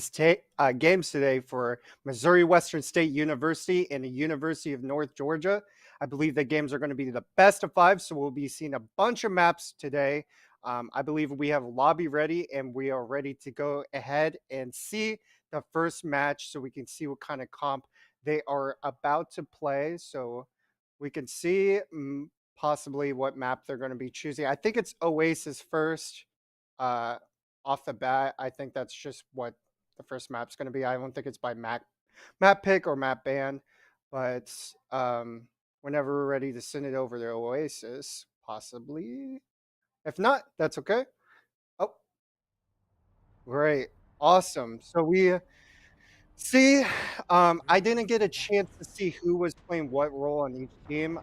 games today for Missouri Western State University and the University of North Georgia. I believe the games are going to be the best of five, so we'll be seeing a bunch of maps today. I believe we have a lobby ready and we are ready to go ahead and see the first match so we can see what kind of comp they are about to play. So we can see possibly what map they're going to be choosing. I think it's Oasis first. Uh, Off the bat, I think that's just what the first map's going to be. I don't think it's by map pick or map ban, but whenever we're ready to send it over to Oasis, possibly. If not, that's okay. Oh, great, awesome. So we see. I didn't get a chance to see who was playing what role on each team.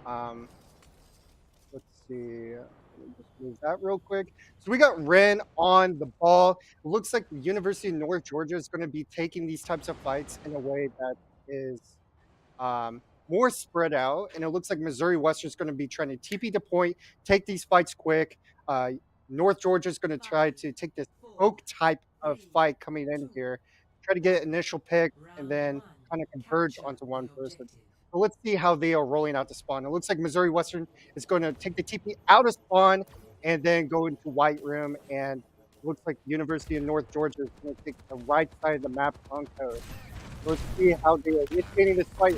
Let's see. Let me just move that real quick. So we got Ren on the ball. It looks like the University of North Georgia is going to be taking these types of fights in a way that is more spread out. And it looks like Missouri Western is going to be trying to TP to point, take these fights quick. North Georgia is going to try to take this poke type of fight coming in here, try to get an initial pick, and then kind of converge onto one person. So let's see how they are rolling out the spawn. It looks like Missouri Western is going to take the TP out of spawn and then go into White Room. And it looks like the University of North Georgia is going to take the right side of the map on code. So let's see how they are initiating this fight.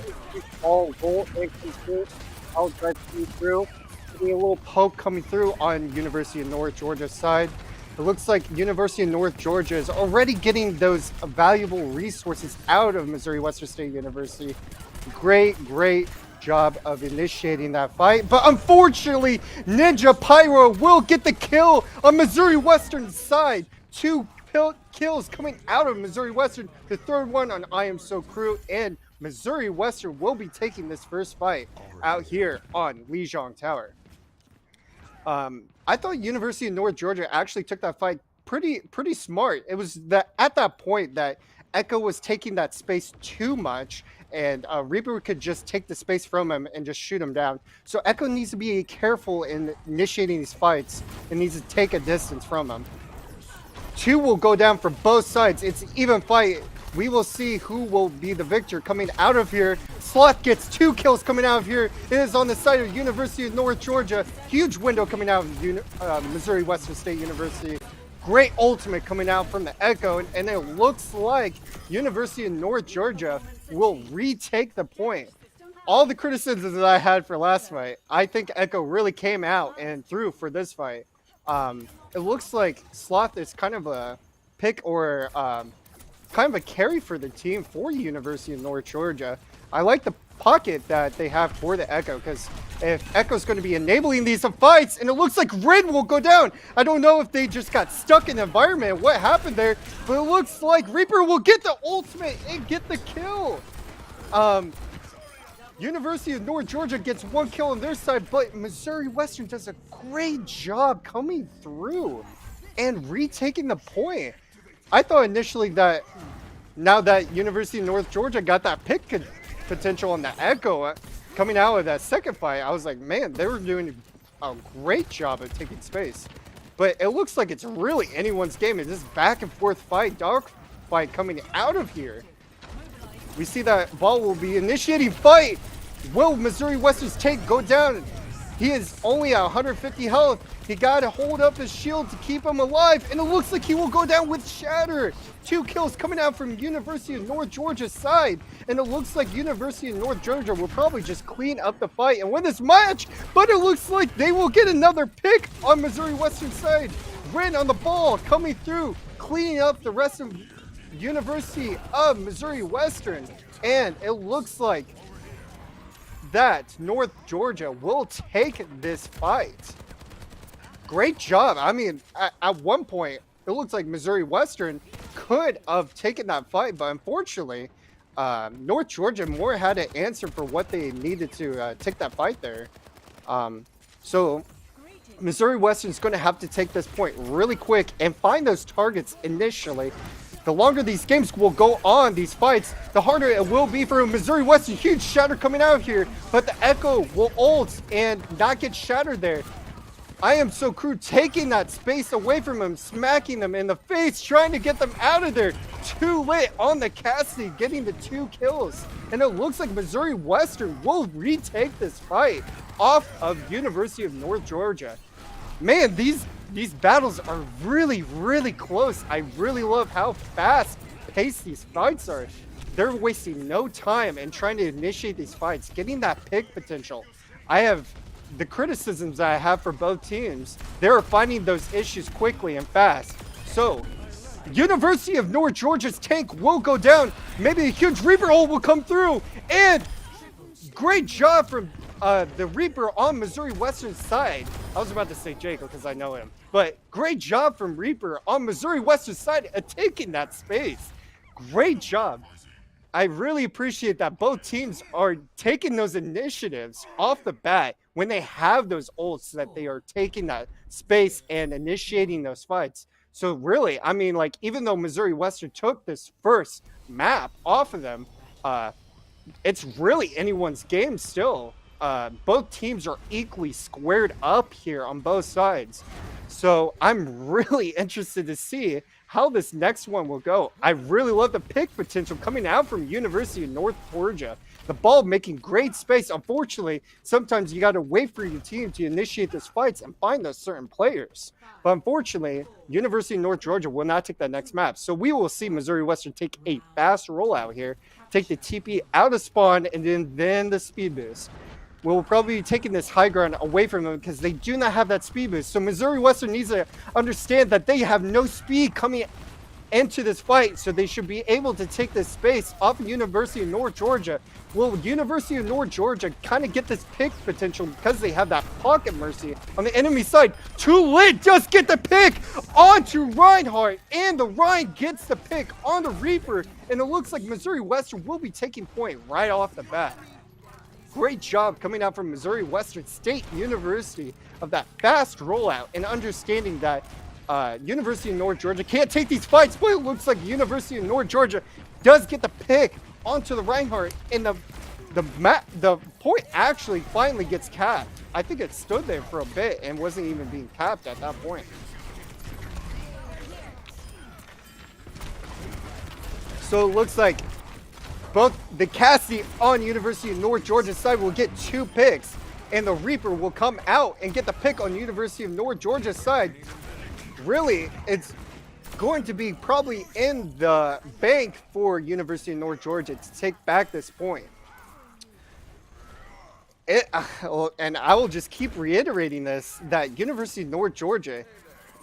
All roll and come through. I'll drive through. Getting a little poke coming through on University of North Georgia's side. It looks like University of North Georgia is already getting those valuable resources out of Missouri Western State University. Great job of initiating that fight. But unfortunately, Ninja Pyro will get the kill on Missouri Western's side. Two kills coming out of Missouri Western. The third one on I Am So Crew. And Missouri Western will be taking this first fight out here on Lijiang Tower. I thought University of North Georgia actually took that fight pretty smart. It was at that point that Echo was taking that space too much, and Reaper could just take the space from him and just shoot him down. So Echo needs to be careful in initiating these fights and needs to take a distance from him. Two will go down for both sides. It's an even fight. We will see who will be the victor coming out of here. Sloth gets 2 kills coming out of here. It is on the side of University of North Georgia. Huge window coming out of Missouri Western State University. Great ultimate coming out from the Echo. And it looks like University of North Georgia will retake the point. All the criticisms that I had for last fight, I think Echo really came out and threw for this fight. It looks like Sloth is kind of a pick or kind of a carry for the team for University of North Georgia. I like the pocket that they have for the Echo, because if Echo's going to be enabling these fights, and it looks like Red will go down. I don't know if they just got stuck in the environment, what happened there, but it looks like Reaper will get the ultimate and get the kill. University of North Georgia gets 1 kill on their side, but Missouri Western does a great job coming through and retaking the point. I thought initially that now that University of North Georgia got that pick potential on the Echo coming out of that second fight, I was like, man, they were doing a great job of taking space. But it looks like it's really anyone's game. It's this back and forth fight, dog fight coming out of here. We see that Ball will be initiating fight. Will Missouri Western's take go down? He is only at 150 health. He got to hold up his shield to keep him alive, and it looks like he will go down with Shatter. 2 kills coming out from University of North Georgia's side, and it looks like University of North Georgia will probably just clean up the fight and win this match, but it looks like they will get another pick on Missouri Western side. Ren on the ball, coming through, cleaning up the rest of University of Missouri Western, and it looks like that North Georgia will take this fight. Great job. I mean, at one point, it looks like Missouri Western could have taken that fight, but unfortunately, North Georgia more had to answer for what they needed to take that fight there. So Missouri Western is going to have to take this point really quick and find those targets initially. The longer these games will go on, these fights, the harder it will be for Missouri Western. Huge shatter coming out here, but the Echo will ult and not get shattered there. I Am So Crew taking that space away from him, smacking them in the face, trying to get them out of there. Too lit on the Cassidy, getting the 2 kills. And it looks like Missouri Western will retake this fight off of University of North Georgia. Man, these battles are really, really close. I really love how fast-paced these fights are. They're wasting no time in trying to initiate these fights, getting that pick potential. The criticisms that I have for both teams, they're finding those issues quickly and fast. So, University of North Georgia's tank will go down. Maybe a huge Reaper ult will come through. And great job from the Reaper on Missouri Western's side. I was about to say Jacob because I know him. But great job from Reaper on Missouri Western's side at taking that space. Great job. I really appreciate that both teams are taking those initiatives off the bat when they have those ults, that they are taking that space and initiating those fights. So really, I mean, like, even though Missouri Western took this first map off of them, it's really anyone's game still. Both teams are equally squared up here on both sides. So I'm really interested to see how this next one will go. I really love the pick potential coming out from University of North Georgia. The ball making great space. Unfortunately, sometimes you got to wait for your team to initiate those fights and find those certain players. But unfortunately, University of North Georgia will not take that next map. So we will see Missouri Western take a fast rollout here, take the TP out of spawn, and then the speed boost. We'll probably be taking this high ground away from them because they do not have that speed boost. So Missouri Western needs to understand that they have no speed coming into this fight, so they should be able to take this space off of University of North Georgia. Will University of North Georgia kind of get this pick potential because they have that pocket mercy on the enemy side? Too lit, just get the pick onto Reinhardt, and the Ryan gets the pick on the Reaper, and it looks like Missouri Western will be taking point right off the bat. Great job coming out from Missouri Western State University of that fast rollout and understanding that University of North Georgia can't take these fights, but it looks like University of North Georgia does get the pick onto the Reinhardt, and the point actually finally gets capped. I think it stood there for a bit and wasn't even being capped at that point. So it looks like both the Cassidy on University of North Georgia's side will get 2 picks, and the Reaper will come out and get the pick on University of North Georgia's side. Really, it's going to be probably in the bank for University of North Georgia to take back this point. And I will just keep reiterating this, that University of North Georgia,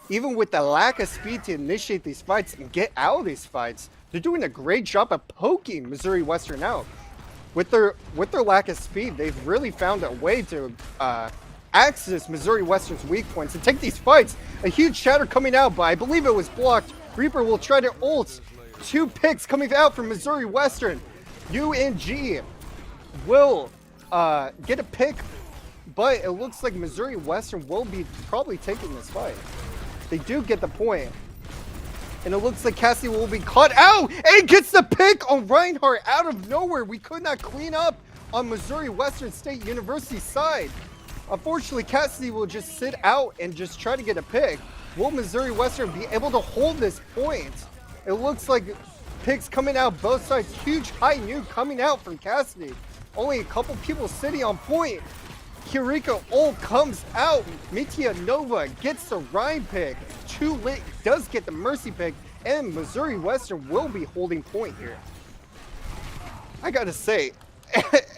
even with the lack of speed to initiate these fights and get out of these fights, they're doing a great job of poking Missouri Western out. With their lack of speed, they've really found a way to access Missouri Western's weak points and take these fights. A huge shatter coming out, but I believe it was blocked. Reaper will try to ult. 2 picks coming out from Missouri Western. UNG will get a pick, but it looks like Missouri Western will be probably taking this fight. They do get the point. And it looks like Cassidy will be caught out and gets the pick on Reinhardt out of nowhere. We could not clean up on Missouri Western State University's side. Unfortunately, Cassidy will just sit out and just try to get a pick. Will Missouri Western be able to hold this point? It looks like picks coming out both sides. Huge high nuke coming out from Cassidy. Only a couple people sitting on point. Kiriko ult comes out. Mitia Nova gets the Ryan pick. Too lit does get the Mercy pick. And Missouri Western will be holding point here. I gotta say,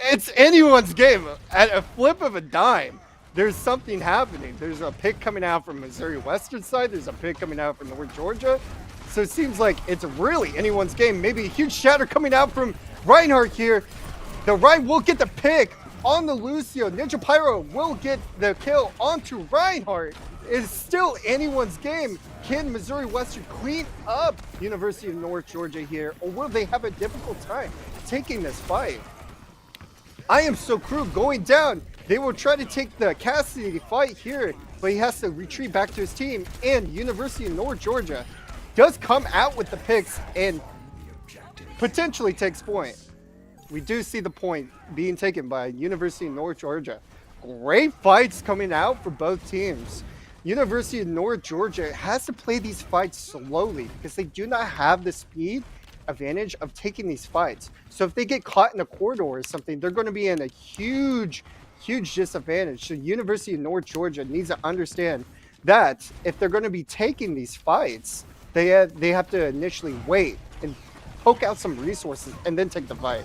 it's anyone's game. At a flip of a dime, there's something happening. There's a pick coming out from Missouri Western side. There's a pick coming out from North Georgia. So it seems like it's really anyone's game. Maybe a huge shatter coming out from Reinhardt here. The Ryan will get the pick on the Lucio. Ninja Pyro will get the kill onto Reinhardt. It's still anyone's game. Can Missouri Western clean up University of North Georgia here, or will they have a difficult time taking this fight? I Am So Crew going down. They will try to take the Cassidy fight here, but he has to retreat back to his team. And University of North Georgia does come out with the picks and potentially takes point. We do see the point being taken by University of North Georgia. great fights coming out for both teams. University of North Georgia has to play these fights slowly because they do not have the speed advantage of taking these fights. So if they get caught in a corridor or something, they're going to be in a huge disadvantage. So University of North Georgia needs to understand that if they're going to be taking these fights, they have to initially wait and poke out some resources and then take the fight.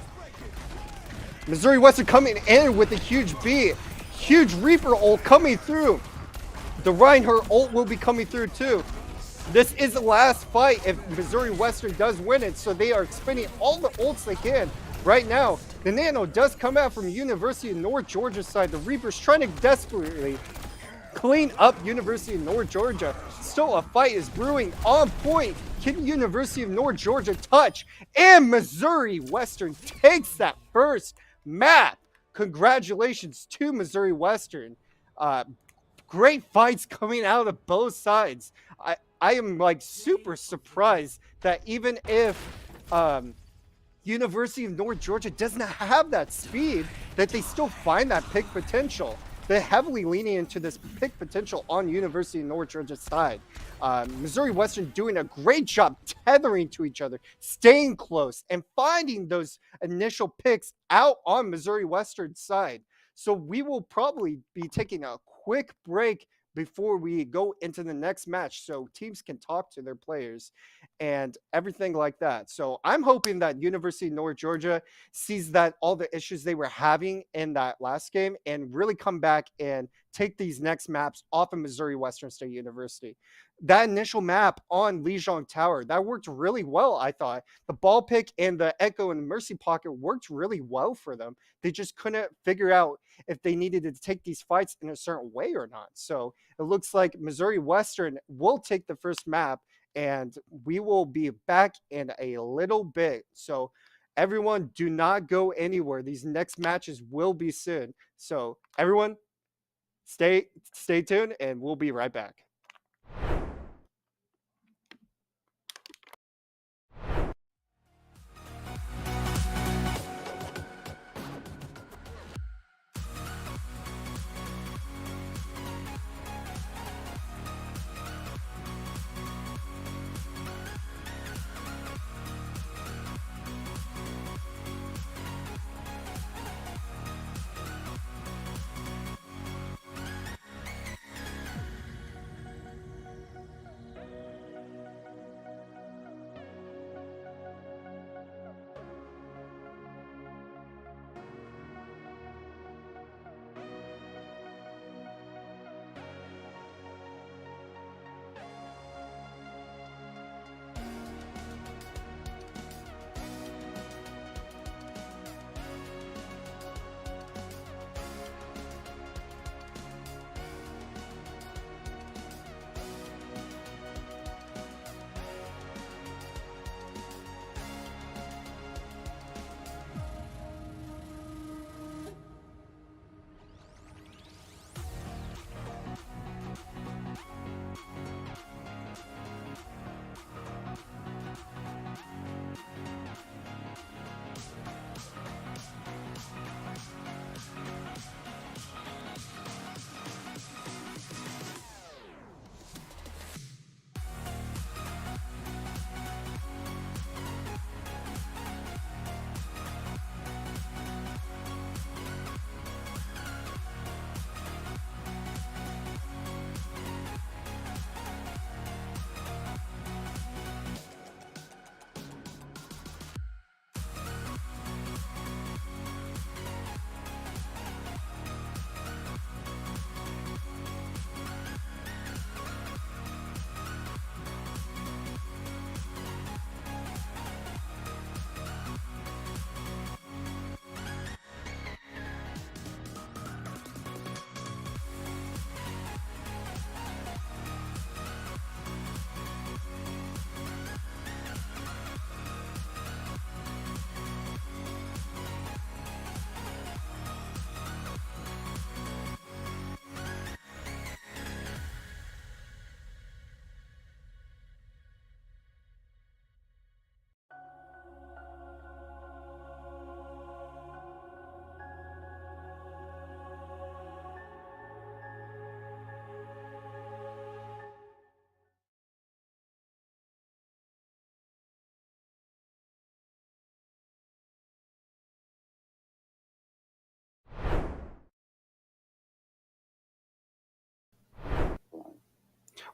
Missouri Western coming in with a huge beat. Huge Reaper ult coming through. The Reinhardt ult will be coming through too. This is the last fight if Missouri Western does win it, so they are expending all the ults they can right now. The Nano does come out from University of North Georgia's side. The Reaper's trying to desperately clean up University of North Georgia. Still a fight is brewing on point. Can University of North Georgia touch? And Missouri Western takes that first map. Congratulations to Missouri Western. Great fights coming out of both sides. I am like super surprised that even if University of North Georgia does not have that speed, that they still find that pick potential. They're heavily leaning into this pick potential on University of North Georgia's side. Missouri Western doing a great job tethering to each other, staying close, and finding those initial picks out on Missouri Western's side. So we will probably be taking a quick break before we go into the next match so teams can talk to their players and everything like that. So I'm hoping that University of North Georgia sees that all the issues they were having in that last game and really come back and take these next maps off of Missouri Western State University. That initial map on Lijiang Tower, that worked really well, I thought. The ball pick and the Echo and the Mercy Pocket worked really well for them. They just couldn't figure out if they needed to take these fights in a certain way or not. So it looks like Missouri Western will take the first map, and we will be back in a little bit. So everyone, do not go anywhere. These next matches will be soon. So everyone, stay tuned, and we'll be right back.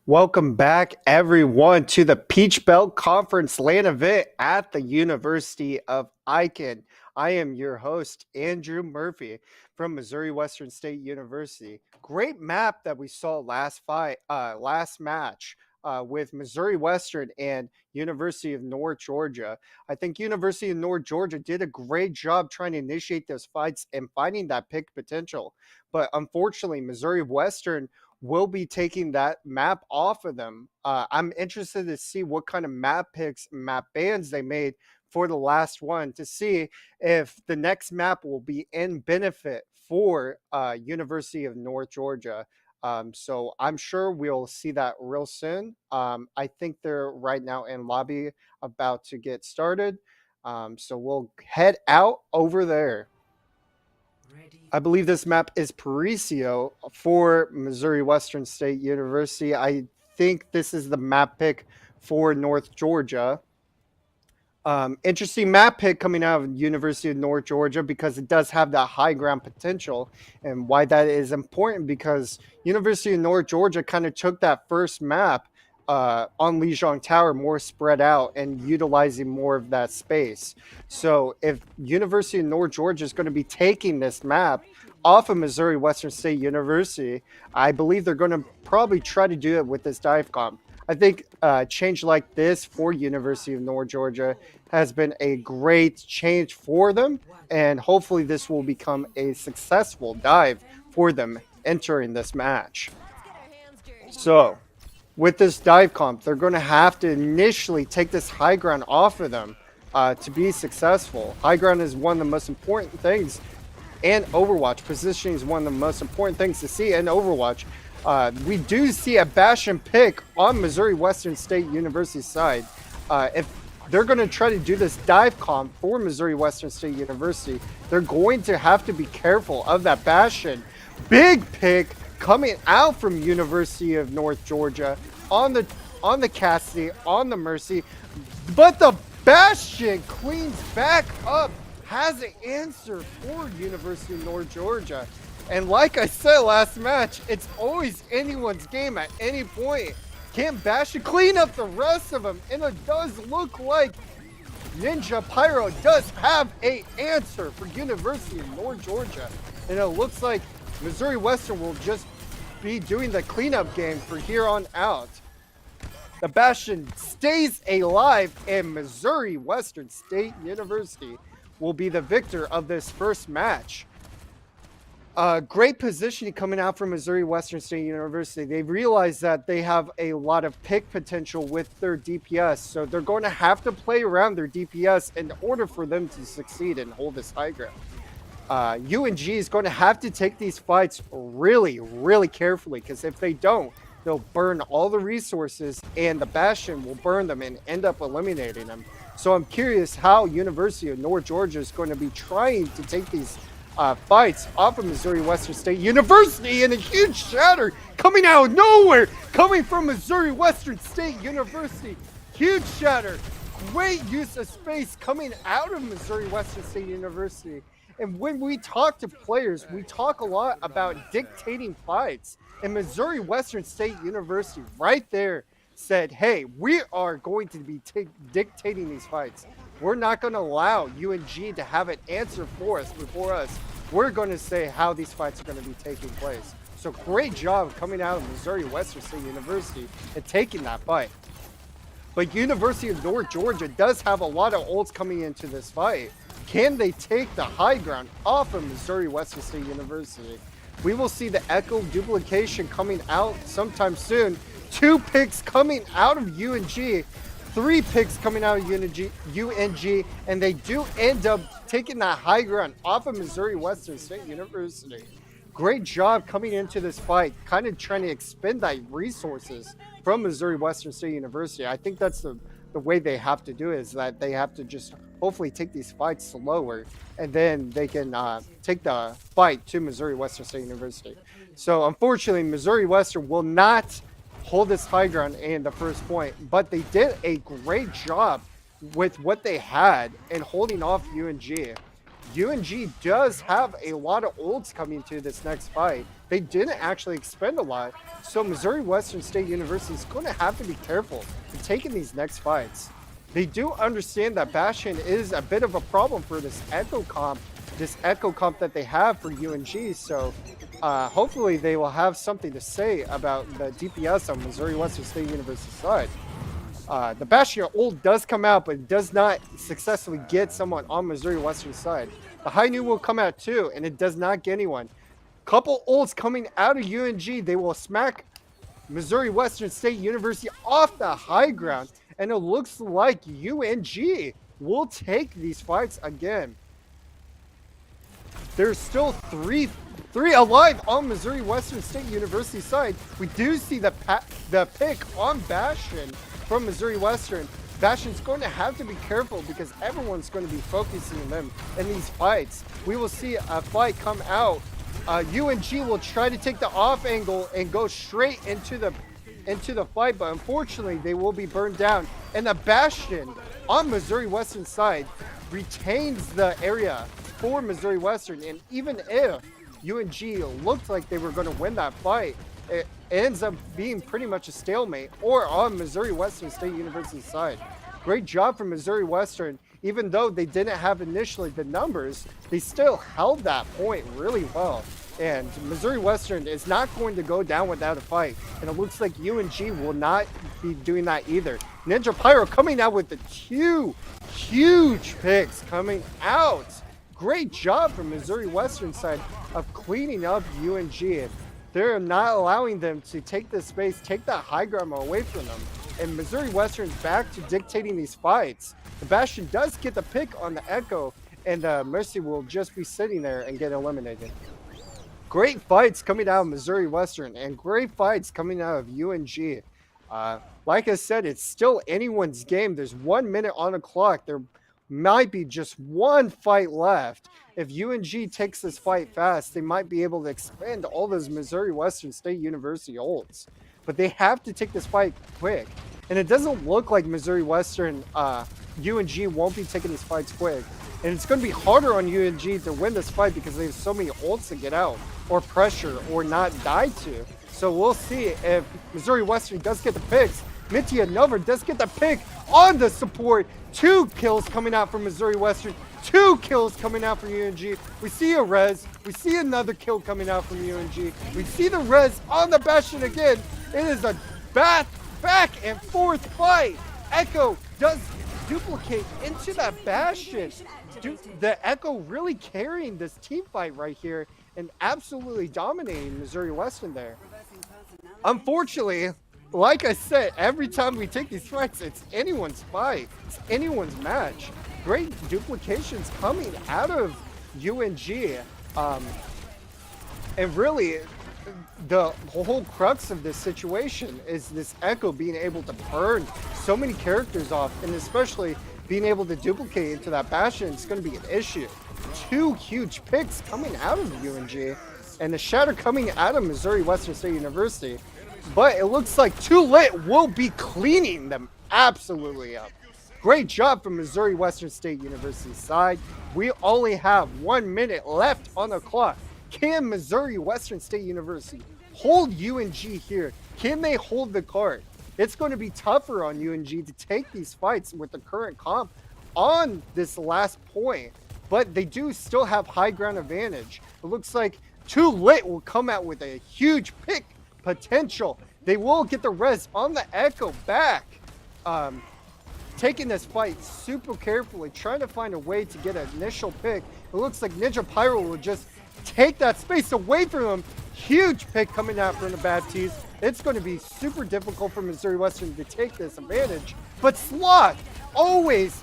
Welcome back, everyone, to the Peach Belt Conference LAN event at the University of Aiken. I am your host, Andrew Murphy from Missouri Western State University. Great map that we saw last match with Missouri Western and University of North Georgia. I think University of North Georgia did a great job trying to initiate those fights and finding that pick potential. But unfortunately, Missouri Western will be taking that map off of them. I'm interested to see what kind of map picks, map bans they made for the last one to see if the next map will be in benefit for University of North Georgia. So I'm sure we'll see that real soon. I think they're right now in lobby about to get started. So we'll head out over there. I believe this map is Paricio for Missouri Western State University. I think this is the map pick for North Georgia. Interesting map pick coming out of University of North Georgia because it does have that high ground potential. And why that is important because University of North Georgia kind of took that first map on Lijiang Tower more spread out and utilizing more of that space. So if University of North Georgia is going to be taking this map off of Missouri Western State University, I believe they're going to probably try to do it with this dive comp. I think change like this for University of North Georgia has been a great change for them, and hopefully this will become a successful dive for them entering this match. So with this dive comp, they're going to have to initially take this high ground off of them to be successful. High ground is one of the most important things in Overwatch. Positioning is one of the most important things to see in Overwatch. We do see a Bastion pick on Missouri Western State University's side. If they're going to try to do this dive comp for Missouri Western State University, they're going to have to be careful of that Bastion. Big pick coming out from University of North Georgia on the Cassidy, on the Mercy, but the Bastion cleans back up, has an answer for University of North Georgia. And like I said last match, it's always anyone's game at any point. Can Bastion clean up the rest of them? And it does look like Ninja Pyro does have an answer for University of North Georgia. And it looks like Missouri Western will just be doing the cleanup game for here on out. The Bastion stays alive, and Missouri Western State University will be the victor of this first match. Great positioning coming out from Missouri Western State University. They've realized that they have a lot of pick potential with their DPS, so they're going to have to play around their DPS in order for them to succeed and hold this high ground. UNG is going to have to take these fights really, really carefully, because if they don't, they'll burn all the resources, and the Bastion will burn them and end up eliminating them. So I'm curious how University of North Georgia is going to be trying to take these fights off of Missouri Western State University, and a huge shatter coming out of nowhere, coming from Missouri Western State University. Huge shatter. Great use of space coming out of Missouri Western State University. And when we talk to players, we talk a lot about dictating fights. And Missouri Western State University right there said, hey, we are going to be dictating these fights. We're not going to allow UNG to have an answer for us before us. We're going to say how these fights are going to be taking place. So great job coming out of Missouri Western State University and taking that fight. But University of North Georgia does have a lot of ults coming into this fight. Can they take the high ground off of Missouri Western State University? We will see the Echo duplication coming out sometime soon. 2 picks coming out of UNG. 3 picks coming out of UNG, and they do end up taking that high ground off of Missouri Western State University. Great job coming into this fight, kind of trying to expend that resources from Missouri Western State University. I think that's the way they have to do it, is that they have to just hopefully take these fights slower, and then they can take the fight to Missouri Western State University. So unfortunately, Missouri Western will not hold this high ground in the first point, but they did a great job with what they had in holding off UNG. UNG does have a lot of ults coming to this next fight. They didn't actually expend a lot, so Missouri Western State University is going to have to be careful in taking these next fights. They do understand that Bastion is a bit of a problem for this echo comp that they have for UNG, so hopefully they will have something to say about the DPS on Missouri Western State University side. The Bastion ult does come out, but it does not successfully get someone on Missouri Western side. The High Noon will come out too, and it does not get anyone. Couple ults coming out of UNG. They will smack Missouri Western State University off the high ground, and it looks like UNG will take these fights again. There's still three alive on Missouri Western State University side. We do see the pick on Bastion from Missouri Western. Bastion's going to have to be careful because everyone's going to be focusing on them in these fights. We will see a fight come out. UNG will try to take the off angle and go straight into the fight, but unfortunately they will be burned down. And the Bastion on Missouri Western side retains the area for Missouri Western, and even if UNG looked like they were going to win that fight, it ends up being pretty much a stalemate or on Missouri Western State University side. Great job from Missouri Western. Even though they didn't have initially the numbers, they still held that point really well. And Missouri Western is not going to go down without a fight. And it looks like UNG will not be doing that either. Ninja Pyro coming out with the two huge picks coming out. Great job from Missouri Western side of cleaning up UNG. They're not allowing them to take this space, take that high ground away from them. And Missouri Western's back to dictating these fights. The Bastion does get the pick on the Echo, and Mercy will just be sitting there and get eliminated. Great fights coming out of Missouri Western, and great fights coming out of UNG. Like I said, it's still anyone's game. There's 1 minute on the clock. There might be just one fight left. If UNG takes this fight fast, they might be able to expend all those Missouri Western State University ults. But they have to take this fight quick. And it doesn't look like Missouri Western, UNG won't be taking these fights quick. And it's going to be harder on UNG to win this fight because they have so many ults to get out, or pressure, or not die to. So we'll see if Missouri Western does get the picks. Mitia Nova does get the pick on the support. 2 kills coming out from Missouri Western. 2 kills coming out from UNG. We see a res. We see another kill coming out from UNG. We see the res on the Bastion again. It is a back and forth fight. Echo does duplicate into that Bastion. The Echo really carrying this team fight right here and absolutely dominating Missouri Western there. Unfortunately, like I said, every time we take these fights, it's anyone's fight. It's anyone's match. Great duplications coming out of UNG. And really, the whole crux of this situation is this Echo being able to burn so many characters off, and especially being able to duplicate into that Bastion is going to be an issue. 2 huge picks coming out of UNG, and the shatter coming out of Missouri Western State University. But it looks like Too Lit will be cleaning them absolutely up. Great job from Missouri Western State University side. We only have 1 minute left on the clock. Can Missouri Western State University hold UNG here? Can they hold the card? It's going to be tougher on UNG to take these fights with the current comp on this last point. But they do still have high ground advantage. It looks like Too Lit will come out with a huge pick potential. They will get the res on the Echo back. Taking this fight super carefully, trying to find a way to get an initial pick. It looks like Ninja Pyro will just take that space away from him. Huge pick coming out from the Baptiste. It's going to be super difficult for Missouri Western to take this advantage. But Sloth, always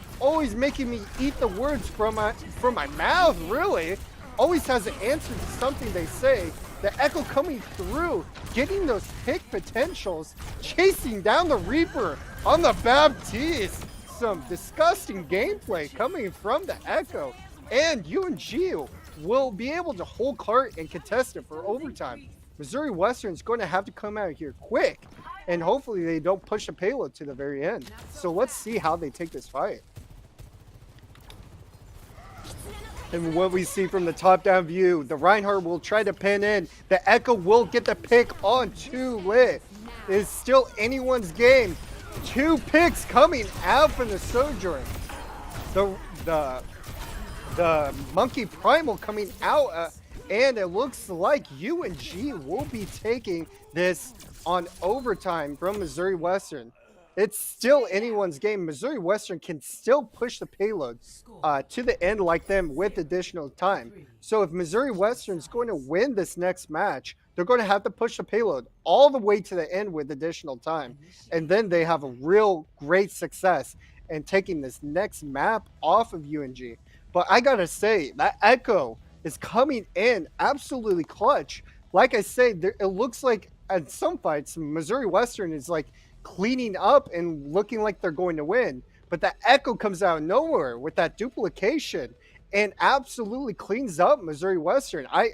making me eat the words from my mouth, really. Always has an answer to something they say. The Echo coming through, getting those pick potentials, chasing down the Reaper on the Baptiste. Some disgusting gameplay coming from the Echo. And UNG will be able to hold cart and contest it for overtime. Missouri Western's going to have to come out here quick, and hopefully they don't push the payload to the very end. So let's see how they take this fight. And what we see from the top-down view, the Reinhardt will try to pin in. The Echo will get the pick on Too Lit. It's still anyone's game. 2 picks coming out from the Sojourn. The Monkey Primal coming out, and it looks like UNG will be taking this on overtime from Missouri Western. It's still anyone's game. Missouri Western can still push the payload to the end like them with additional time. So if Missouri Western's going to win this next match, they're going to have to push the payload all the way to the end with additional time. And then they have a real great success in taking this next map off of UNG. But I got to say, that Echo is coming in absolutely clutch. Like I said, it looks like at some fights, Missouri Western is like cleaning up and looking like they're going to win. But that Echo comes out of nowhere with that duplication and absolutely cleans up Missouri Western. I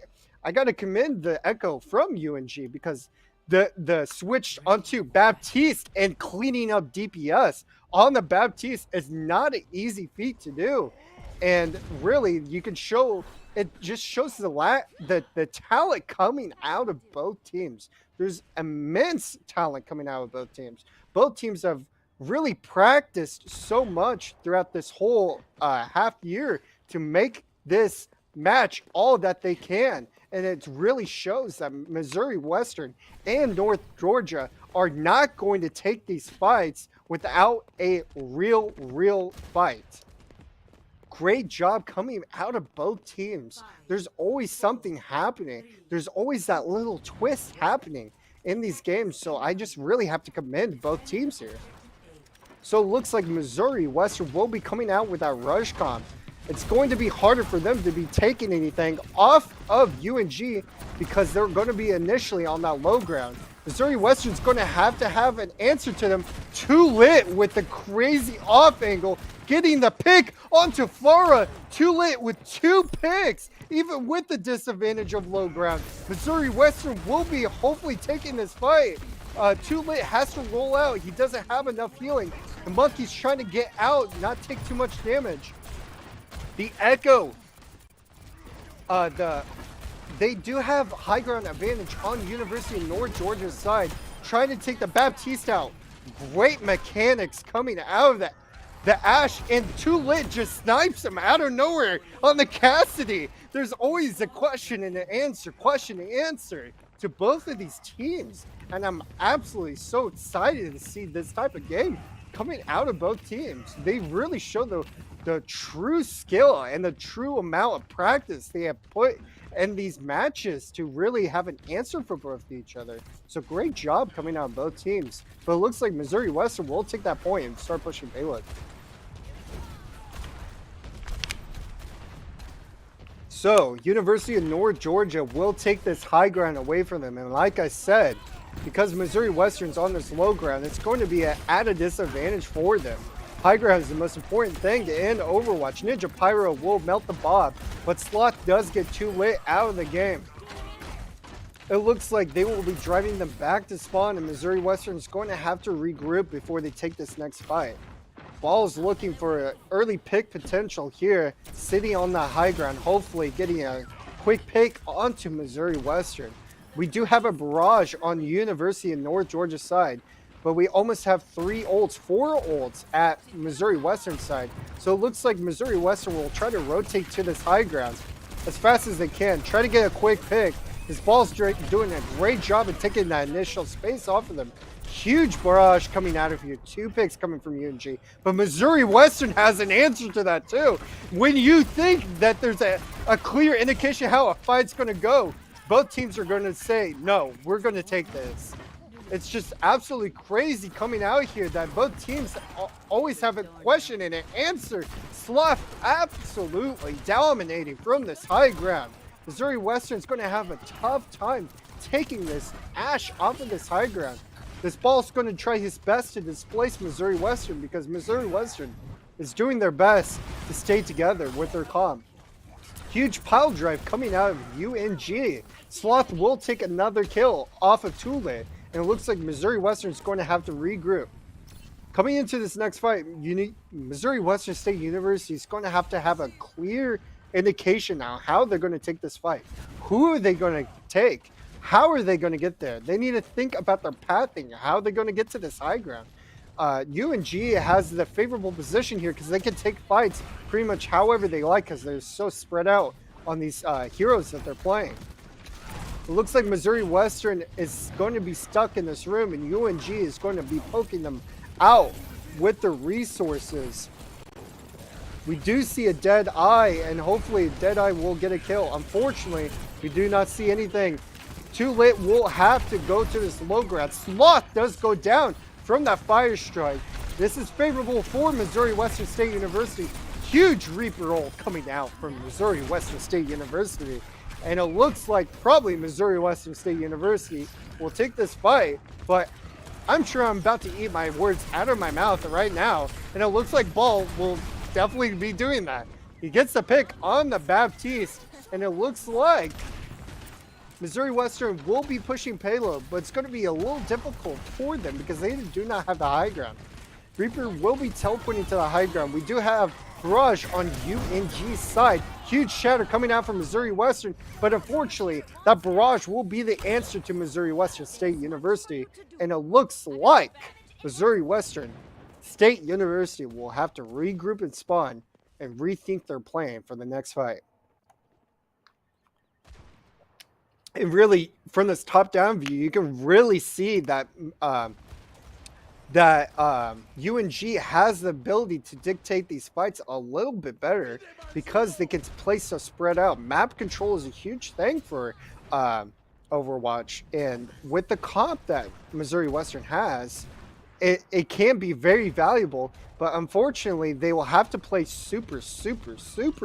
got to commend the Echo from UNG because the switch onto Baptiste and cleaning up DPS on the Baptiste is not an easy feat to do. And really, you can show, it just shows the talent coming out of both teams. There's immense talent coming out of both teams. Both teams have really practiced so much throughout this whole half year to make this match all that they can. And it really shows that Missouri Western and North Georgia are not going to take these fights without a real fight. Great job coming out of both teams. There's always something happening. There's always that little twist happening in these games. So I just really have to commend both teams here. So it looks like Missouri Western will be coming out with that rush comp. It's going to be harder for them to be taking anything off of UNG because they're going to be initially on that low ground. Missouri Western's going to have an answer to them. Too Lit with the crazy off angle, getting the pick onto Flora. Too Lit with 2 picks, even with the disadvantage of low ground. Missouri Western will be hopefully taking this fight. Too Lit has to roll out. He doesn't have enough healing. The Monkey's trying to get out, not take too much damage. The Echo, they do have high ground advantage on University of North Georgia's side, trying to take the Baptiste out. Great mechanics coming out of the Ash, and Too Lit just snipes him out of nowhere on the Cassidy. There's always a question and an answer to both of these teams, and I'm absolutely so excited to see this type of game coming out of both teams. They really show the true skill and the true amount of practice they have put in these matches to really have an answer for both of each other. So great job coming out of both teams. But it looks like Missouri Western will take that point and start pushing payload. So University of North Georgia will take this high ground away from them. And like I said, because Missouri Western's on this low ground, it's going to be at a disadvantage for them. High ground is the most important thing to end Overwatch. Ninja Pyro will melt the Bob, but Sloth does get Too Lit out of the game. It looks like they will be driving them back to spawn, and Missouri Western is going to have to regroup before they take this next fight. Ball's looking for an early pick potential here, sitting on the high ground, hopefully getting a quick pick onto Missouri Western. We do have a barrage on University of North Georgia side, but we almost have 4 ults at Missouri Western side. So it looks like Missouri Western will try to rotate to this high ground as fast as they can, try to get a quick pick. His Ball's doing a great job of taking that initial space off of them. Huge barrage coming out of here, 2 picks coming from UNG. But Missouri Western has an answer to that too. When you think that there's a clear indication how a fight's gonna go, both teams are gonna say, no, we're gonna take this. It's just absolutely crazy coming out here that both teams always have a question and an answer. Sloth absolutely dominating from this high ground. Missouri Western's going to have a tough time taking this Ash off of this high ground. This Ball's going to try his best to displace Missouri Western because Missouri Western is doing their best to stay together with their comp. Huge pile drive coming out of UNG. Sloth will take another kill off of Too Lit. And it looks like Missouri Western is going to have to regroup. Coming into this next fight, Missouri Western State University is going to have a clear indication now how they're going to take this fight. Who are they going to take? How are they going to get there? They need to think about their pathing. How are they going to get to this high ground? UNG has the favorable position here because they can take fights pretty much however they like because they're so spread out on these heroes that they're playing. It looks like Missouri Western is going to be stuck in this room, and UNG is going to be poking them out with the resources. We do see a dead eye, and hopefully dead eye will get a kill. Unfortunately, we do not see anything. Too late, we'll have to go to this low ground. Sloth does go down from that fire strike. This is favorable for Missouri Western State University. Huge Reaper roll coming out from Missouri Western State University. And it looks like probably Missouri Western State University will take this fight, but I'm sure I'm about to eat my words out of my mouth right now. And it looks like Ball will definitely be doing that. He gets the pick on the Baptiste, and it looks like Missouri Western will be pushing payload, but it's going to be a little difficult for them because they do not have the high ground. Reaper will be teleporting to the high ground. We do have Barrage on UNG's side. Huge shatter coming out from Missouri Western, but unfortunately, that Barrage will be the answer to Missouri Western State University, and it looks like Missouri Western State University will have to regroup and spawn and rethink their plan for the next fight. And really, from this top-down view, you can really see that UNG has the ability to dictate these fights a little bit better because they can play so spread out. Map control is a huge thing for Overwatch, and with the comp that Missouri Western has, it can be very valuable, but unfortunately, they will have to play super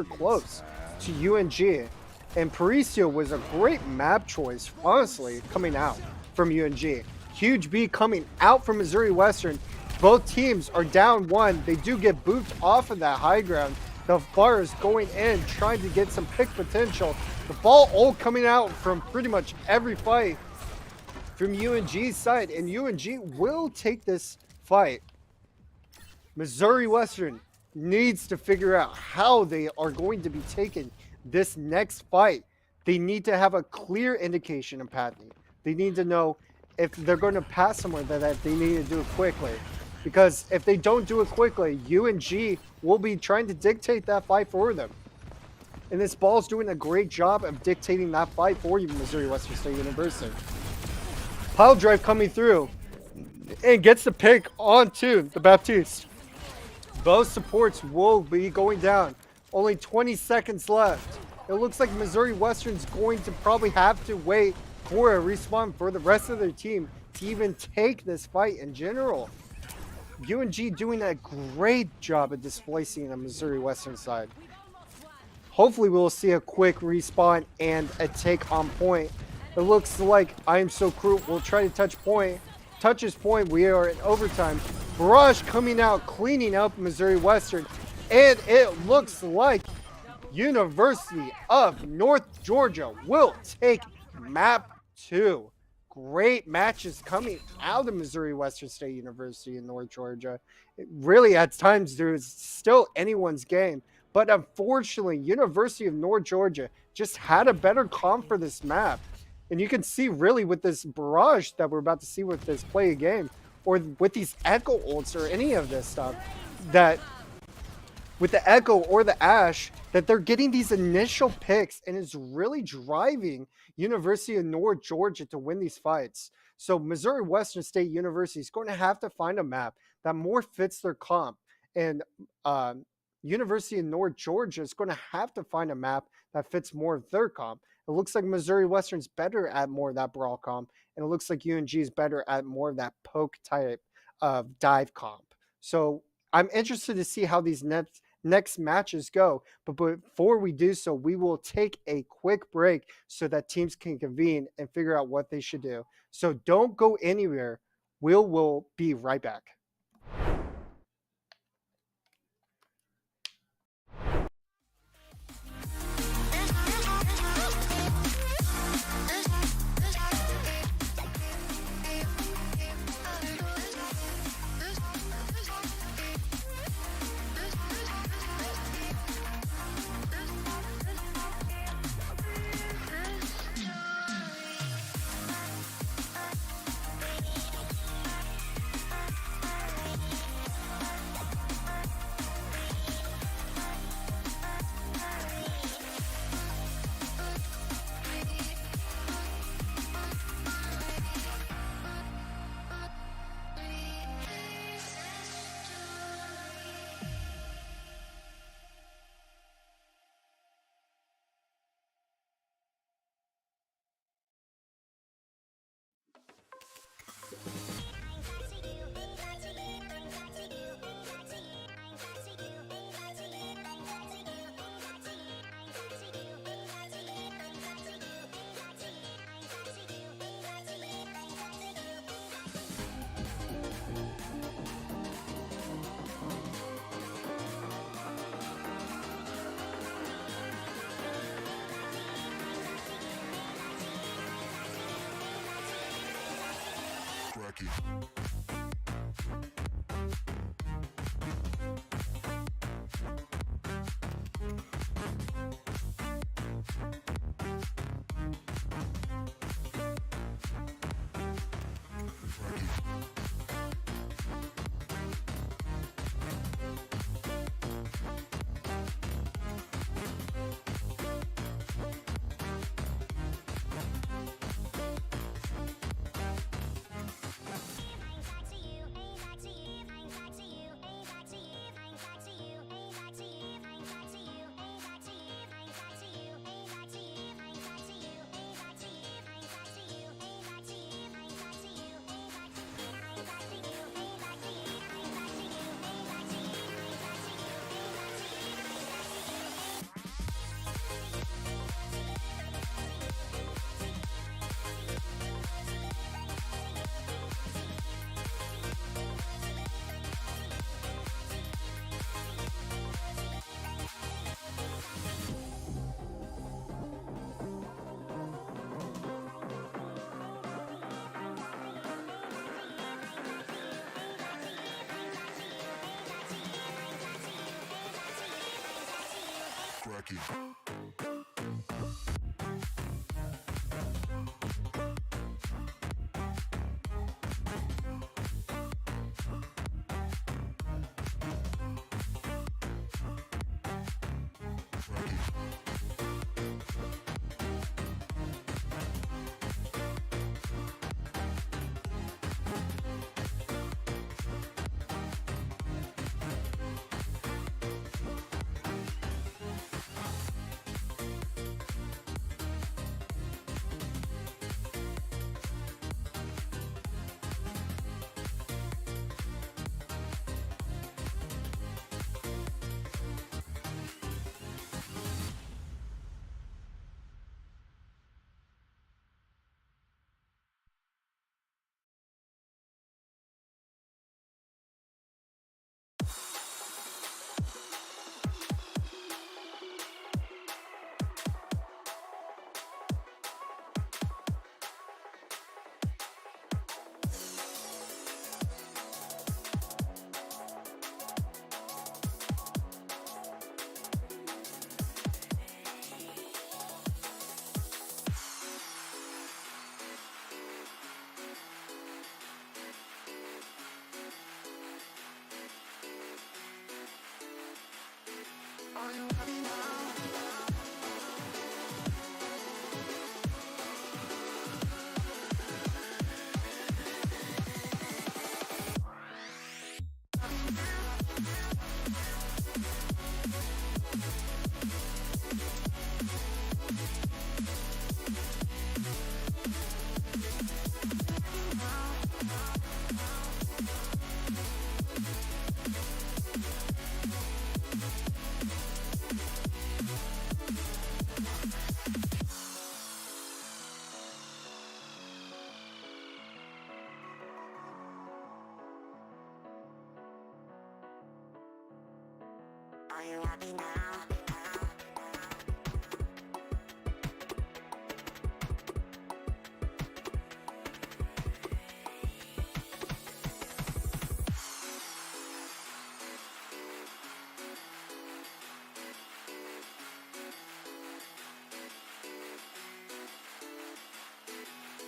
close to UNG. And Paricio was a great map choice, honestly, coming out from UNG. Huge B coming out from Missouri Western. Both teams are down one. They do get booped off of that high ground. The bar is going in, trying to get some pick potential. The ball all coming out from pretty much every fight from UNG's side. And UNG will take this fight. Missouri Western needs to figure out how they are going to be taking this next fight. They need to have a clear indication of pathing. They need to know if they're going to pass somewhere that they need to do it quickly. Because if they don't do it quickly, UNG will be trying to dictate that fight for them. And this ball's doing a great job of dictating that fight for you, Missouri Western State University. Pile drive coming through and gets the pick onto the Baptiste. Both supports will be going down. Only 20 seconds left. It looks like Missouri Western's going to probably have to wait for a respawn for the rest of their team to even take this fight in general. UNG doing a great job of displacing the Missouri Western side. Hopefully we'll see a quick respawn and a take on point. It looks like I Am So Cruel will try to touch his point. We are in overtime. Barrage coming out, cleaning up Missouri Western. And it looks like University of North Georgia will take map 2. Great matches coming out of Missouri Western State University in North Georgia. It really, at times, there's still anyone's game. But unfortunately, University of North Georgia just had a better comp for this map. And you can see really with this Barrage that we're about to see with this play a game, or with these Echo ults or any of this stuff, that with the Echo or the Ash, that they're getting these initial picks and it's really driving University of North Georgia to win these fights. So Missouri Western State University is going to have to find a map that more fits their comp. And University of North Georgia is going to have to find a map that fits more of their comp. It looks like Missouri Western's better at more of that brawl comp, and it looks like UNG is better at more of that poke type of dive comp. So I'm interested to see how these next matches go, but before we do so, we will take a quick break so that teams can convene and figure out what they should do. So don't go anywhere. We'll be right back. Are you happy now?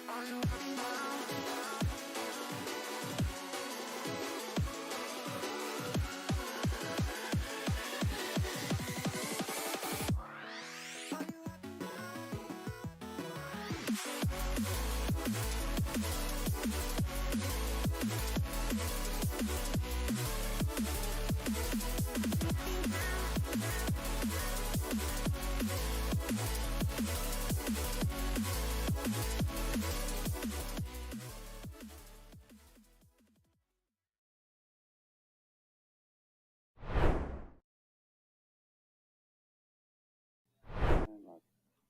Are you happy now?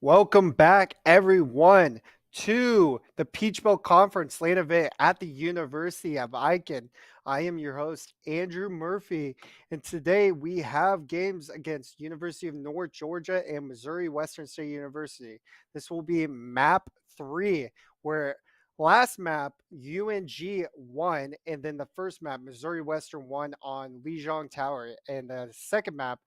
Welcome back, everyone, to the Peach Belt Conference late event at the University of Aiken. I am your host, Andrew Murphy, and today we have games against University of North Georgia and Missouri Western State University. This will be map 3, where Last map, UNG won, and then the first map, Missouri Western won on Lijiang Tower, and the second map,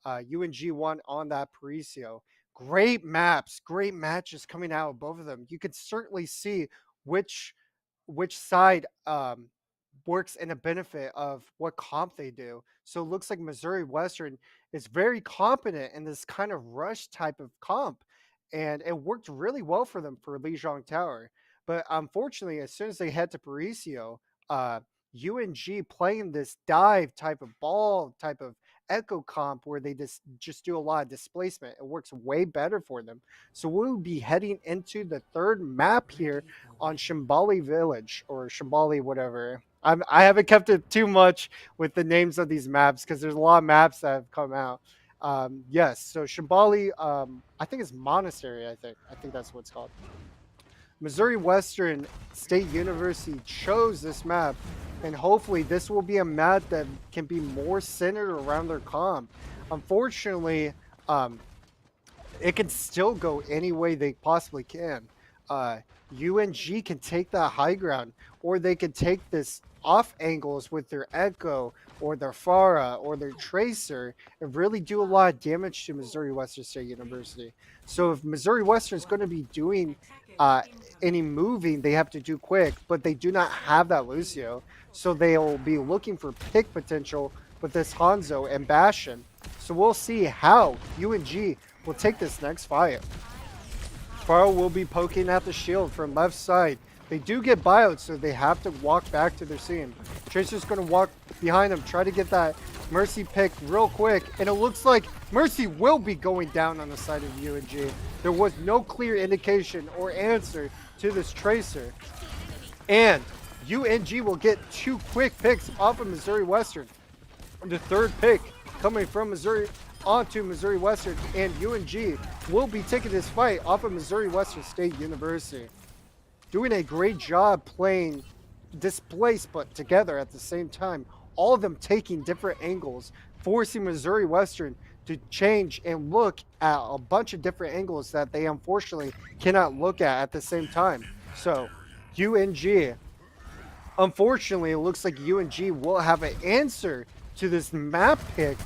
UNG won on that Paricio. Great maps, great matches coming out of both of them. You could certainly see which side works in a benefit of what comp they do. So it looks like Missouri Western is very competent in this kind of rush type of comp, and it worked really well for them for Lijiang Tower. But unfortunately, as soon as they head to Paricio, uh, UNG playing this dive type of ball type of echo comp where they just do a lot of displacement. It works way better for them. So we'll be heading into the third map here on Shambali Village or Shambali, whatever. I haven't kept it too much with the names of these maps because there's a lot of maps that have come out. Yes, so Shambali, I think it's Monastery. I think that's what it's called. Missouri Western State University chose this map, and hopefully this will be a map that can be more centered around their comp. Unfortunately, um, it can still go any way they possibly can. UNG can take that high ground, or they can take this off angles with their Echo or their Farah or their Tracer and really do a lot of damage to Missouri Western State University. So if Missouri Western is going to be doing uh, any moving, they have to do quick, but they do not have that Lucio. So they'll be looking for pick potential with this Hanzo and Bastion. So we'll see how UNG will take this next fight. Farrell will be poking at the shield from left side. They do get buyouts, so they have to walk back to their scene. Tracer's going to walk behind them, try to get that Mercy pick real quick, and it looks like Mercy will be going down on the side of UNG. There was no clear indication or answer to this Tracer. And UNG will get 2 quick picks off of Missouri Western. The third pick coming from Missouri onto Missouri Western, and UNG will be taking this fight off of Missouri Western State University. Doing a great job playing displaced but together at the same time. All of them taking different angles, forcing Missouri Western to change and look at a bunch of different angles that they unfortunately cannot look at the same time. So UNG, unfortunately, it looks like UNG will have an answer to this map pick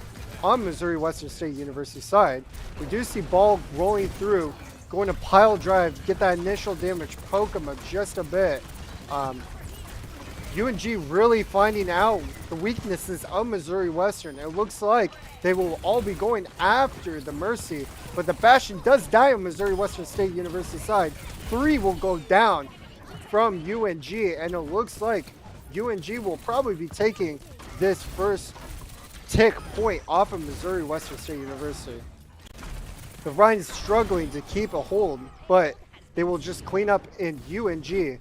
on Missouri Western State University side. We do see ball rolling through, going to pile drive, get that initial damage, poke him up just a bit. UNG really finding out the weaknesses of Missouri Western. It looks like they will all be going after the Mercy, but the Bastion does die on Missouri Western State University side. 3 will go down from UNG, and it looks like UNG will probably be taking this first tick point off of Missouri Western State University. The Rhine's struggling to keep a hold, but they will just clean up, and UNG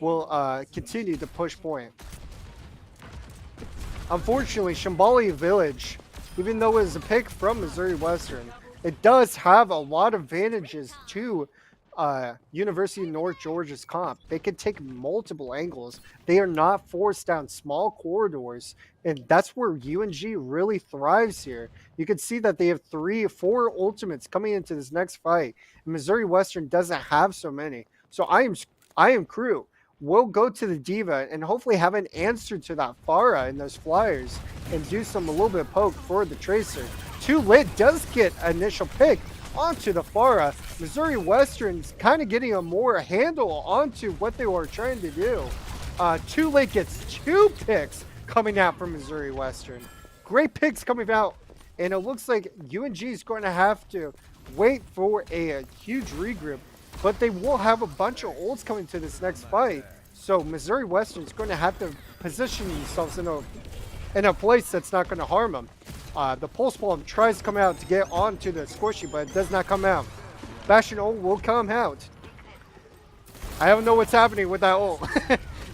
will continue to push point. Unfortunately, Shambali Village, even though it is a pick from Missouri Western, it does have a lot of advantages to University of North Georgia's comp. They can take multiple angles. They are not forced down small corridors, and that's where UNG really thrives here. You can see that they have 3 or 4 ultimates coming into this next fight. And Missouri Western doesn't have so many. So I am crew. We'll go to the Diva and hopefully have an answer to that Farah and those flyers and do some a little bit of poke for the Tracer. Too Lit does get an initial pick onto the Farah. Missouri Western's kind of getting a more handle onto what they were trying to do. Too Late gets 2 picks coming out from Missouri Western. Great picks coming out, and it looks like UNG is going to have to wait for a huge regroup, but they will have a bunch of ults coming to this next fight. So Missouri Western is going to have to position themselves in a place that's not going to harm them. The Pulse Bomb tries to come out to get onto the Squishy, but it does not come out. Bastion ult will come out. I don't know what's happening with that ult.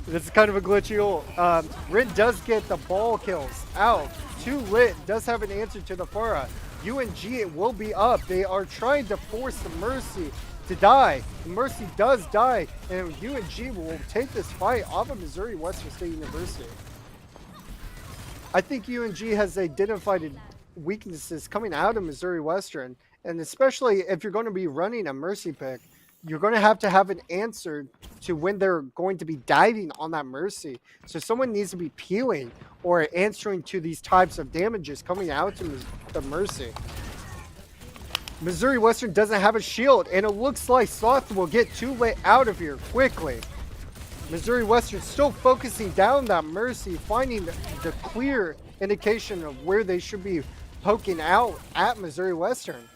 This is kind of a glitchy ult. Rin does get the ball kills out. Too Lit does have an answer to the Farah. UNG will be up. They are trying to force the Mercy to die. The Mercy does die, and UNG will take this fight off of Missouri Western State University. I think UNG has identified weaknesses coming out of Missouri Western, and especially if you're going to be running a Mercy pick, you're going to have an answer to when they're going to be diving on that Mercy. So someone needs to be peeling or answering to these types of damages coming out to the Mercy. Missouri Western doesn't have a shield, and it looks like Sloth will get too late out of here quickly. Missouri Western still focusing down that Mercy, finding the clear indication of where they should be poking out at Missouri Western.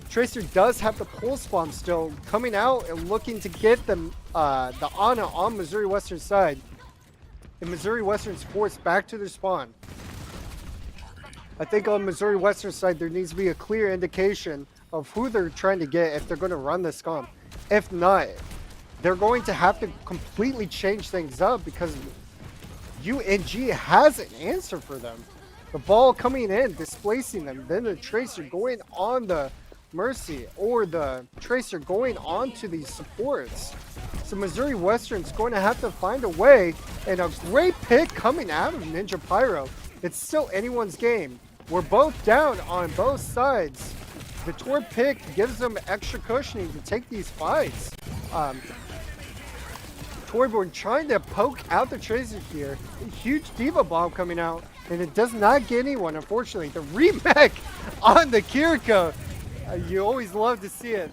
Tracer does have the pulse bomb still coming out and looking to get the Ana on Missouri Western side. And Missouri Western's forced back to their spawn. I think on Missouri Western side there needs to be a clear indication of who they're trying to get if they're going to run this comp. If not, they're going to have to completely change things up because UNG has an answer for them. The ball coming in, displacing them, then the Tracer going on the Mercy or the Tracer going on to these supports. So Missouri Western's going to have to find a way, and a great pick coming out of Ninja Pyro. It's still anyone's game. We're both down on both sides. The Tor pick gives them extra cushioning to take these fights. Torborn trying to poke out the Tracer here. A huge Diva Bomb coming out, and it does not get anyone, unfortunately. The remake on the Kiriko. You always love to see it.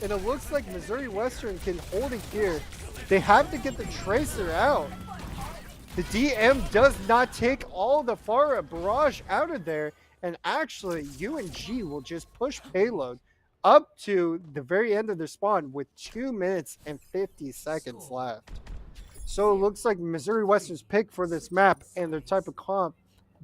And it looks like Missouri Western can hold it here. They have to get the Tracer out. The DM does not take all the Pharah barrage out of there. And actually, UNG will just push payload up to the very end of their spawn with 2 minutes and 50 seconds left. So it looks like Missouri Western's pick for this map and their type of comp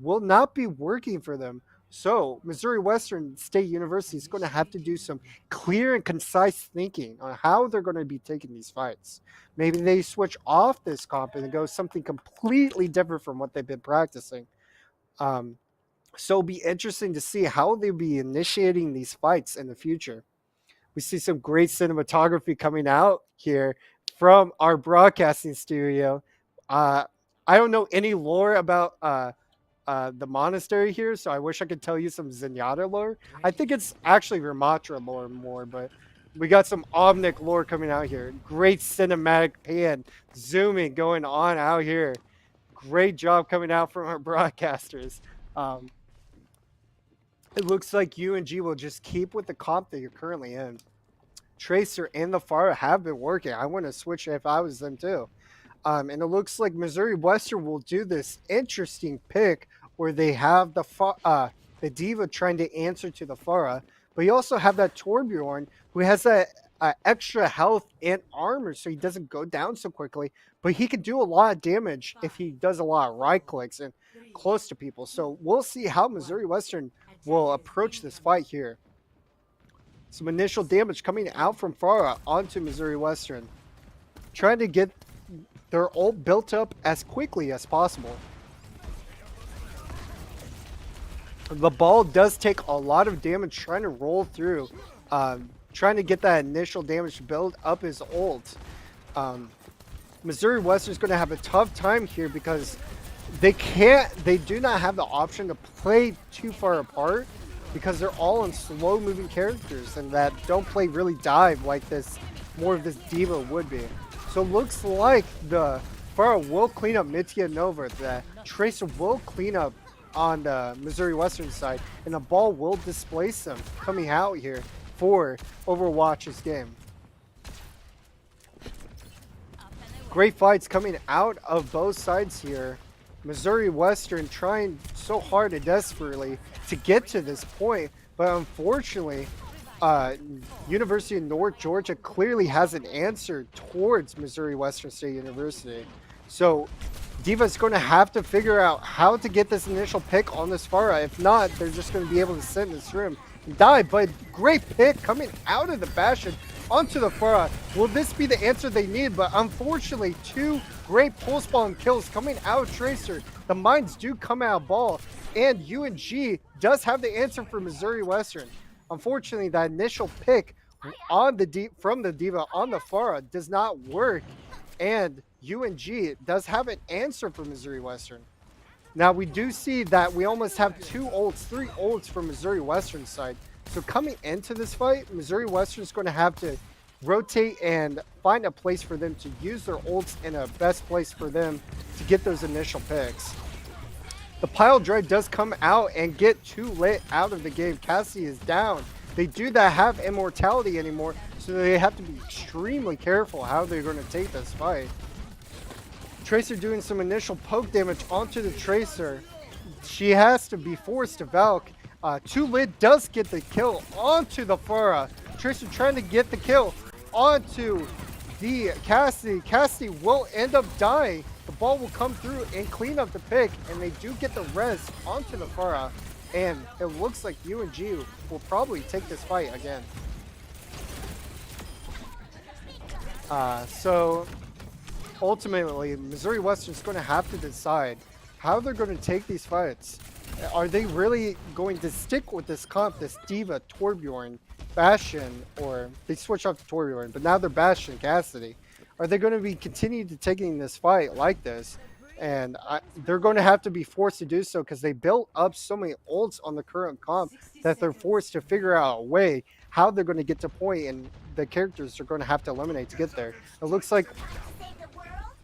will not be working for them. So Missouri Western State University is going to have to do some clear and concise thinking on how they're going to be taking these fights. Maybe they switch off this comp and go something completely different from what they've been practicing. So it'll be interesting to see how they'll be initiating these fights in the future. We see some great cinematography coming out here from our broadcasting studio. I don't know any lore about the monastery here, so I wish I could tell you some Zenyatta lore. I think it's actually Ramatra lore more, but we got some Omnic lore coming out here. Great cinematic pan, zooming going on out here. Great job coming out from our broadcasters. It looks like UNG will just keep with the comp that you're currently in. Tracer and the Pharah have been working. I want to switch if I was them too. And it looks like Missouri Western will do this interesting pick where they have the Diva trying to answer to the Pharah, but you also have that Torbjorn who has that extra health and armor, so he doesn't go down so quickly, but he can do a lot of damage if he does a lot of right clicks and close to people. So we'll see how Missouri Western will approach this fight here. Some initial damage coming out from Pharah onto Missouri Western, trying to get their ult built up as quickly as possible. The ball does take a lot of damage trying to roll through, trying to get that initial damage to build up his ult. Missouri Western is going to have a tough time here because they do not have the option to play too far apart because they're all in slow moving characters and that don't play really dive like this, more of this Diva would be. So it looks like the Pharah will clean up Mitia Nova, the Tracer will clean up on the Missouri Western side, and the ball will displace them coming out here for Overwatch's game. Great fights coming out of both sides here. Missouri Western trying so hard and desperately to get to this point, but unfortunately, University of North Georgia clearly has an answer towards Missouri Western State University. So Diva's going to have to figure out how to get this initial pick on this Pharah. If not, they're just going to be able to sit in this room and die. But great pick coming out of the Bastion onto the Pharah. Will this be the answer they need? But unfortunately, two great pulse bomb kills coming out of Tracer. The mines do come out of ball, and UNG does have the answer for Missouri Western. Unfortunately, that initial pick on from the Diva on the Pharah does not work, and UNG does have an answer for Missouri Western. Now we do see that we almost have three ults from Missouri Western side. So coming into this fight, Missouri Western is going to have to rotate and find a place for them to use their ults in a best place for them to get those initial picks. The pile drive does come out and get too lit out of the game. Cassie is down. They do not have immortality anymore, so they have to be extremely careful how they're going to take this fight. Tracer doing some initial poke damage onto the Tracer. She has to be forced to Valk. Too lit does get the kill onto the Pharah. Tracer trying to get the kill onto the Cassie. Cassie will end up dying. The ball will come through and clean up the pick, and they do get the res onto the Pharah. And it looks like UNG will probably take this fight again. So ultimately, Missouri Western is going to have to decide how they're going to take these fights. Are they really going to stick with this comp, this D.Va, Torbjorn, Bastion, or they switch off to Torbjorn, but now they're Bastion, Cassidy. Are they going to be continuing to taking this fight like this? And they're going to have to be forced to do so because they built up so many ults on the current comp that they're forced to figure out a way how they're going to get to point, and the characters are going to have to eliminate to get there. It looks like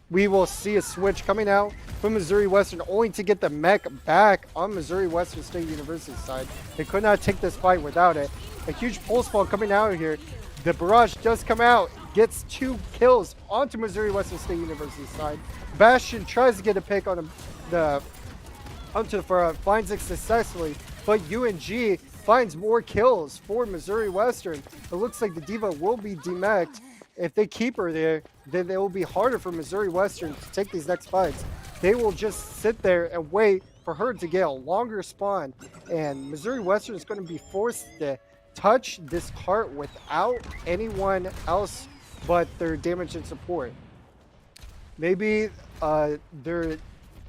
we will see a switch coming out from Missouri Western, only to get the mech back on Missouri Western State University's side. They could not take this fight without it. A huge pulse ball coming out here. The barrage does come out, gets 2 kills onto Missouri Western State University's side. Bastion tries to get a pick on onto the Pharah, finds it successfully, but UNG finds more kills for Missouri Western. It looks like the D.Va will be demeched. If they keep her there, then it will be harder for Missouri Western to take these next fights. They will just sit there and wait for her to get a longer spawn, and Missouri Western is going to be forced to touch this cart without anyone else but their damage and support. Maybe their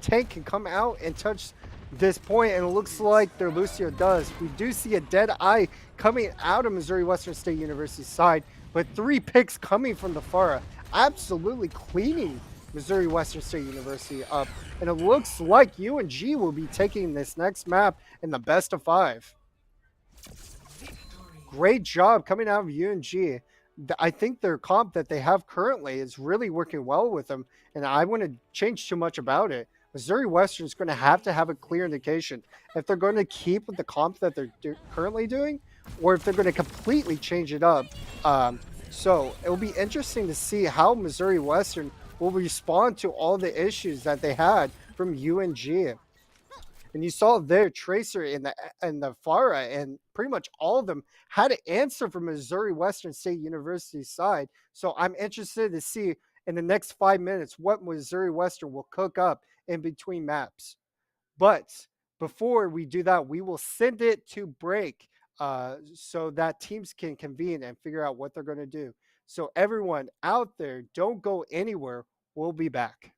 tank can come out and touch this point, and it looks like their Lucio does. We do see a dead eye coming out of Missouri Western State University's side, but 3 picks coming from the Pharah, absolutely cleaning Missouri Western State University up. And it looks like UNG will be taking this next map in the best of 5. Great job coming out of UNG. I think their comp that they have currently is really working well with them, and I wouldn't change too much about it. Missouri Western is going to have a clear indication if they're going to keep with the comp that they're currently doing, or if they're going to completely change it up. So it will be interesting to see how Missouri Western will respond to all the issues that they had from UNG. And you saw their Tracer in the Pharah, and pretty much all of them had an answer from Missouri Western State University's side. So I'm interested to see in the next 5 minutes what Missouri Western will cook up in between maps. But before we do that, we will send it to break so that teams can convene and figure out what they're going to do. So everyone out there, don't go anywhere. We'll be back.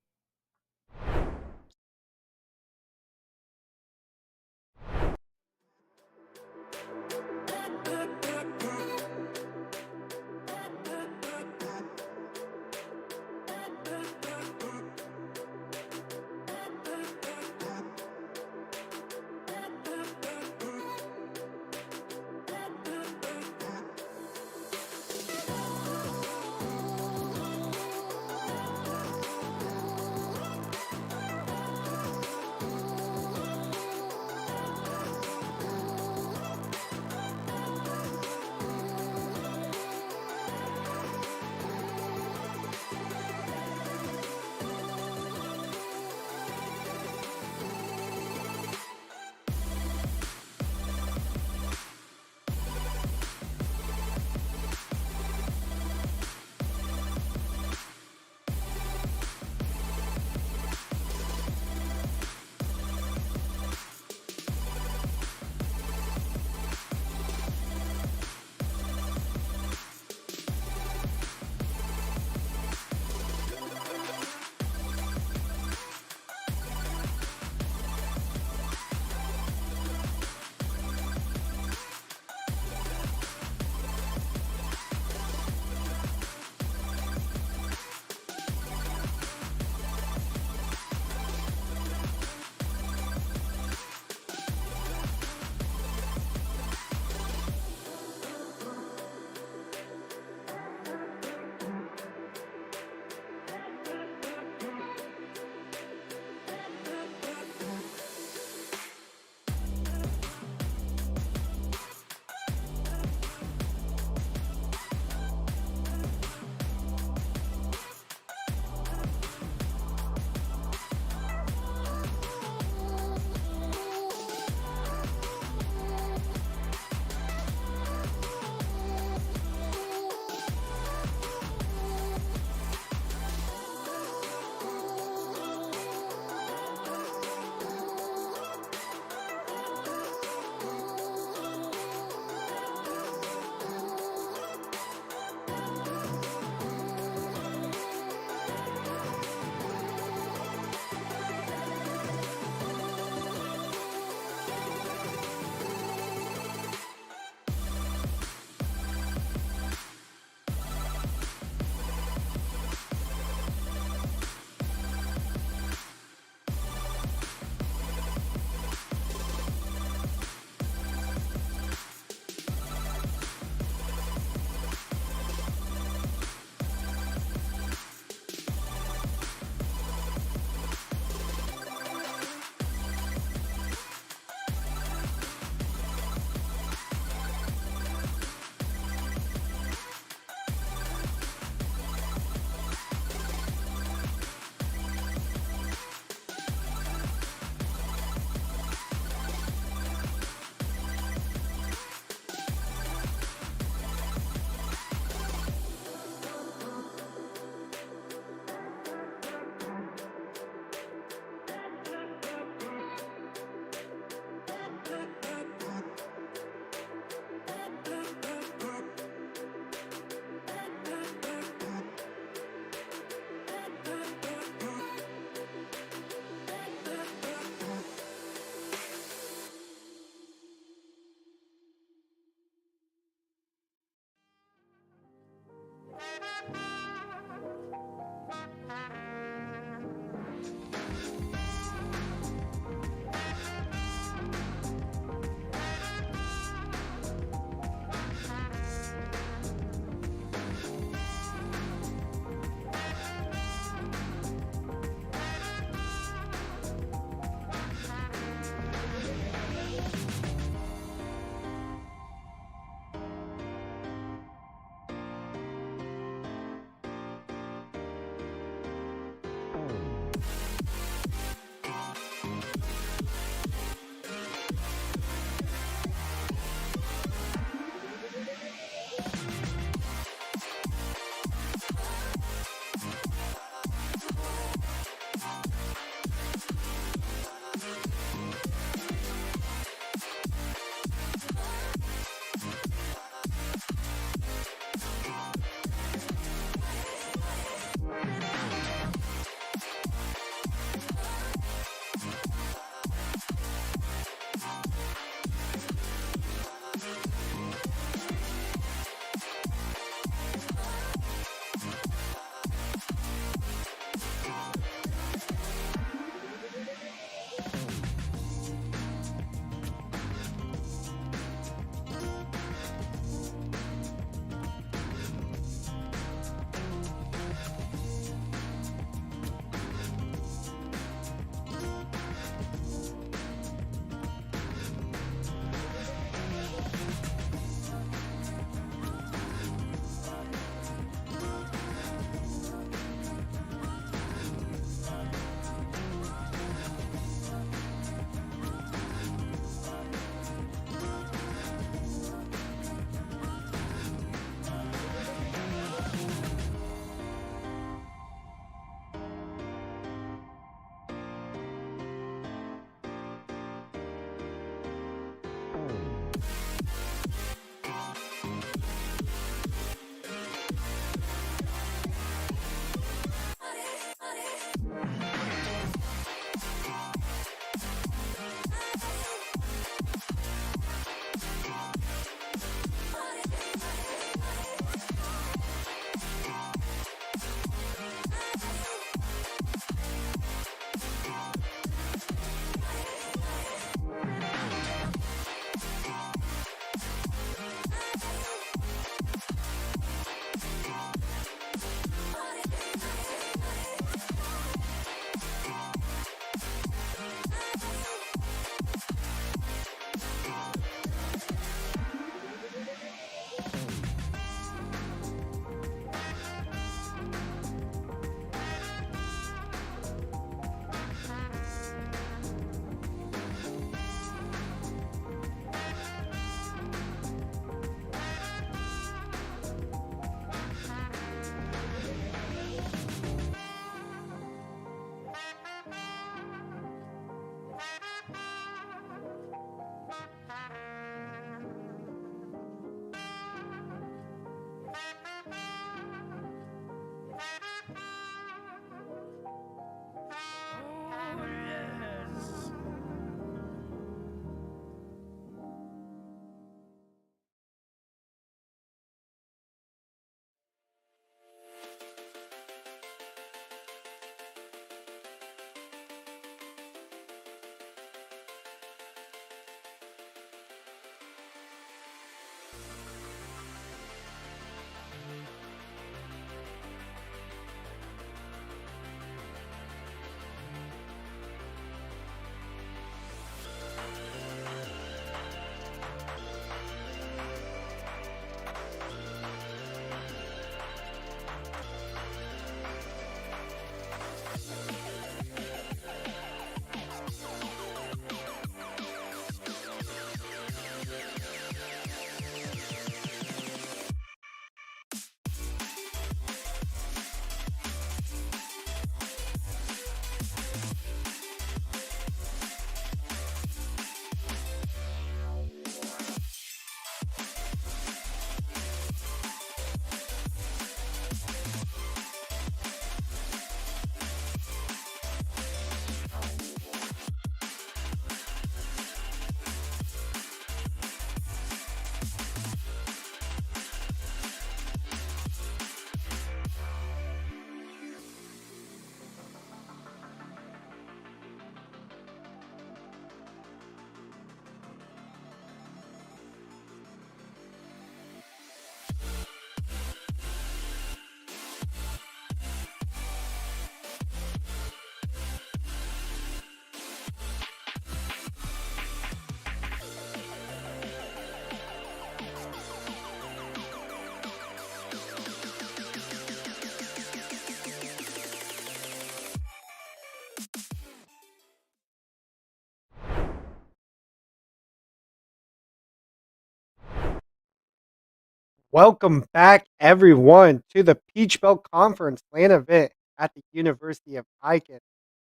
Welcome back, everyone, to the Peach Belt Conference LAN event at the University of Icon.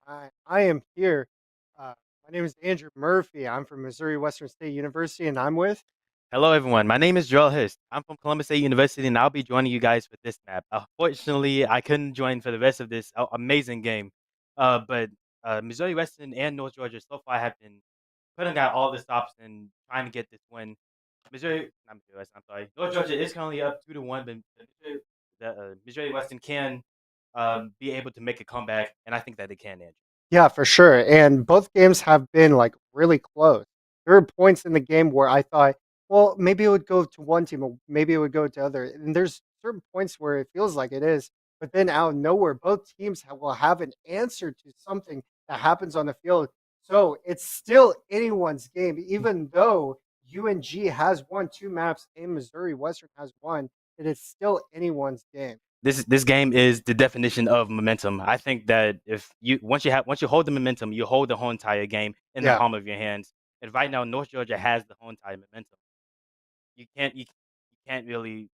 I am here. Uh, my name is Andrew Murphy. I'm from Missouri Western State University, and I'm with. Hello, everyone. My name is Joel Hist. I'm from Columbus State University, and I'll be joining you guys with this map. Unfortunately, I couldn't join for the rest of this amazing game. But Missouri Western and North Georgia so far have been putting out all the stops and trying to get this win. Not Missouri Western, I'm sorry. North Georgia is currently up 2-1, but Missouri Western can be able to make a comeback, and I think that they can, Andrew. Yeah, for sure. And both games have been like really close. There were points in the game where I thought, well, maybe it would go to one team, or maybe it would go to other. And there's certain points where it feels like it is, but then out of nowhere, both teams will have an answer to something that happens on the field. So it's still anyone's game, even though UNG has won two maps and Missouri Western has one. It is still anyone's game. This game is the definition of momentum. I think that if you once you hold the momentum, you hold the whole entire game in the Yeah. palm of your hands. And right now, North Georgia has the whole entire momentum. You can't really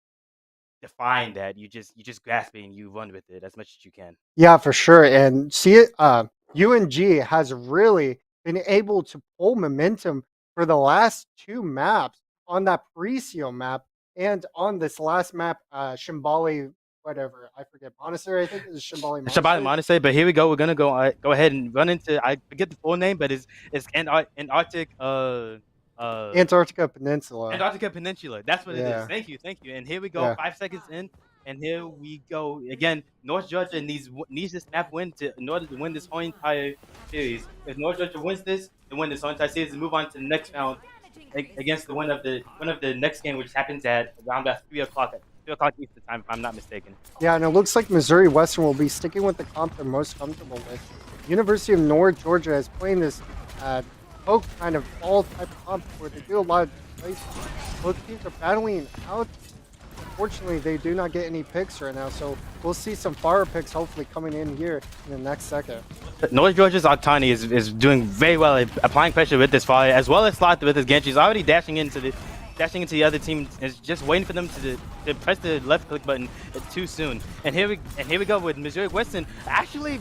define that. You just grasp it and you run with it as much as you can. Yeah, for sure. And see it, UNG has really been able to pull momentum for the last two maps on that pre-seal map and on this last map, Shimbali, whatever, I forget, Monastery, I think it is Shimbali Shabbat Monastery. Monastery, but here we go. We're gonna go ahead and run into, I forget the full name, but it's Antarctic Antarctica Peninsula. Antarctica Peninsula. That's what it is. Yeah, Thank you, thank you. And here we go. yeah. 5 seconds in, and here we go again. North Georgia needs this map win in order to win this whole entire series. If North Georgia wins this, they win this whole entire series and move on to the next round against the one of the next game, which happens at around about 3 o'clock Eastern time, if I'm not mistaken. Yeah, and it looks like Missouri Western will be sticking with the comp they're most comfortable with. University of North Georgia is playing this poke kind of all type of comp where they do a lot of plays. Both teams are battling out. Unfortunately, they do not get any picks right now, so we'll see some fire picks hopefully coming in here in the next second. North Georgia's Octani is doing very well at applying pressure with this fire, as well as Sloth with his Genji. He's already dashing into the other team, is just waiting for them to press the left click button too soon. And here we go with Missouri Western actually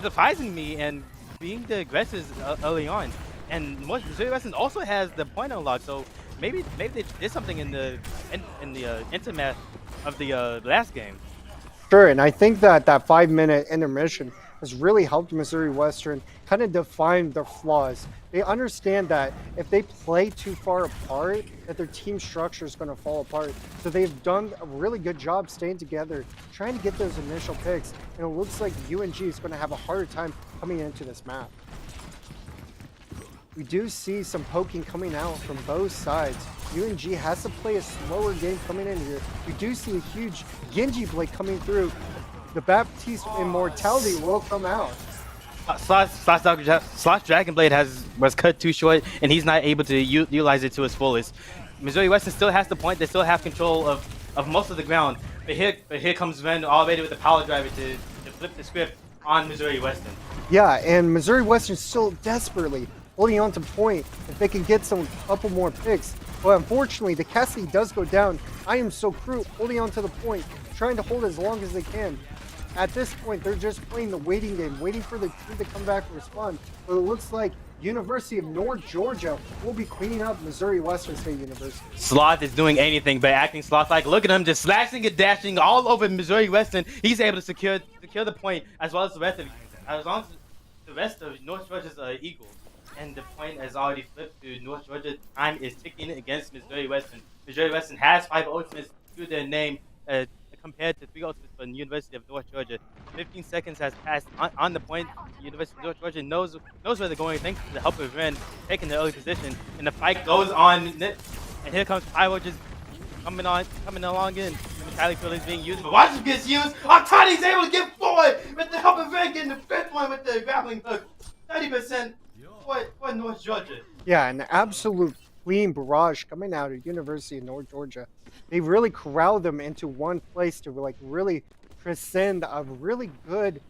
surprising me and being the aggressors early on. And Missouri Western also has the point unlock, so maybe they did something in the intermath of the last game. Sure, and I think that 5 minute intermission has really helped Missouri Western kind of define their flaws. They understand that if they play too far apart, that their team structure is going to fall apart. So they've done a really good job staying together, trying to get those initial picks. And it looks like UNG is going to have a harder time coming into this map. We do see some poking coming out from both sides. UNG has to play a slower game coming in here. We do see a huge Genji blade coming through. The Baptiste Immortality will come out. Sloth Dragonblade was cut too short, and he's not able to utilize it to its fullest. Missouri Western still has the point. They still have control of most of the ground. But here comes Ren already with the power driver to flip the script on Missouri Western. Yeah, and Missouri Western still desperately holding on to point if they can get some couple more picks. But unfortunately, the Cassidy does go down. I am so crew holding on to the point, trying to hold as long as they can. At this point, they're just playing the waiting game, waiting for the team to come back and respond. But it looks like University of North Georgia will be cleaning up Missouri Western State University. Sloth is doing anything but acting Sloth-like. Look at him just slashing and dashing all over Missouri Western. He's able to secure the point as well as the rest of North Georgia's Eagles. And the point has already flipped to North Georgia. Time is ticking against Missouri Western. Missouri Western has 5 ultimates to their name compared to 3 ultimates for the University of North Georgia. 15 seconds has passed on the point. The University of North Georgia knows where they're going thanks to the help of Ren taking the early position. And the fight goes on. And here comes Pyro just coming along in. The metallic field is being used, but watch him gets used. Octani's able to get forward with the help of Ren getting the 5th one with the grappling hook. 30% for North Georgia. Yeah, an absolute clean barrage coming out of University of North Georgia. They really corralled them into one place to like really transcend a really good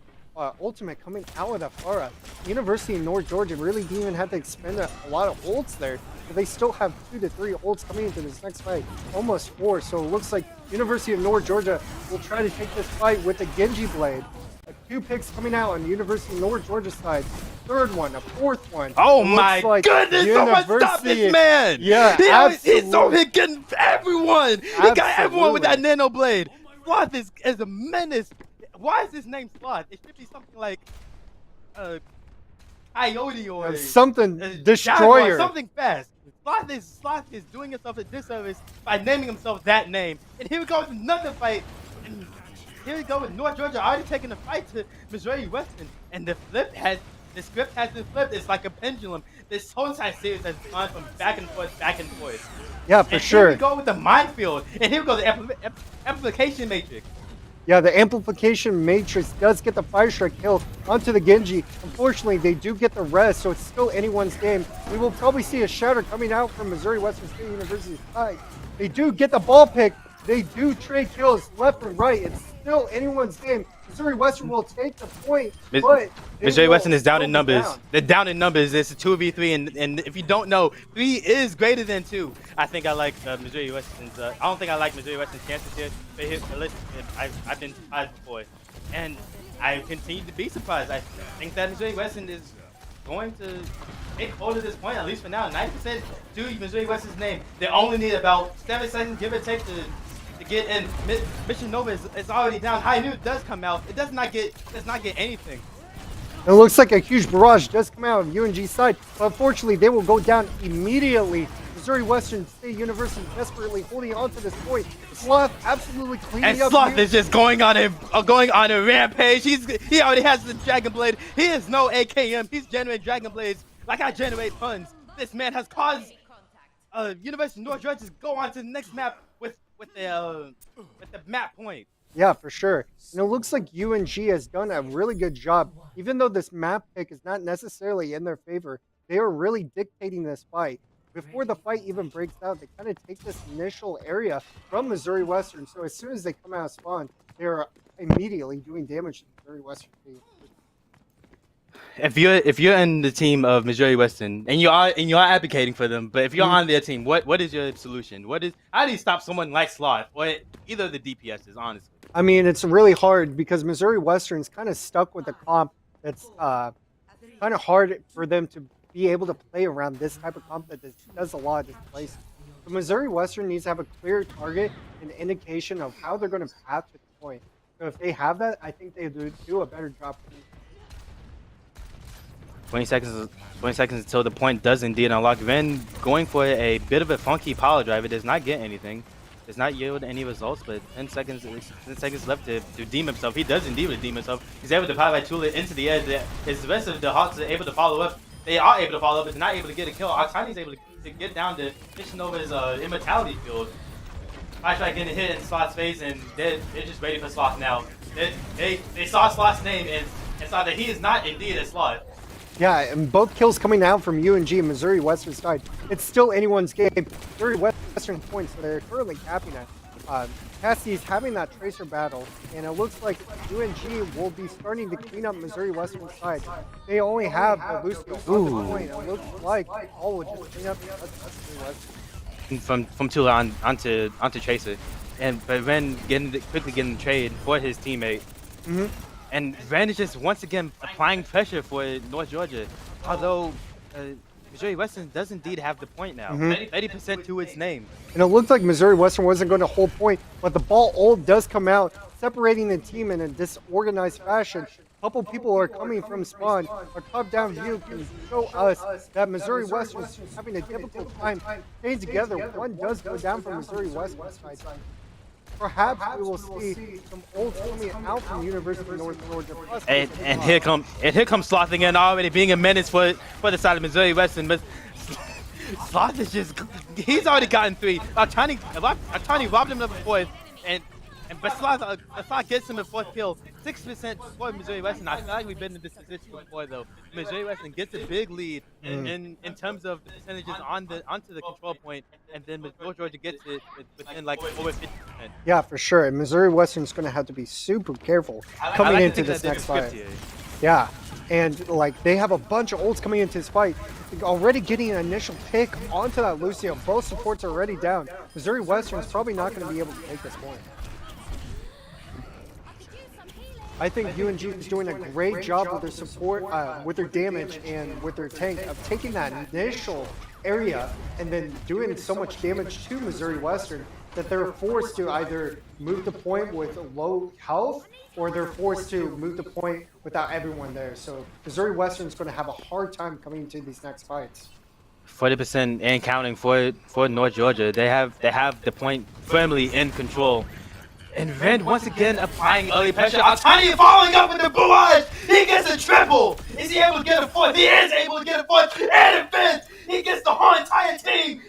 ultimate coming out of the Farah. University of North Georgia really didn't even have to expend a lot of ults there. But they still have 2 to 3 ults coming into this next fight, almost 4. So it looks like University of North Georgia will try to take this fight with the Genji Blade. 2 picks coming out on the University of North Georgia side. Third one, a fourth one. Oh It my looks like goodness! Someone stop this man! Yeah, he's so getting everyone. He got everyone with that Absolutely. nano blade. Sloth is a menace. Why is his name Sloth? It should be something like Coyote or Something Jaguar, destroyer. something fast. Sloth is doing himself a disservice by naming himself that name. And here we go with another fight. And here we go with North Georgia already taking the fight to Missouri Western. And the script has been flipped. It's like a pendulum. This whole entire series has gone from back and forth, back and forth. Yeah, for And sure. here we go with the minefield. And here we go the amplification matrix. Yeah, the amplification matrix does get the fire strike kill onto the Genji. Unfortunately, they do get the rest, so it's still anyone's game. We will probably see a shatter coming out from Missouri Western State University's side. They do get the ball pick. They do trade kills left and right. It's still anyone's game. Missouri Western will take the point, but Missouri Western is down in will be numbers. down. They're down in numbers. It's a 2v3, and if you don't know, 3 is greater than 2. I think I like Missouri Western's. I don't think I like Missouri Western's chances here. But here, listen, I've been surprised before, and I continue to be surprised. I think that Missouri Western is going to take hold of this point, at least for now. 90% to Missouri Western's name. They only need about 7 seconds, give or take, to get in. Mission Nova is already down. High Noon does come out. It does not get anything. It looks like a huge barrage does come out of UNG's side, but unfortunately they will go down immediately. Missouri Western State University desperately holding on to this point. Sloth absolutely cleaning And up. Sloth is just going on a rampage. He already has the Dragon Blade. He is no AKM. He's generating Dragon Blades like I generate puns. This man has caused University of North Georgia to go on to the next map with the map point. Yeah, for sure. And it looks like UNG has done a really good job. Even though this map pick is not necessarily in their favor, they are really dictating this fight. Before the fight even breaks out, they kind of take this initial area from Missouri Western. So as soon as they come out of spawn, they're immediately doing damage to Missouri Western. If you're in the team of Missouri Western and you are advocating for them, but if you're on their team, what is your solution? How do you stop someone like Sloth or either of the DPSs, honestly? I mean, it's really hard because Missouri Western's kind of stuck with a comp that's kind of hard for them to be able to play around this type of comp that does a lot of displacement. So Missouri Western needs to have a clear target and indication of how they're going to path to the point. So if they have that, I think they do a better job. 20 seconds until the point does indeed unlock. Ren going for a bit of a funky power drive. It does not get anything. Does not yield any results, but 10 seconds left to redeem himself. He does indeed redeem himself. He's able to power by Tula into the edge. His rest of the Hawks are able to follow up. They are able to follow up, but they're not able to get a kill. Artani's able to get down to Mission Nova's immortality field. Fire Strike getting hit in Sloth's face, and they're just ready for Sloth now. They saw Sloth's name and saw that he is not indeed a Sloth. Yeah, and both kills coming out from UNG and Missouri Western side. It's still anyone's game. Missouri Western points, so they're currently capping it. Cassie's having that tracer battle, and it looks like UNG will be starting to clean up Missouri Western side. They only have the Lucio on the point. It looks like all will just clean up Missouri Western. From Tula onto Tracer, but Ren quickly getting the trade for his teammate. And Ren is just once again applying pressure for North Georgia, although Missouri Western does indeed have the point now, 30% to its name. And it looked like Missouri Western wasn't going to hold point, but the ball ult does come out, separating the team in a disorganized fashion. A couple people are coming from spawn. Our top-down view can show us that Missouri Western is having a difficult time staying together. One does go down from Missouri Western side. Perhaps we will see some ults coming out from University of North Georgia. And here comes Sloth again, already being a menace for the side of Missouri Western. But Sloth is he's already gotten 3. Artani robbed him of the 4th, and But Slot gets him a fourth kill. 6% for Missouri Western. I feel like we've been in this position before though. Missouri Western gets a big lead in terms of the percentages onto the control point, and then North Georgia gets it within like over 50%. Yeah, for sure. And Missouri Western's going to have to be super careful coming like to into think this that they're next fight. scripted. Yeah, and like they have a bunch of ults coming into this fight. Already getting an initial pick onto that Lucio. Both supports are already down. Missouri Western's probably not going to be able to take this point. I think UNG is doing a great job with their support, with their damage, and with their tank of taking that initial area and then doing so much damage to Missouri Western that they're forced to either move the point with low health or they're forced to move the point without everyone there. So Missouri Western is going to have a hard time coming into these next fights. 40% and counting for North Georgia. They have the point firmly in control. And Ren once again applying early pressure. Altani following up with the barrage. He gets a triple. Is he able to get a fourth? He is able to get a fourth. And advance. He gets the whole entire team.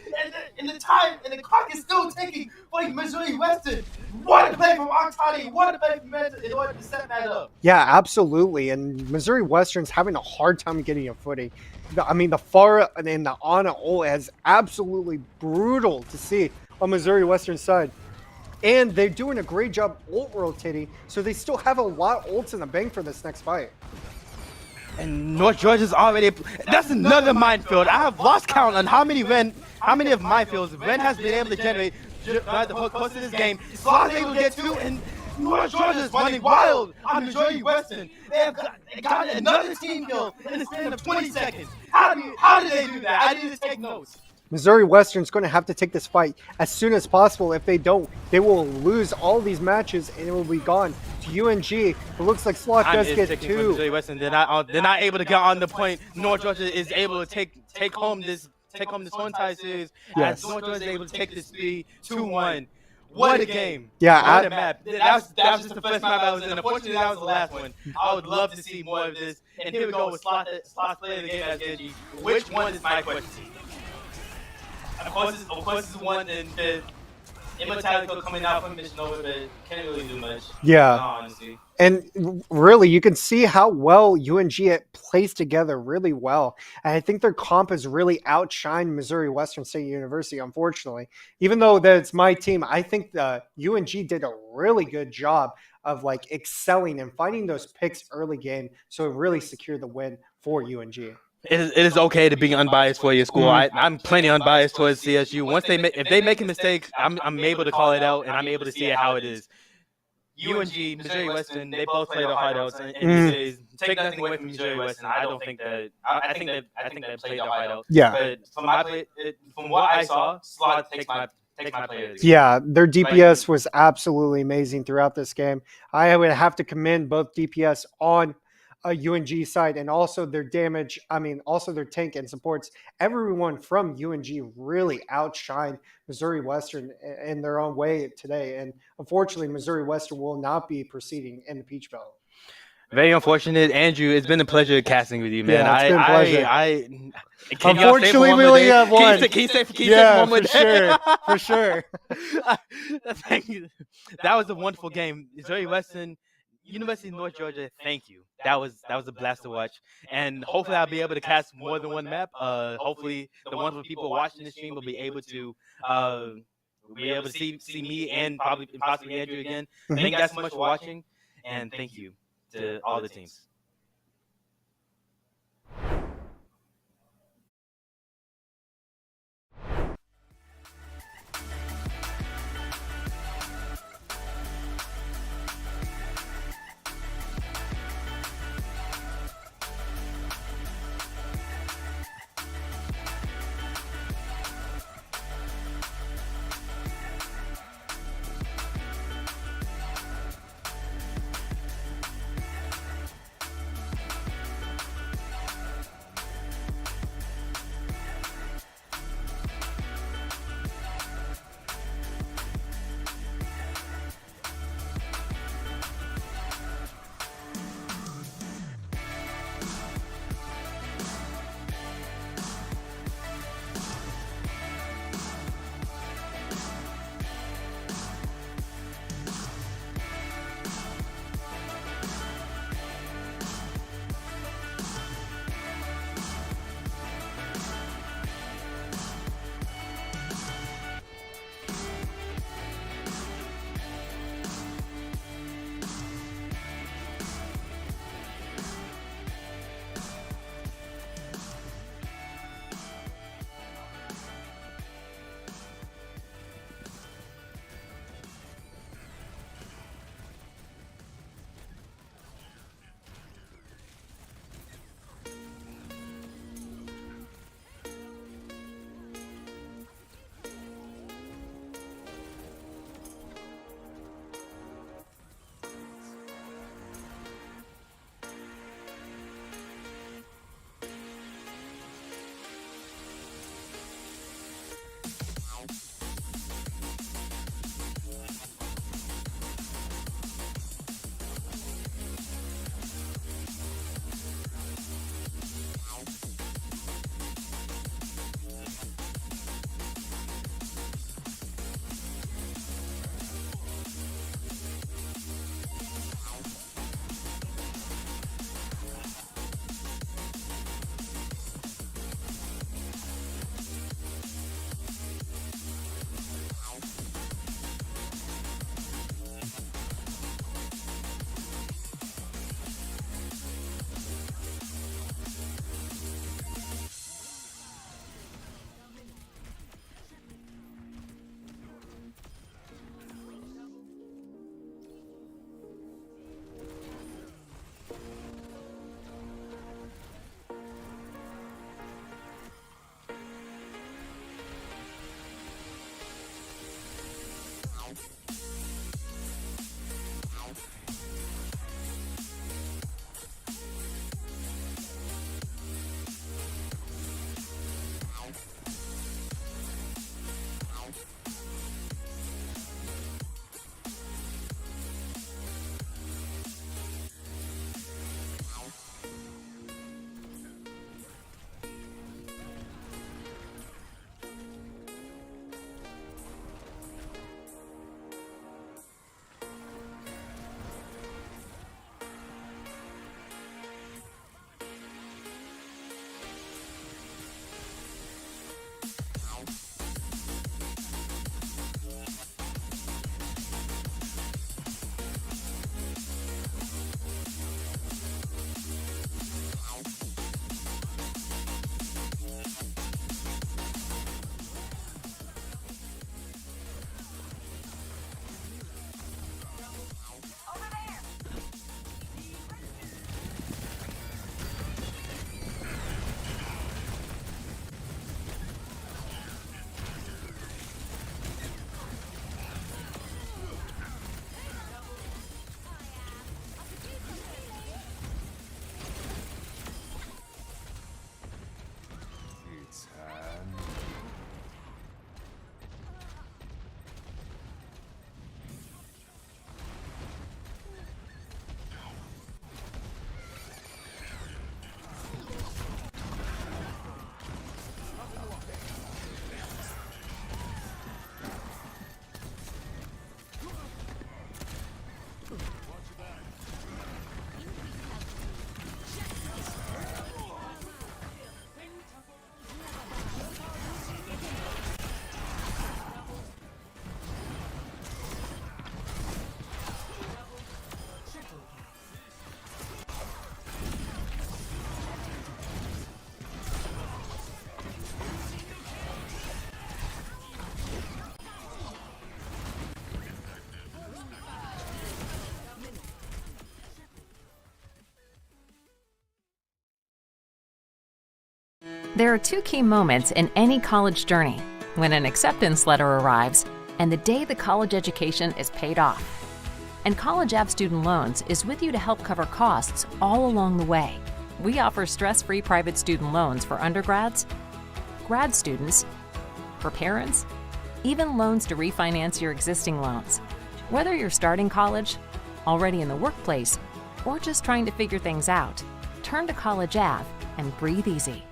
And the time and the clock is still ticking for Missouri Western. What a play from Altani. What a play from Mentor in order to set that up. Yeah, absolutely. And Missouri Western's having a hard time getting a footing. I mean, the Farah and the Ana ult is absolutely brutal to see on Missouri Western side. And they're doing a great job ult rotating, so they still have a lot of ults in the bank for this next fight. And North Georgia's already. That's another minefield. I have lost count on how many of minefields Ren has been able to generate throughout the whole course of this game. Slot's able to get two, and North Georgia's running wild on Missouri Western. They got another team kill in the span of 20 seconds. How did they do that? I need to take notes. Missouri Western's going to have to take this fight as soon as possible. If they don't, they will lose all these matches and it will be gone to UNG. It looks like Slot does get two. Missouri Western, they're not able to get on the point. North Georgia is able to take home this whole entire series. Yes. As North Georgia is able to take this 3-2-1. What a game. Yeah, What a map. That was just the first map I was in. Unfortunately, that was the last one. I would love to see more of this. And here we go with Slot's play of the game as Genji. Which one is my question? Of course, it's one and the Immortality coming out from Mission Nova, but can't really do much. Yeah. Honestly. And really, you can see how well UNG plays together really well. And I think their comp has really outshined Missouri Western State University, unfortunately. Even though that's my team, I think the UNG did a really good job of like excelling and finding those picks early game. So it really secured the win for UNG. It is okay to be unbiased for your school. I'm plenty unbiased towards CSU. If they make a mistake, I'm able to call it out and I'm able to see it how it is. UNG, Missouri Western, they both play their hardouts in these days. Take nothing away from Missouri Western. I don't think that. I think they played their hardouts. Yeah. But from what I saw, Slot takes my player. Yeah, their DPS was absolutely amazing throughout this game. I would have to commend both DPS on a UNG side and also their damage. I mean, also their tank and supports. Everyone from UNG really outshined Missouri Western in their own way today. And unfortunately, Missouri Western will not be proceeding in the Peach Belt. Very unfortunate, Andrew. It's been a pleasure casting with you, man. Yeah, it's been a pleasure. Unfortunately, we only have one. Can you say Yeah, one more for day? sure, for sure. Thank you. That was a wonderful game. Missouri Western, University of North Georgia. Thank you. That was a blast to watch, and hopefully I'll be able to cast more than one map. Hopefully the wonderful people watching the stream will be able to see me and possibly Andrew again. Thank you guys so much for watching, and thank you to all the teams. There are two key moments in any college journey: when an acceptance letter arrives and the day the college education is paid off. And College Ave Student Loans is with you to help cover costs all along the way. We offer stress-free private student loans for undergrads, grad students, for parents, even loans to refinance your existing loans. Whether you're starting college, already in the workplace, or just trying to figure things out, turn to College Ave and breathe easy.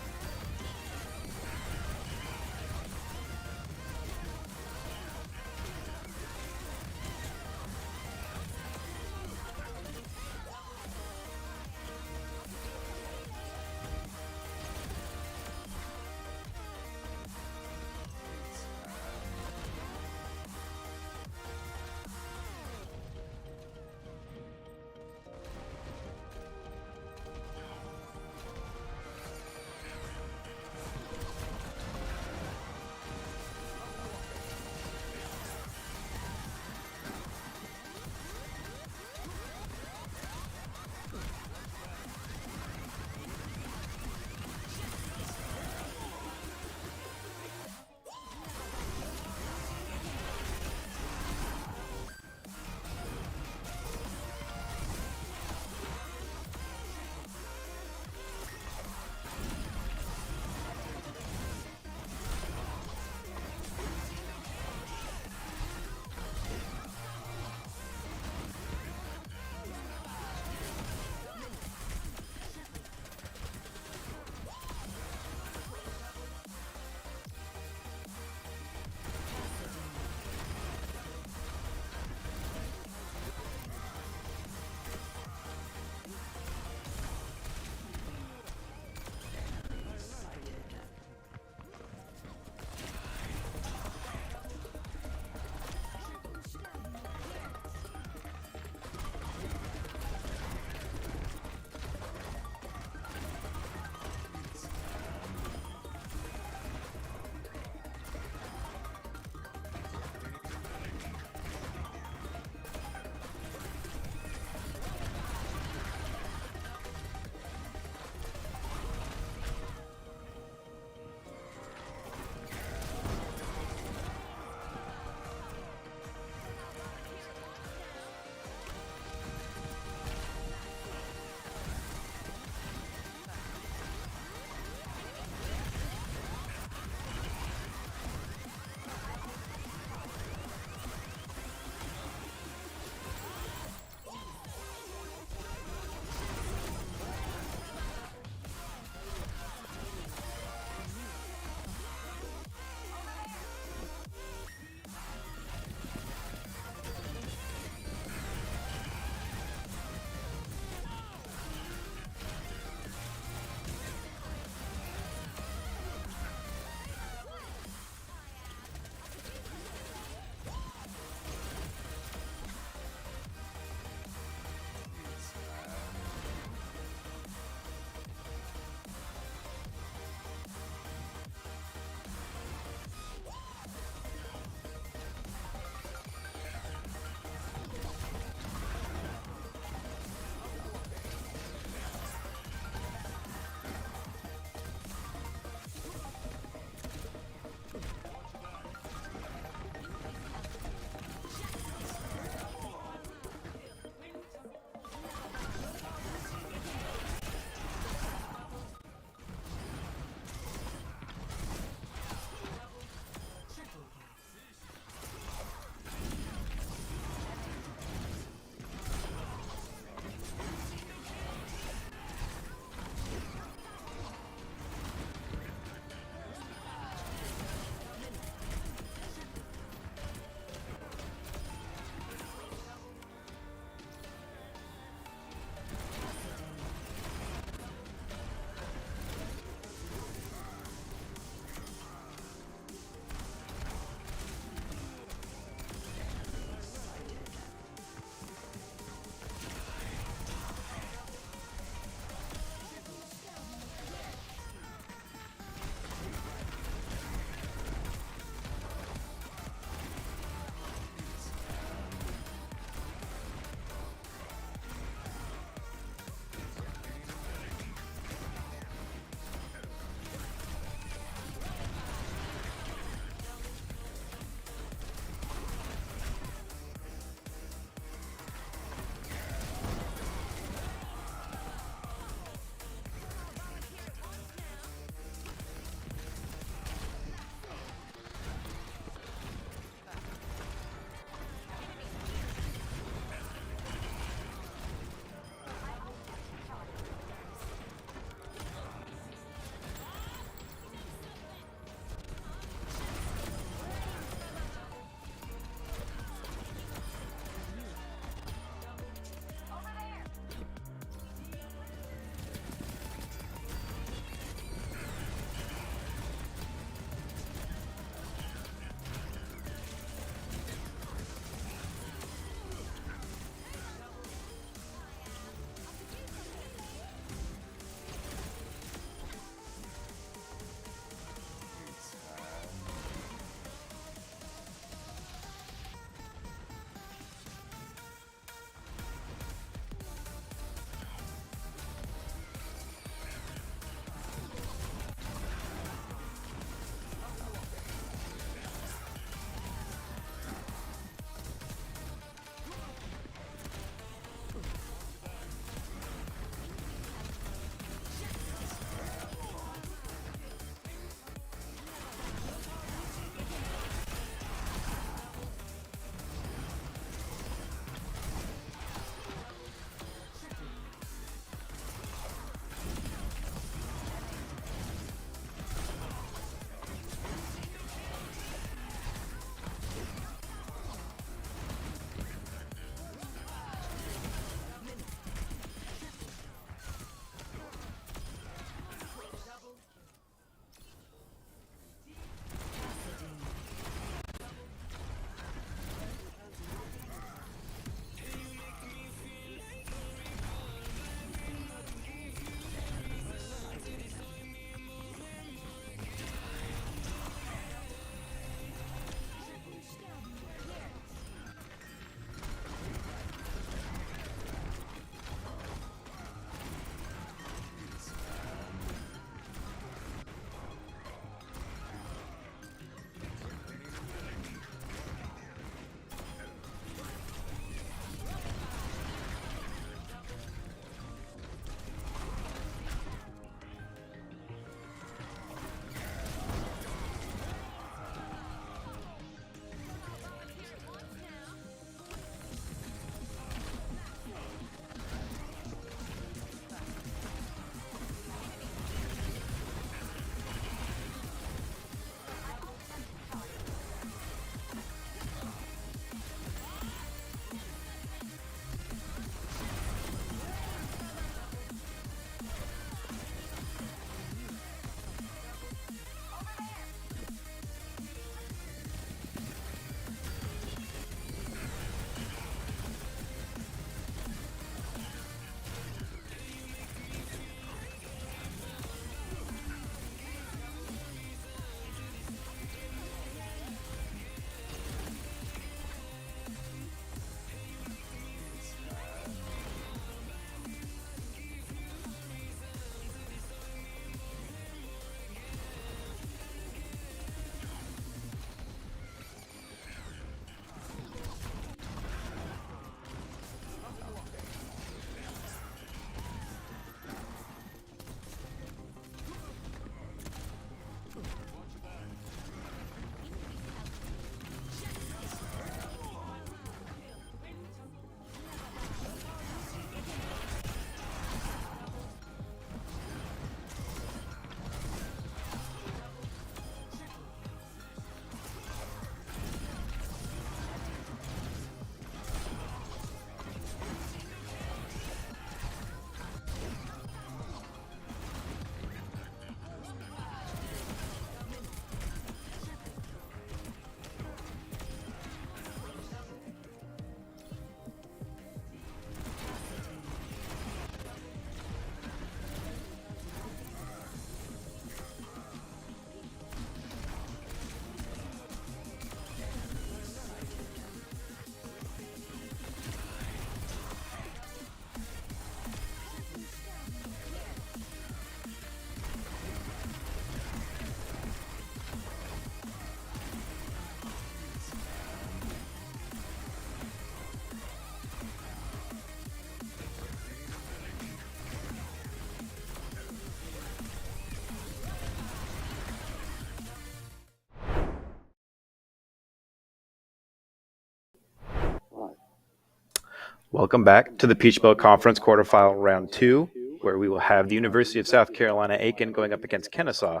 Welcome back to the Peach Bowl Conference quarterfinal round 2, where we will have the University of South Carolina Aiken going up against Kennesaw.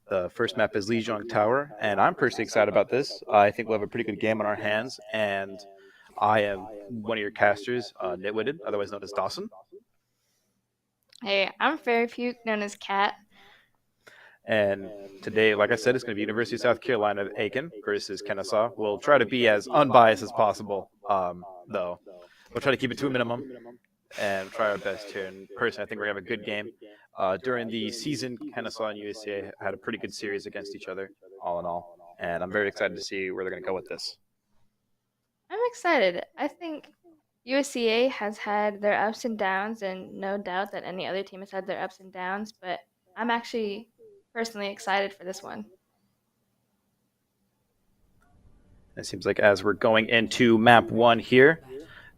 The first map is Lijiang Tower, and I'm personally excited about this. I think we'll have a pretty good game on our hands, and I am one of your casters, Nitwitted, otherwise known as Dawson. Hey, I'm Fairy Puke, known as Cat. And today, like I said, it's going to be University of South Carolina Aiken versus Kennesaw. We'll try to be as unbiased as possible, though. We'll try to keep it to a minimum and try our best here. And personally, I think we're going to have a good game. During the season, Kennesaw and USCA had a pretty good series against each other, all in all. And I'm very excited to see where they're going to go with this. I'm excited. I think USCA has had their ups and downs, and no doubt that any other team has had their ups and downs, but I'm actually personally excited for this one. It seems like as we're going into map 1 here,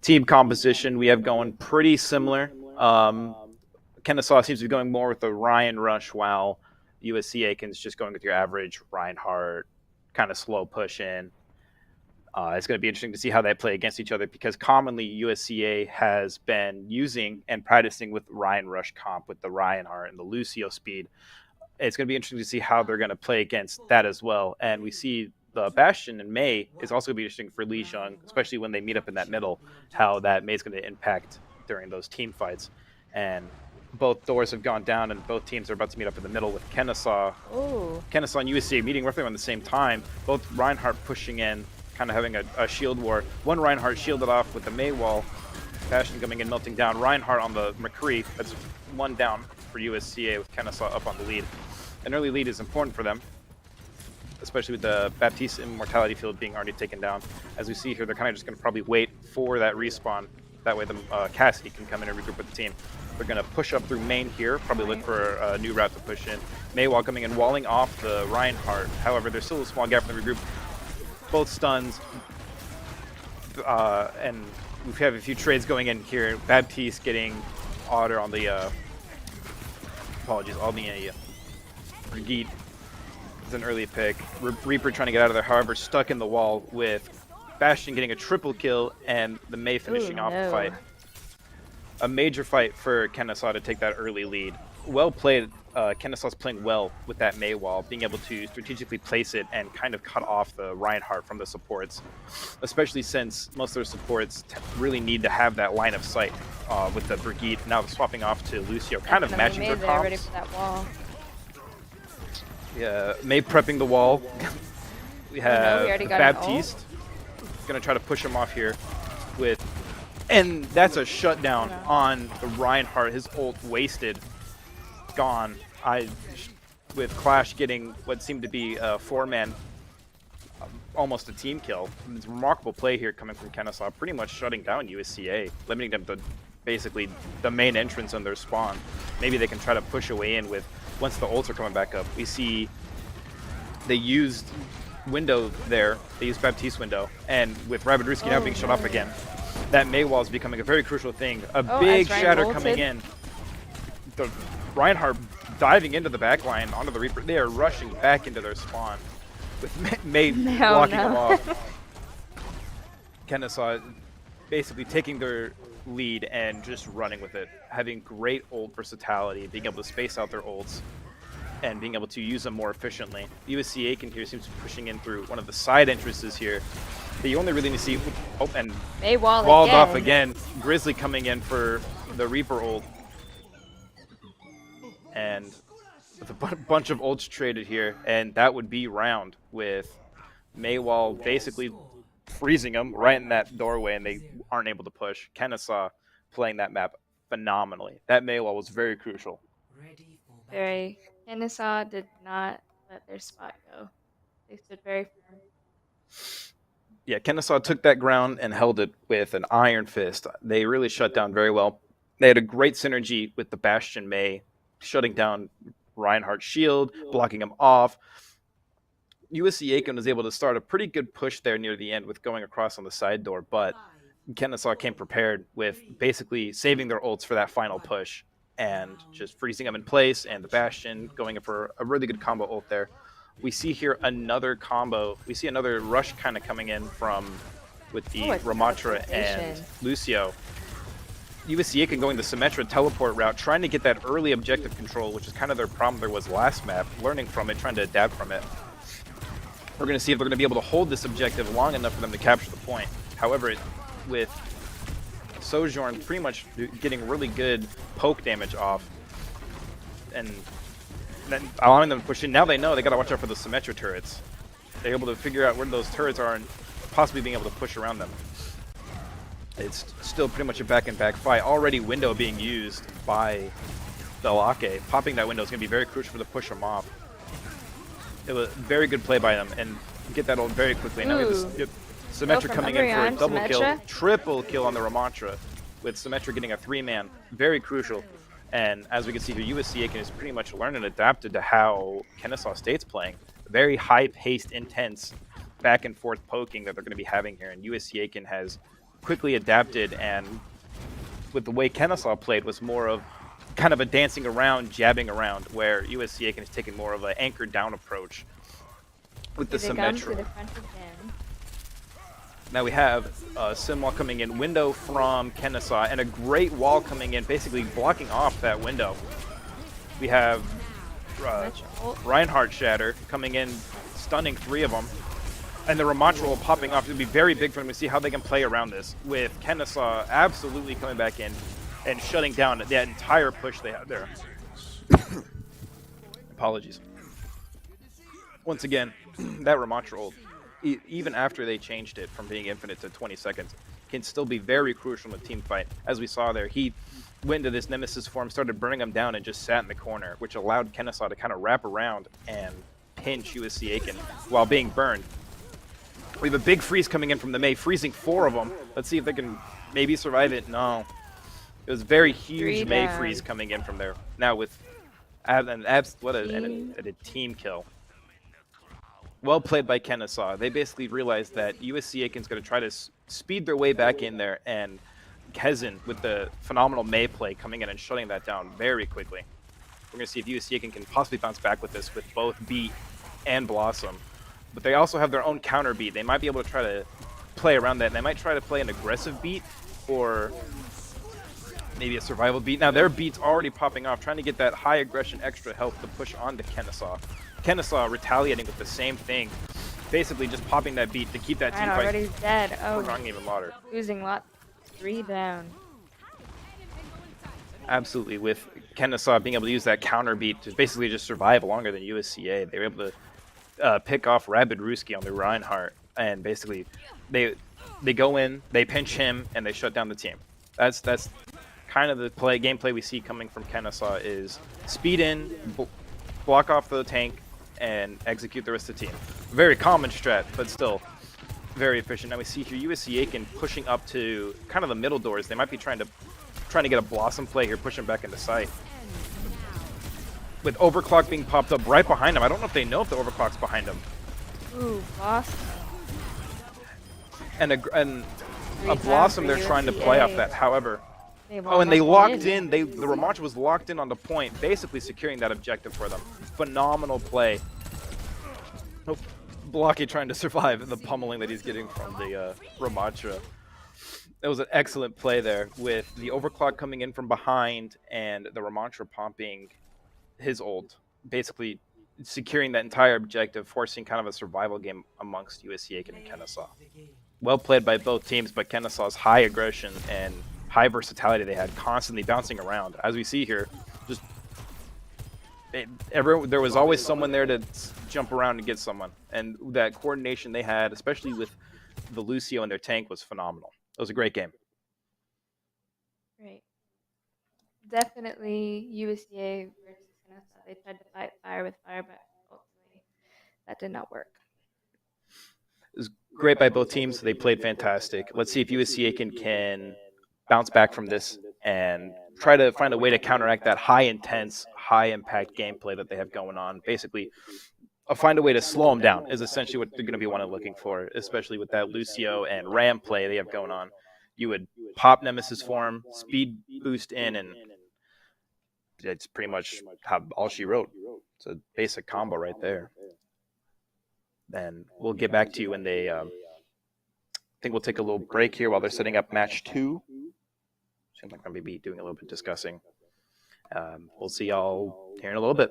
team composition we have going pretty similar. Kennesaw seems to be going more with the Ryan rush, while USC Aiken's just going with your average Reinhardt, kind of slow push in. It's going to be interesting to see how they play against each other, because commonly USCA has been using and practicing with Ryan rush comp with the Reinhardt and the Lucio speed. It's going to be interesting to see how they're going to play against that as well. And we see the Bastion and Mei is also going to be interesting for Lijiang, especially when they meet up in that middle, how that Mei is going to impact during those team fights. And both doors have gone down, and both teams are about to meet up in the middle with Kennesaw. Ooh. Kennesaw and USCA meeting roughly around the same time. Both Reinhardt pushing in, kind of having a shield war. One Reinhardt shielded off with the Mei wall. Bastion coming in, melting down. Reinhardt on the McCree. That's one down for USCA with Kennesaw up on the lead. An early lead is important for them, especially with the Baptiste Immortality field being already taken down. As we see here, they're kind of just going to probably wait for that respawn. That way the Cassidy can come in and regroup with the team. They're going to push up through main here, probably look for a new route to push in. Maywall coming in, walling off the Reinhardt. However, there's still a small gap in the regroup. Both stuns. And we have a few trades going in here. Baptiste getting Otter on the... apologies, on the Brigitte is an early pick. Reaper trying to get out of there, however, stuck in the wall with Bastion getting a triple kill and the Mei finishing off the fight. A major fight for Kennesaw to take that early lead. Well played. Kennesaw's playing well with that Mei wall, being able to strategically place it and kind of cut off the Reinhardt from the supports, especially since most of their supports really need to have that line of sight with the Brigitte now swapping off to Lucio, kind of matching their comps. Ready for that wall. Yeah, Mei prepping the wall. We have Baptiste gonna try to push him off here with, and that's a shutdown on the Reinhardt. His ult wasted, gone. With Clash getting what seemed to be a 4-man, almost a team kill. It's a remarkable play here coming from Kennesaw, pretty much shutting down USCA, limiting them to basically the main entrance on their spawn. Maybe they can try to push a way in with, once the ults are coming back up. We see they used window there, they used Baptiste window, and with Rabidruski now being shut off again, that Mei wall is becoming a very crucial thing. A big shatter coming in. The Reinhardt diving into the back line onto the Reaper. They are rushing back into their spawn with Mei blocking them off. Kennesaw basically taking their lead and just running with it, having great ult versatility, being able to space out their ults and being able to use them more efficiently. USC Aiken here seems to be pushing in through one of the side entrances here. But you only really need to see, oh, and walled off again. Grizzly coming in for the Reaper ult. And with a bunch of ults traded here, and that would be round, with Maywall basically freezing them right in that doorway, and they aren't able to push. Kennesaw playing that map phenomenally. That Maywall was very crucial. Very. Kennesaw did not let their spot go. They stood very firm. Yeah, Kennesaw took that ground and held it with an iron fist. They really shut down very well. They had a great synergy with the Bastion Mei, shutting down Reinhardt's shield, blocking him off. USC Aiken was able to start a pretty good push there near the end with going across on the side door, but Kennesaw came prepared with basically saving their ults for that final push and just freezing them in place, and the Bastion going in for a really good combo ult there. We see here another combo. We see another rush kind of coming in from with the Oh, it's Ramatra and teleportation. Lucio. USC Aiken going the Symmetra teleport route, trying to get that early objective control, which is kind of their problem there was last map, learning from it, trying to adapt from it. We're going to see if they're going to be able to hold this objective long enough for them to capture the point. However, with Sojourn pretty much getting really good poke damage off and then allowing them to push in, now they know they got to watch out for the Symmetra turrets. They're able to figure out where those turrets are and possibly being able to push around them. It's still pretty much a back-and-back fight. Already window being used by Belake. Popping that window is going to be very crucial for the push them off. It was a very good play by them and get that ult very quickly. Now we have this, Symmetra coming in for a double kill, triple kill on the Ramatra, with Symmetra getting a 3-man. Very crucial. And as we can see here, USC Aiken is pretty much learned and adapted to how Kennesaw State's playing. Very high-paced, intense, back-and-forth poking that they're going to be having here. And USC Aiken has quickly adapted, and with the way Kennesaw played was more of kind of a dancing around, jabbing around, where USC Aiken is taking more of an anchored down approach with the Symmetra. Now we have Sim wall coming in, window from Kennesaw, and a great wall coming in, basically blocking off that window. We have Reinhardt Shatter coming in, stunning 3 of them. And the Ramatra popping off. It'll be very big for them to see how they can play around this, with Kennesaw absolutely coming back in and shutting down that entire push they had there. Apologies. Once again, that Ramatra ult, even after they changed it from being infinite to 20 seconds, can still be very crucial in a team fight. As we saw there, he went into this Nemesis form, started burning them down, and just sat in the corner, which allowed Kennesaw to kind of wrap around and pinch USC Aiken while being burned. We have a big freeze coming in from the Mei, freezing 4 of them. Let's see if they can maybe survive it. No. It was very huge Mei freeze coming in from there. Now with what a team kill. Well played by Kennesaw. They basically realized that USC Aiken's going to try to speed their way back in there, and Kezin with the phenomenal Mei play coming in and shutting that down very quickly. We're going to see if USC Aiken can possibly bounce back with this, with both Beat and Blossom. But they also have their own counter beat. They might be able to try to play around that. And they might try to play an aggressive beat or maybe a survival beat. Now their beat's already popping off, trying to get that high aggression extra health to push onto Kennesaw. Kennesaw retaliating with the same thing, basically just popping that beat to keep that team fight. Already dead. Oh, Wrong even louder. Losing lot 3 down. Absolutely, with Kennesaw being able to use that counter beat to basically just survive longer than USCA. They were able to pick off Rabid Ruski on the Reinhardt, and basically they go in, they pinch him, and they shut down the team. That's kind of the gameplay we see coming from Kennesaw, is speed in, block off the tank, and execute the rest of the team. Very common strat, but still very efficient. Now we see here USC Aiken pushing up to kind of the middle doors. They might be trying to get a Blossom play here, pushing back into sight. With Overclock being popped up right behind him. I don't know if they know if the Overclock's behind him. Ooh, Blossom. And a Blossom they're trying to play off that. However, and they locked in. The Ramatra was locked in on the point, basically securing that objective for them. Phenomenal play. Blocky trying to survive the pummeling that he's getting from the Ramatra. It was an excellent play there, with the Overclock coming in from behind and the Ramatra pumping his ult, basically securing that entire objective, forcing kind of a survival game amongst USC Aiken and Kennesaw. Well played by both teams, but Kennesaw's high aggression and high versatility they had, constantly bouncing around. As we see here, just there was always someone there to jump around and get someone, and that coordination they had, especially with the Lucio and their tank, was phenomenal. It was a great game. Great. Definitely USDA versus Kennesaw. They tried to fight fire with fire, but ultimately that did not work. It was great by both teams. They played fantastic. Let's see if USC Aiken can bounce back from this and try to find a way to counteract that high-intense, high-impact gameplay that they have going on. Basically, find a way to slow them down is essentially what they're going to be looking for, especially with that Lucio and Ram play they have going on. You would pop Nemesis form, speed boost in, and it's pretty much all she wrote. It's a basic combo right there. And we'll get back to you when they think we'll take a little break here while they're setting up match 2. Seems like I'm going to be doing a little bit discussing. We'll see y'all here in a little bit.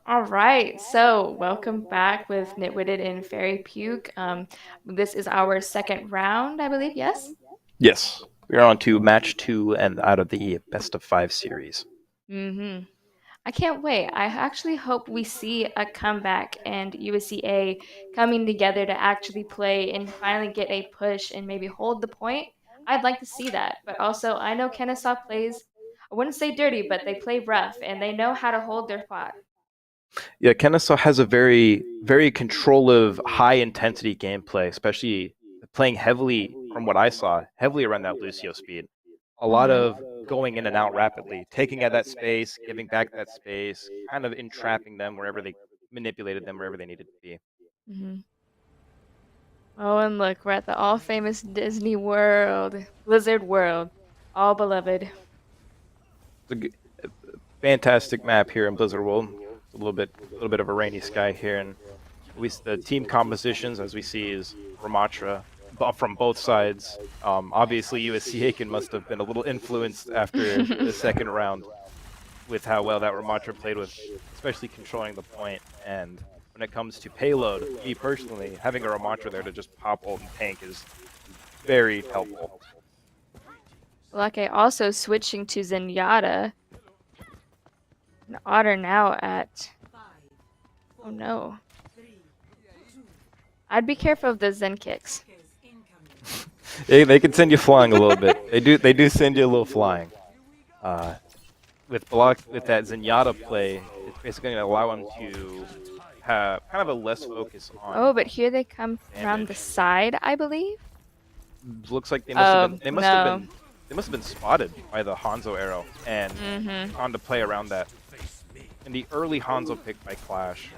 All right, so welcome back with Nitwitted and Fairy Puke. This is our second round, I believe, yes? Yes, we're on to match 2 and out of the best of 5 series. Mm-hmm. I can't wait. I actually hope we see a comeback and USCA coming together to actually play and finally get a push and maybe hold the point. I'd like to see that. But also, I know Kennesaw plays, I wouldn't say dirty, but they play rough and they know how to hold their spot. Yeah, Kennesaw has a very, very controlling, high-intensity gameplay, especially playing heavily, from what I saw, heavily around that Lucio speed. A lot of going in and out rapidly, taking out that space, giving back that space, kind of entrapping them wherever they manipulated them, wherever they needed to be. Mm-hmm. Oh, and look, we're at the all-famous Disney World, Blizzard World, all beloved. It's a fantastic map here in Blizzard World. It's a little bit of a rainy sky here, and the team compositions, as we see, is Ramatra from both sides. Obviously, USC must have been a little influenced after the second round with how well that Ramatra played with, especially controlling the point. And when it comes to payload, me personally, having a Ramatra there to just pop ult and tank is very helpful. Like I also switching to Zenyatta. And Otter now at... Oh no. I'd be careful of the Zen kicks. They can send you flying a little bit. They do send you a little flying. With that Zenyatta play, it's basically going to allow him to have kind of a less focus on. Oh, but here they come damage. around the side, I believe. Looks like they must have been spotted by the Hanzo arrow and on to play around that. In the early Hanzo pick by Clash,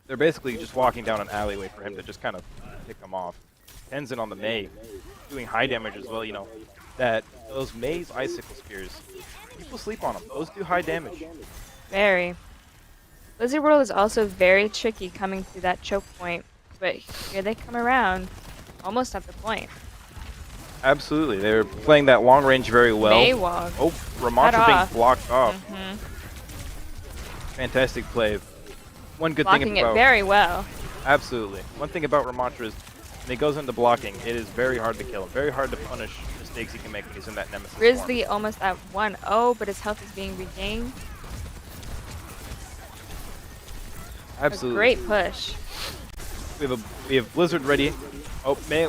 they're basically just walking down an alleyway for him to just kind of pick them off. Tenzin on the Mei, doing high damage as well. You know that those Mei's icicle spears, people sleep on them. Those do high damage. Very. Blizzard World is also very tricky coming through that choke point, but here they come around, almost at the point. Absolutely, they're playing that long range very well. Maywog. Oh, Ramatra being blocked off. Fantastic play. One good Blocking thing about it very well. Absolutely. One thing about Ramatra is when he goes into blocking, it is very hard to kill him. Very hard to punish mistakes he can make when he's in that nemesis Grizzly form. almost at 1-0, but his health is being regained. Absolutely. A great push. We have Blizzard ready. Oh, May.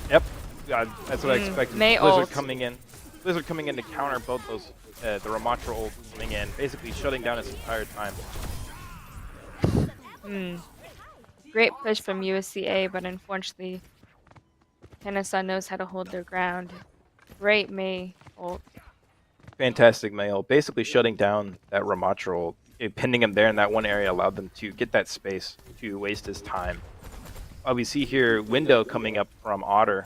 Yep. God, that's what I expected. May Blizzard ult. coming in. Blizzard coming in to counter both those, the Ramattra ult coming in, basically shutting down his entire time. Great push from USCA, but unfortunately, Kennesaw knows how to hold their ground. Great Mei ult. Fantastic Mail, basically shutting down that Ramattra ult. Pinning him there in that one area allowed them to get that space to waste his time. We see here Window coming up from Otter.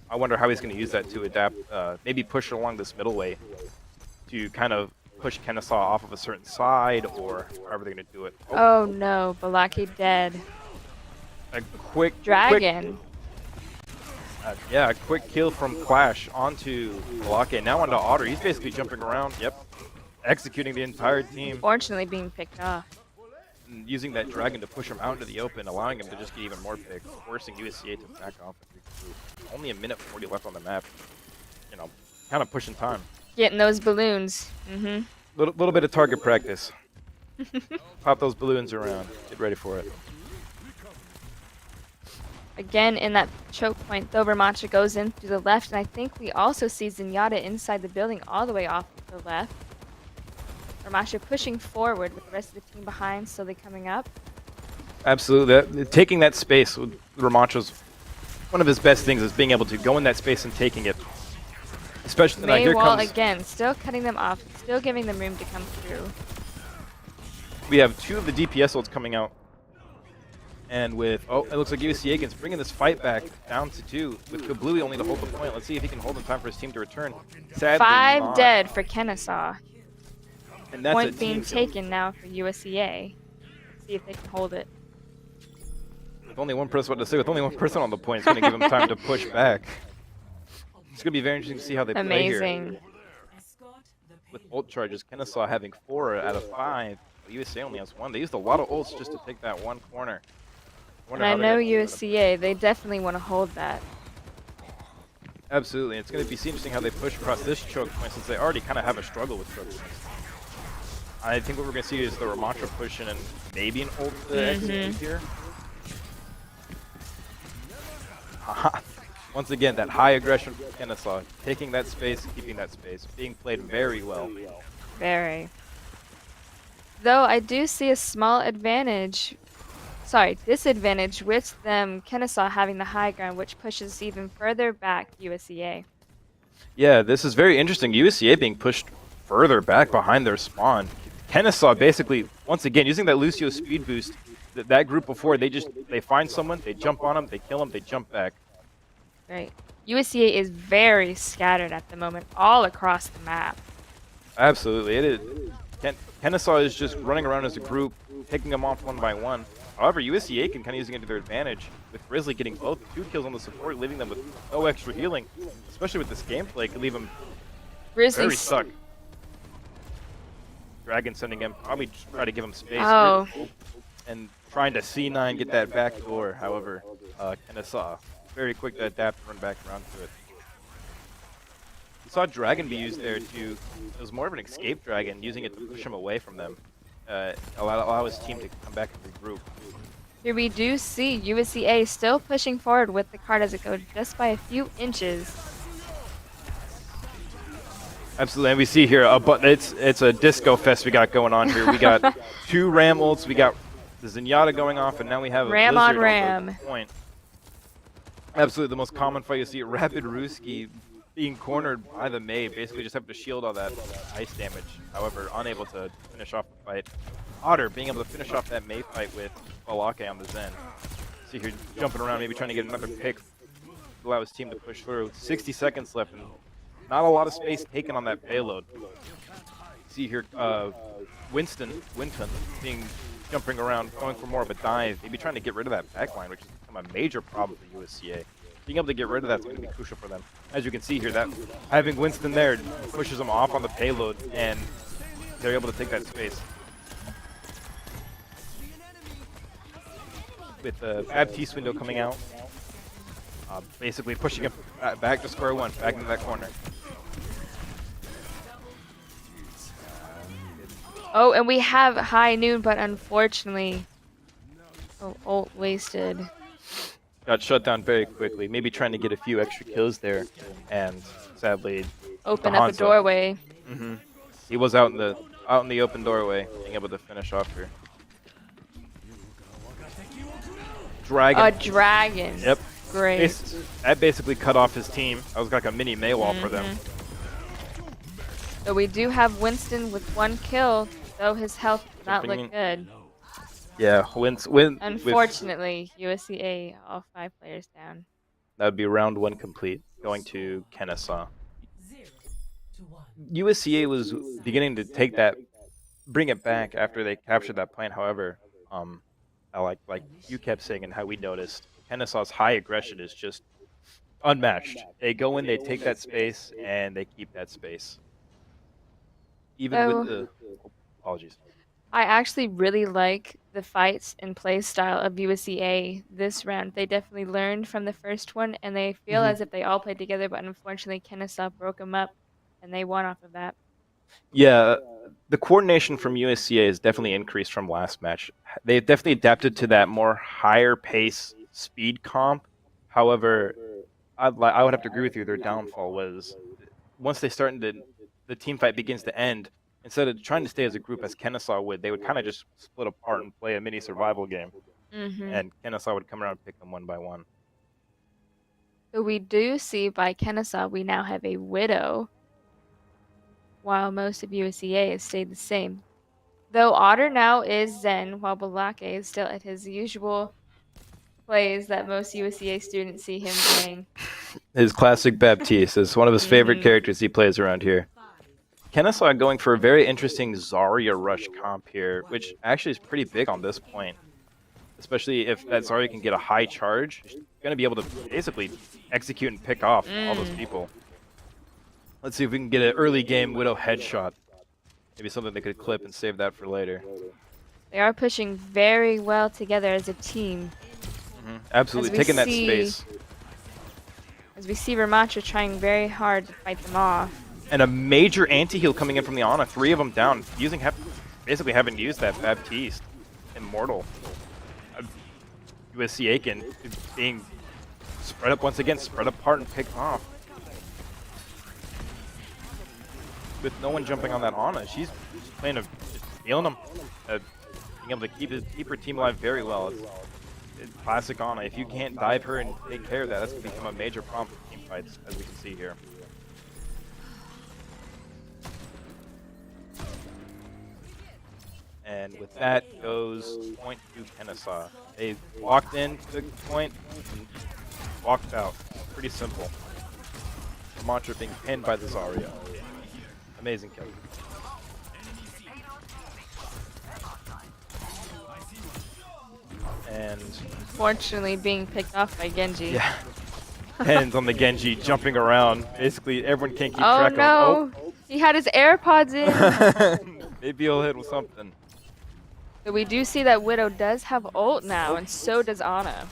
I wonder how he's going to use that to adapt, maybe push along this middle way to kind of push Kennesaw off of a certain side, or however they're going to do it. Oh no, Balaki dead. A quick Dragon. Yeah, a quick kill from Clash onto Balake. Now onto Otter. He's basically jumping around. Yep. Executing the entire team. Fortunately being picked off. And using that dragon to push him out into the open, allowing him to just get even more picks, forcing USCA to back off and regroup. Only a minute 40 left on the map. You know, kind of pushing time. Getting those balloons. Little bit of target practice. Pop those balloons around. Get ready for it. Again, in that choke point, though, Ramattra goes in to the left, and I think we also see Zenyatta inside the building all the way off to the left. Ramattra pushing forward with the rest of the team behind, slowly coming up. Absolutely. Taking that space with Ramatra's one of his best things is being able to go in that space and taking it. Especially now, here Maywall comes again, still cutting them off, still giving them room to come through. we have two of the DPS ults coming out. And with, it looks like USC Aiken's bringing this fight back down to 2 with Kablooey only to hold the point. Let's see if he can hold in time for his team to return. Sadly 5 not. dead for Kennesaw. And that's Point a being team kill. taken now for USCA. See if they can hold it. With only one person, with only one person on the point, it's going to give him time to push back. It's going to be very interesting to see how they play here. Amazing. With ult charges, Kennesaw having 4 out of 5. USA only has 1. They used a lot of ults just to take that one corner. And I know USCA, they definitely want to hold that. Absolutely. It's going to be interesting how they push across this choke point since they already kind of have a struggle with choke points. I think what we're going to see is the Ramattra pushing and maybe an ult execute here. Once again, that high aggression from Kennesaw, taking that space, keeping that space, being played very well. Very. Though I do see a small disadvantage with them Kennesaw having the high ground, which pushes even further back USCA. Yeah, this is very interesting. USCA being pushed further back behind their spawn. Kennesaw basically, once again, using that Lucio speed boost, that group before, they find someone, they jump on them, they kill them, they jump back. Right. USCA is very scattered at the moment, all across the map. Absolutely, it is. Kennesaw is just running around as a group, picking them off one by one. However, USCA can kind of using it to their advantage, with Grizzly getting both 2 kills on the support, leaving them with no extra healing. Especially with this gameplay, could leave them very stuck. Dragon sending him, probably try to give him space. Oh. And trying to C9 get that back door. However, Kennesaw very quick to adapt and run back around to it. We saw Dragon be used there to, it was more of an escape Dragon, using it to push him away from them. Allow his team to come back and regroup. Here we do see USCA still pushing forward with the card as it goes just by a few inches. Absolutely, and we see here it's a disco fest we got going on here. We got 2 Ram ults, we got the Zenyatta going off, and now we have a Ram Blizzard on Ram. the point. Absolutely, the most common fight you see, Rapid Ruski being cornered by the Mei, basically just have to shield all that ice damage. However, unable to finish off the fight. Otter being able to finish off that Mei fight with Balake on the Zen. See here, jumping around, maybe trying to get another pick, allow his team to push through. 60 seconds left, and not a lot of space taken on that payload. See here, Winston jumping around, going for more of a dive, maybe trying to get rid of that backline, which has become a major problem for USCA. Being able to get rid of that's going to be crucial for them. As you can see here, that having Winston there pushes them off on the payload, and they're able to take that space. With the Baptiste window coming out, basically pushing him back to square one, back into that corner. Oh, and we have high noon, but unfortunately, ult wasted. got shut down very quickly. Maybe trying to get a few extra kills there, and sadly, Open up a Hanzo. doorway. He was out in the open doorway, being able to finish off here. Dragon. A dragon. Yep. Great. That basically cut off his team. That was like a mini Maywall for them. So we do have Winston with 1 kill, though his health does not look good. Yeah, Unfortunately, USCA, all 5 players down. That would be round 1 complete, going to Kennesaw. USCA was beginning to bring it back after they captured that point. However, like you kept saying and how we noticed, Kennesaw's high aggression is just unmatched. They go in, they take that space, and they keep that space. Even with the apologies. I actually really like the fights and play style of USCA this round. They definitely learned from the first one, and they feel as if they all played together, but unfortunately Kennesaw broke them up, and they won off of that. Yeah, the coordination from USCA has definitely increased from last match. They've definitely adapted to that more higher pace speed comp. However, I would have to agree with you. Their downfall was once they started the team fight begins to end. Instead of trying to stay as a group as Kennesaw would, they would kind of just split apart and play a mini survival game. And Kennesaw would come around and pick them one by one. So we do see by Kennesaw we now have a Widow, while most of USCA has stayed the same. Though Otter now is Zen, while Balake is still at his usual plays that most USCA students see him playing. His classic Baptiste is one of his favorite characters he plays around here. Kennesaw going for a very interesting Zarya rush comp here, which actually is pretty big on this point. Especially if that Zarya can get a high charge, she's going to be able to basically execute and pick off all those people. Let's see if we can get an early game Widow headshot. Maybe something they could clip and save that for later. They are pushing very well together as a team. Absolutely, taking that space. As we see Ramattra trying very hard to fight them off. And a major anti-heal coming in from the Ana. 3 of them down. Basically having used that Baptiste. Immortal. USC Aiken being spread up once again, spread apart and picked off. With no one jumping on that Ana, she's playing just nailing them. Being able to keep her team alive very well. It's classic Ana. If you can't dive her and take care of that, that's going to become a major problem for team fights, as we can see here. And with that goes point to Kennesaw. They walked in, took the point, and walked out. Pretty simple. Ramattra being pinned by the Zarya. Amazing kill. And Fortunately being picked off by Genji. yeah. Hands on the Genji jumping around. Basically everyone can't keep Oh track no! of him. He had his AirPods in! Oh. Maybe he'll hit with something. So we do see that Widow does have ult now, and so does Ana.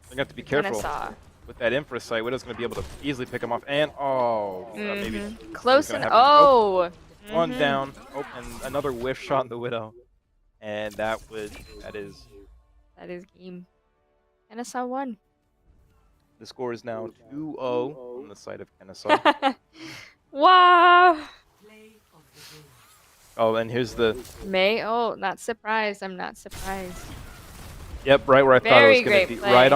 You have to be careful. Kennesaw. With that infra sight, Widow's going to be able to easily pick him off. And, maybe. Close gonna and have one down. Oh, and another whiff shot on the Widow. And that is game. Kennesaw won. the score is now 2-0 on the side of Kennesaw. Wow! Oh, and here's the... May ult. Not surprised. I'm not surprised. Yep, right where I thought it was going to be. Play. Right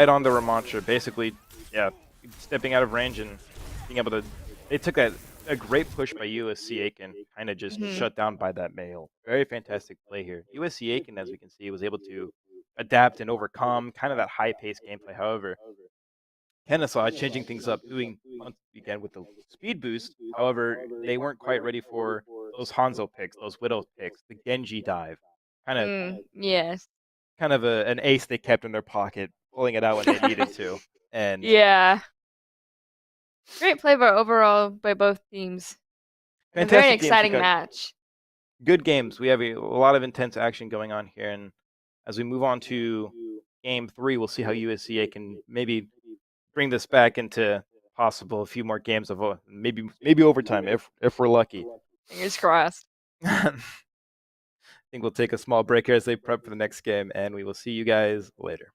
on the Ramattra. Basically, yeah, stepping out of range and being able to... They took a great push by USC Aiken, kind of just shut down by that male. Very fantastic play here. USC Aiken, as we can see, was able to adapt and overcome kind of that high-paced gameplay. However, Kennesaw changing things up, doing once again with the speed boost. However, they weren't quite ready for those Hanzo picks, those Widow picks, the Genji dive. Yes. Kind of an ace they kept in their pocket, pulling it out when they needed to. And yeah. Great play overall by both teams. A very exciting match. Good games. We have a lot of intense action going on here, and as we move on to Game 3, we'll see how USCA can maybe bring this back into possible a few more games of maybe overtime if we're lucky. Fingers crossed. I think we'll take a small break here as they prep for the next game, and we will see you guys later.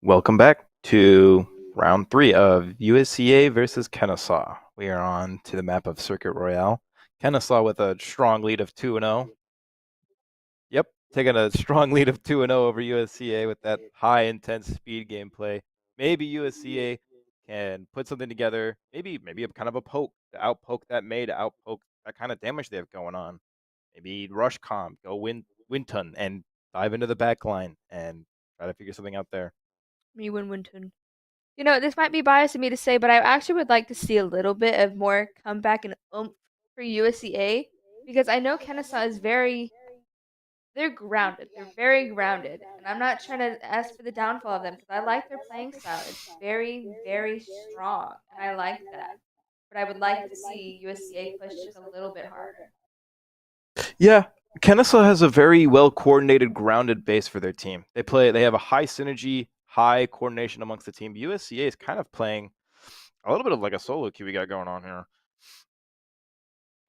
Welcome back to round 3 of USCA versus Kennesaw. We are on to the map of Circuit Royale. Kennesaw with a strong lead of 2-0. Yep, taking a strong lead of 2-0 over USCA with that high intense speed gameplay. Maybe USCA can put something together, maybe a kind of a poke to outpoke that May, to outpoke that kind of damage they have going on. Maybe rush comp, go Winton and dive into the back line and try to figure something out there. Me win Winton. You know, this might be biased of me to say, but I actually would like to see a little bit of more comeback and oomph for USCA because I know Kennesaw is they're grounded. They're very grounded. And I'm not trying to ask for the downfall of them because I like their playing style. It's very, very strong. And I like that. But I would like to see USCA push just a little bit harder. Yeah, Kennesaw has a very well coordinated, grounded base for their team. They have a high synergy, high coordination amongst the team. USCA is kind of playing a little bit of like a solo queue we got going on here.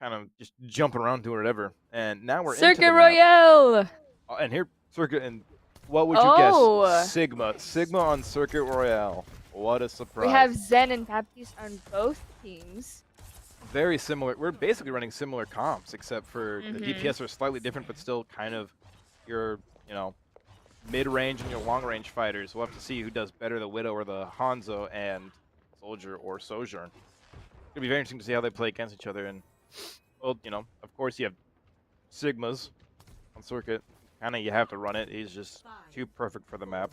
Kind of just jumping around doing whatever. And now we're into Circuit the map. Royale! And here, Circuit, and what would you Oh. guess? Sigma on Circuit Royale. What a surprise. We have Zen and Baptiste on both teams. Very similar. We're basically running similar comps, except for the DPS are slightly different, but still kind of your, mid-range and your long-range fighters. We'll have to see who does better, the Widow or the Hanzo and Soldier or Sojourn. It's gonna be very interesting to see how they play against each other. And, well, of course you have Sigmas on Circuit. Kind of you have to run it. He's just too perfect for the map.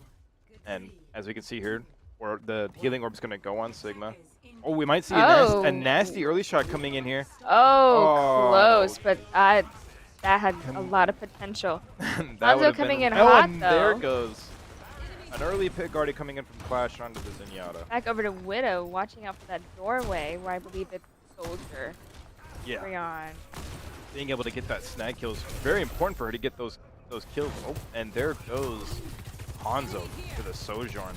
And as we can see here, where the healing orb's gonna go on Sigma. Oh, we might see a nasty early shot coming in here. Oh, close, but that had a lot of potential. Hanzo coming in hot, and though. There goes an early pick already coming in from Clash onto the Zenyatta. Back over to Widow, watching out for that doorway where I believe it's Soldier. Yeah. Freon. Being able to get that snag kill is very important for her to get those kills. Oh, and there goes Hanzo to the Sojourn.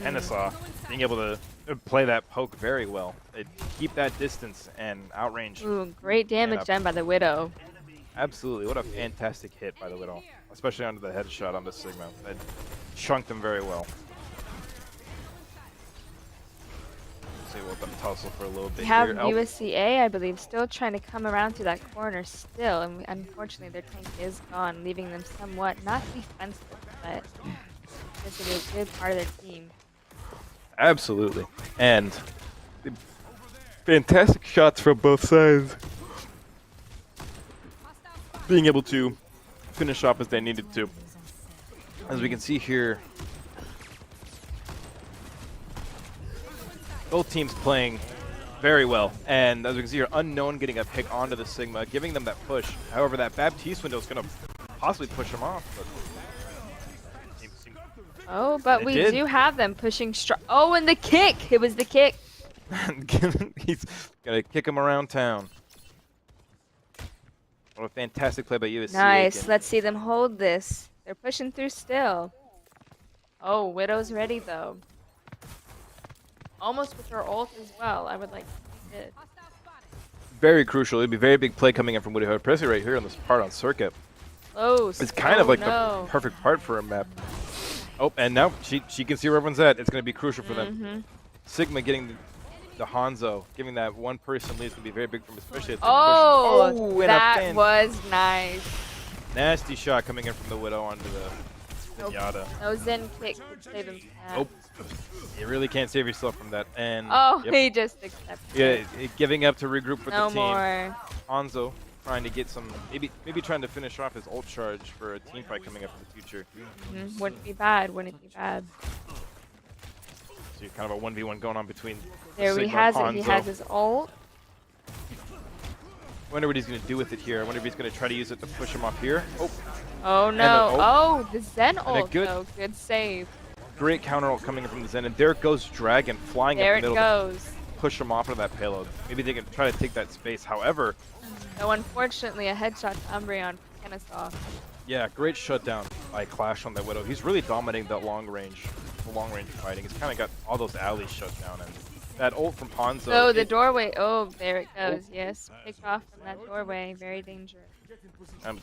Kennesaw being able to play that poke very well. They keep that distance and outrange. Ooh, great damage done by the Widow. Absolutely. What a fantastic hit by the Widow. Especially onto the headshot on the Sigma. That chunked him very well. See, we'll let them tussle for a little bit We have here. USCA, I believe, still trying to come around to that corner still. And unfortunately, their tank is gone, leaving them somewhat not defensive, but this will be a good part of their team. Absolutely. And fantastic shots from both sides. Being able to finish off as they needed to. As we can see here, both teams playing very well. And as we can see here, Unknown getting a pick onto the Sigma, giving them that push. However, that Baptiste window is going to possibly push them off. But oh, but we did. do have them pushing strong. Oh, and the kick! It was the kick. he's going to kick him around town. What a fantastic play by USC. Nice. Let's see them hold this. They're pushing through still. Oh, Widow's ready, though. Almost with her ult as well. I would like to see it. Very crucial. It'd be a very big play coming in from Widow, especially right here on this part on Circuit. Close. It's kind of like the perfect part for a map. Oh, and now she can see where everyone's at. It's going to be crucial for them. Sigma getting the Hanzo, giving that one person lead is going to be very big for them, especially at the push. That was nice. Nasty shot coming in from the Widow onto the Zenyatta. No Zen kick could save him. Nope. You really can't save yourself from that. And he just accepted. Yeah, giving up to regroup with the team. No more. Hanzo trying to get some, maybe trying to finish off his ult charge for a team fight coming up in the future. Wouldn't be bad. Wouldn't be bad. So kind of a 1v1 going on between There he has it. He has his ult. Wonder what he's going to do with it here. I wonder if he's going to try to use it to push him off here. Oh no. The Zen ult though. Good save. Great counter ult coming in from the Zen. And there goes Dragon flying up the middle. There it goes. To push him off of that payload. Maybe they can try to take that space. However. So unfortunately a headshot to Umbreon from Kennesaw. Yeah, great shutdown by Clash on that Widow. He's really dominating that long range fighting. He's kind of got all those alleys shut down, and That ult from Hanzo. So the doorway. Oh, there it goes. Yes, pick off from that doorway. Very dangerous.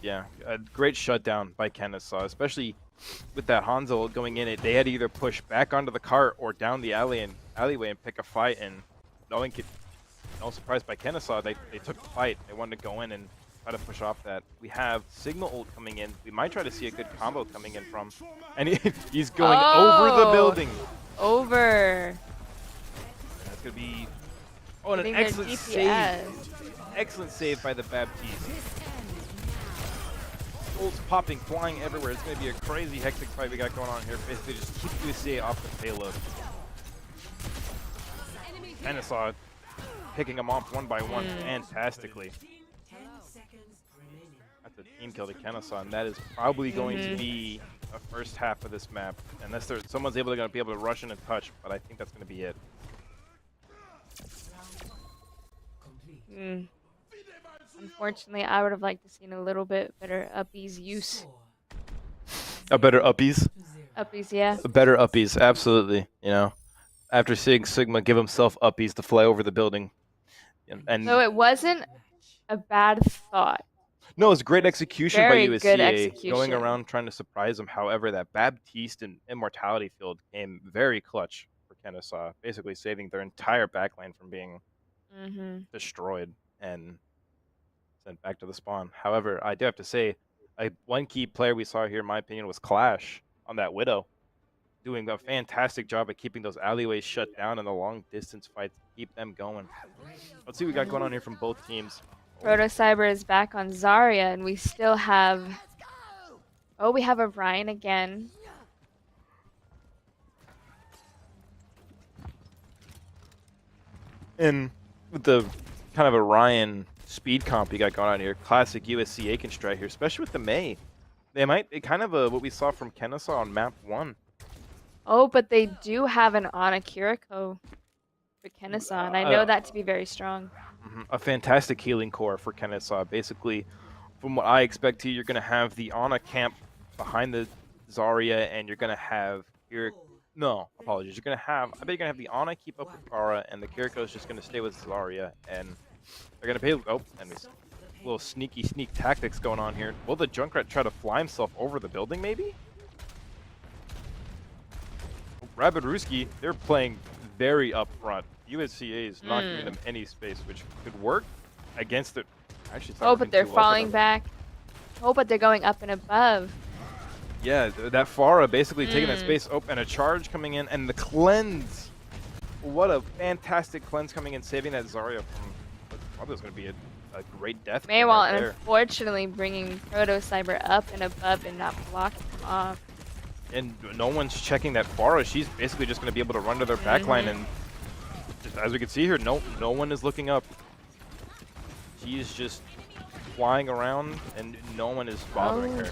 Yeah, a great shutdown by Kennesaw, especially with that Hanzo ult going in. It they had to either push back onto the cart or down the alleyway and pick a fight. And no surprise by Kennesaw, they took the fight. They wanted to go in and try to push off that. We have Signal ult coming in. We might try to see a good combo coming in from, and he's going over the building. Over. That's gonna be an Getting their excellent DPS. save. Excellent save by the Baptiste. Ults popping, flying everywhere. It's gonna be a crazy hectic fight we got going on here. Basically, just keep USCA off the payload. Kennesaw picking them off one by one fantastically. That's a team kill to Kennesaw, and that is probably going to be a first half of this map, unless someone's going to be able to rush in and touch. But I think that's going to be it. Unfortunately, I would have liked to seen a little bit better uppies use. A better uppies. Uppies, yeah. Better uppies, absolutely. You know, after seeing Sigma give himself uppies to fly over the building, and So it wasn't a bad thought. no, it's great execution Very by good USCA, execution. going around trying to surprise him. However, that Baptiste and Immortality field came very clutch for Kennesaw, basically saving their entire backline from being destroyed and sent back to the spawn. However, I do have to say, one key player we saw here, in my opinion, was Clash on that Widow, doing a fantastic job at keeping those alleyways shut down and the long distance fights, keep them going. Let's see what we got going on here from both teams. Proto Cyber is back on Zarya, and we still have. Oh, we have Orion again. And with the kind of Orion speed comp you got going on here, classic USCA can strike here, especially with the Mei. They might kind of what we saw from Kennesaw on map 1. Oh, but they do have an Ana Kiriko for Kennesaw, and I know that to be very strong. A fantastic healing core for Kennesaw. Basically, from what I expect here, you're going to have the Ana camp behind the Zarya, and you're going to have your... No, apologies. You're going to have... I bet you're going to have the Ana keep up with Pharah, and the Kiriko is just going to stay with Zarya, and they're going to pay... Oh, and these little sneak tactics going on here. Will the Junkrat try to fly himself over the building, maybe? Rabid Ruski, they're playing very up front. USCA is not giving them any space, which could work against it. Actually, Oh, but they're falling back. Oh, but they're going up and above. Yeah, that Pharah basically taking that space. Oh, and a charge coming in, and the cleanse. What a fantastic cleanse coming in, saving that Zarya from what's probably going to be a great death. Maywall, right there. unfortunately, bringing Proto Cyber up and above and not blocking him off. And no one's checking that Pharah. She's basically just going to be able to run to their backline, and as we can see here, no one is looking up. She's just flying around, and no one is bothering her.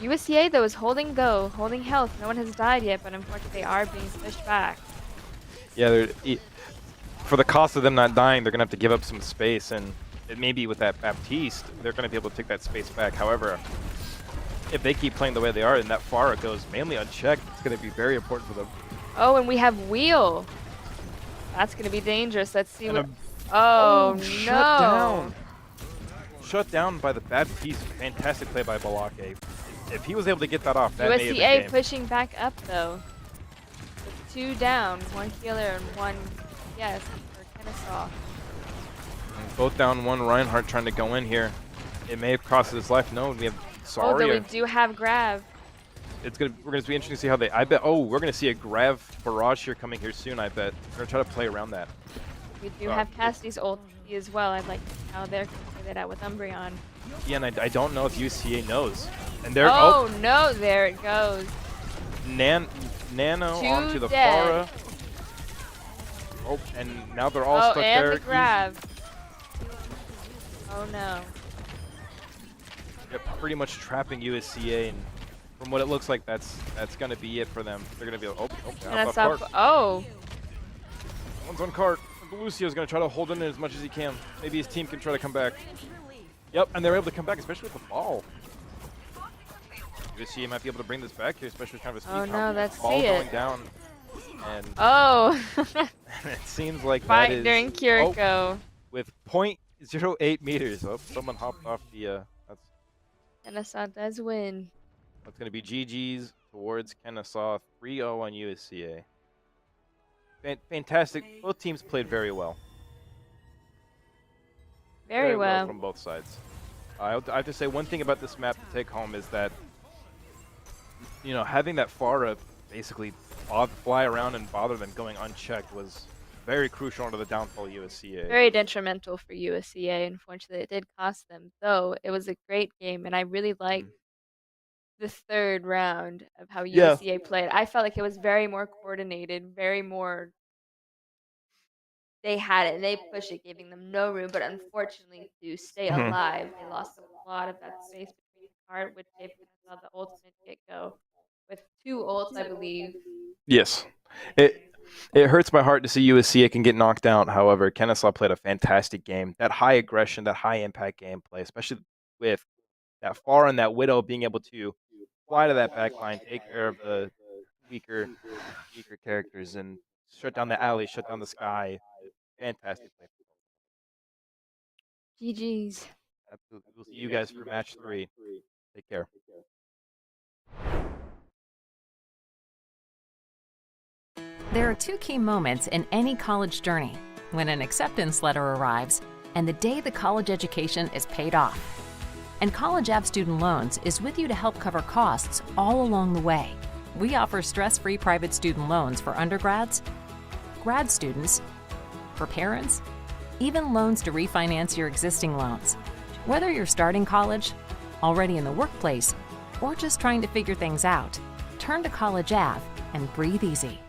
USCA, though, is holding health. No one has died yet, but unfortunately they are being pushed back. Yeah, for the cost of them not dying, they're going to have to give up some space, and maybe with that Baptiste, they're going to be able to take that space back. However, if they keep playing the way they are, and that Pharah goes mainly unchecked, it's going to be very important for them. Oh, and we have Wheel. That's going to be dangerous. Let's see what... Oh, no. Shut down. Shut down by the Baptiste. Fantastic play by Balake. If he was able to get that off, that may have been USCA game. pushing back up, though. With 2 down, 1 healer and 1, yes, for Kennesaw. And both down 1. Reinhardt trying to go in here. It may have cost his life. No, we have Zarya. Oh, though we do have Grav. We're gonna be interesting to see how they. I bet. Oh, we're gonna see a Grav barrage here coming here soon. I bet. We're gonna try to play around that. We do have Cassidy's ulti as well. I'd like to see how they're going to play that out with Umbreon. Yeah, and I don't know if UCA knows. And they're Oh, no, there it goes. Nano 2 onto the dead. Pharah. Oh, and now they're all stuck and there. the Grav. Oh, no. Yep, pretty much trapping USCA, and from what it looks like, that's gonna be it for them. They're gonna be And that's up. Oh. One's on cart. Lucio's gonna try to hold in as much as he can. Maybe his team can try to come back. Yep, and they're able to come back, especially with the ball. USCA might be able to bring this back here, especially with kind of a speed Oh, comp. no, let's Ball see going it. down. And Oh, it seems like that fight is during Kiriko. with .08 meters. Oh, someone hopped off the. Kennesaw does win. That's going to be GG's towards Kennesaw. 3-0 on USCA. Fantastic. Both teams played very well. Very well. From both sides. I have to say one thing about this map to take home is that, you know, having that Pharah basically fly around and bother them going unchecked was very crucial to the downfall of USCA. Very detrimental for USCA. Unfortunately, it did cost them. Though it was a great game, and I really liked the third round of how USCA played. I felt like it was very more coordinated, very more. They had it and they pushed it, giving them no room. But unfortunately, to stay alive, they lost a lot of that space between the card, which gave Kennesaw the ultimate get go with 2 ults, I believe. Yes. It hurts my heart to see USCA can get knocked out. However, Kennesaw played a fantastic game. That high aggression, that high impact gameplay, especially with that Pharah and that Widow being able to fly to that back line, take care of the weaker characters, and shut down the alley, shut down the sky. Fantastic play. GG's. Absolutely. We'll see you guys for match 3. Take care. There are 2 key moments in any college journey: when an acceptance letter arrives and the day the college education is paid off. And College Ave Student Loans is with you to help cover costs all along the way. We offer stress-free private student loans for undergrads, grad students, for parents, even loans to refinance your existing loans. Whether you're starting college, already in the workplace, or just trying to figure things out, turn to College Ave and breathe easy.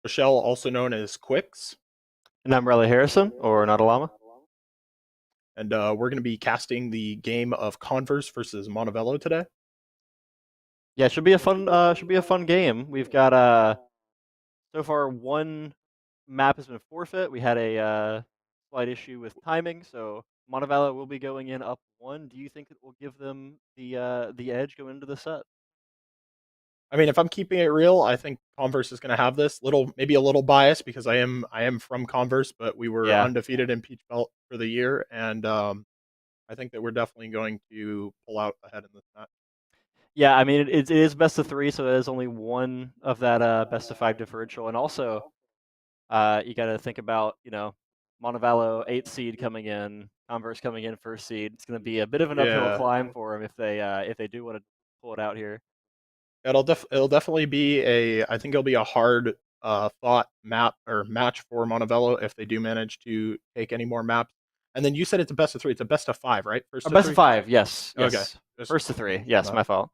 Rochelle, also known as Quicks. And I'm Riley Harrison, or not a llama. And we're going to be casting the game of Converse versus Montevello today. Yeah, should be a fun game. We've got so far one map has been forfeit. We had a slight issue with timing, so Montevello will be going in up 1. Do you think it will give them the edge going into the set? I mean, if I'm keeping it real, I think Converse is going to have this. Maybe a little biased because I am from Converse, but we were undefeated in Peach Belt for the year, and I think that we're definitely going to pull out ahead in this match. Yeah, I mean it is best of 3, so it is only one of that best of 5 differential, and also you got to think about Montevallo 8th seed coming in, Converse coming in 1st seed. It's going to be a bit of an uphill climb for them if they do want to pull it out here. It'll definitely be I think it'll be a hard fought match for Montevello if they do manage to take any more maps. And then you said it's a best of 3. It's a best of 5, right? Best of 5, yes. Okay. First to 3, yes, my fault.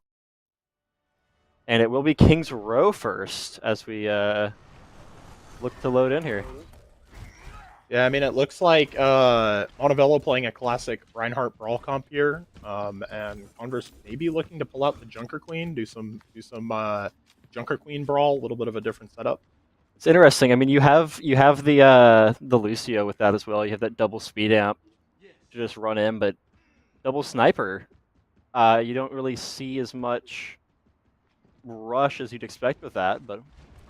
And it will be King's Row first as we look to load in here. Yeah, I mean, it looks like Montevello playing a classic Reinhardt Brawl comp here, and Converse maybe looking to pull out the Junker Queen, do some Junker Queen Brawl, a little bit of a different setup. It's interesting. I mean, you have the Lucio with that as well. You have that double speed amp to just run in, but double sniper, you don't really see as much rush as you'd expect with that. But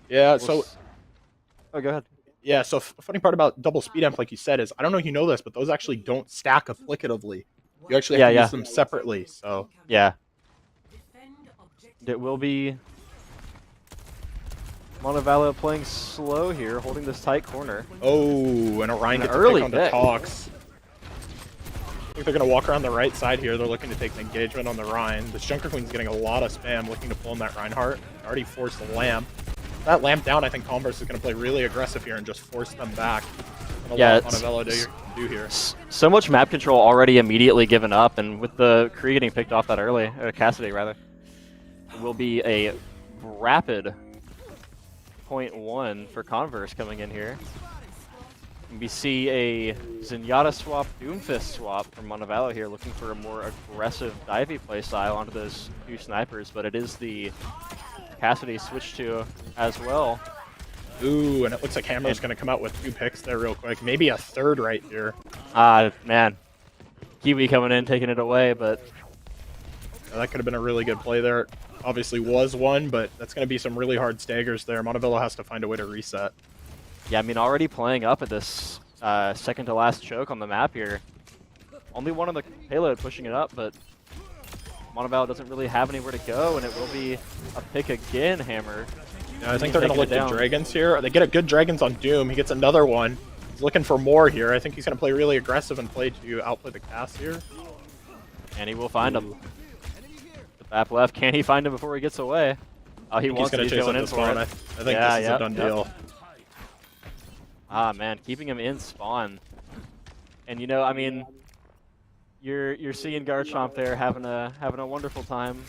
yeah, oh, go ahead. Yeah, so funny part about double speed amp, like you said, is I don't know if you know this, but those actually don't stack applicatively. You actually have to use them separately. So yeah, it will be Montevallo playing slow here, holding this tight corner. Oh, and Orion gets early pick on the Talks. I think they're going to walk around the right side here. They're looking to take the engagement on the Rhine. This Junker Queen's getting a lot of spam, looking to pull in that Reinhardt. Already forced the lamp. That lamp down, I think Converse is going to play really aggressive here and just force them back. Yeah, Montevello do here. So much map control already immediately given up, and with the Kree getting picked off that early, or Cassidy rather, it will be a rapid 0.1 for Converse coming in here. We see a Zenyatta swap, Doomfist swap from Montevallo here, looking for a more aggressive divey playstyle onto those 2 snipers, but it is the Cassidy switch to as well. Ooh, and it looks like Hammer's going to come out with 2 picks there real quick. Maybe a 3rd right here. Man. Kiwi coming in, taking it away, but that could have been a really good play there. Obviously was one, but that's going to be some really hard staggers there. Montevello has to find a way to reset. Yeah, I mean, already playing up at this second to last choke on the map here. Only one on the payload pushing it up, but Montevallo doesn't really have anywhere to go, and it will be a pick again, Hammer. Yeah, I think they're going to look at Dragons here. They get a good Dragons on Doom. He gets another one. He's looking for more here. I think he's going to play really aggressive and play to outplay the cast here. And he will find him. The BAP left. Can he find him before he gets away? Oh, he's going to chase going up in the for spawn. it. I think this is a done deal. Ah, man, keeping him in spawn. And, I mean, you're seeing Garchomp there having a wonderful time.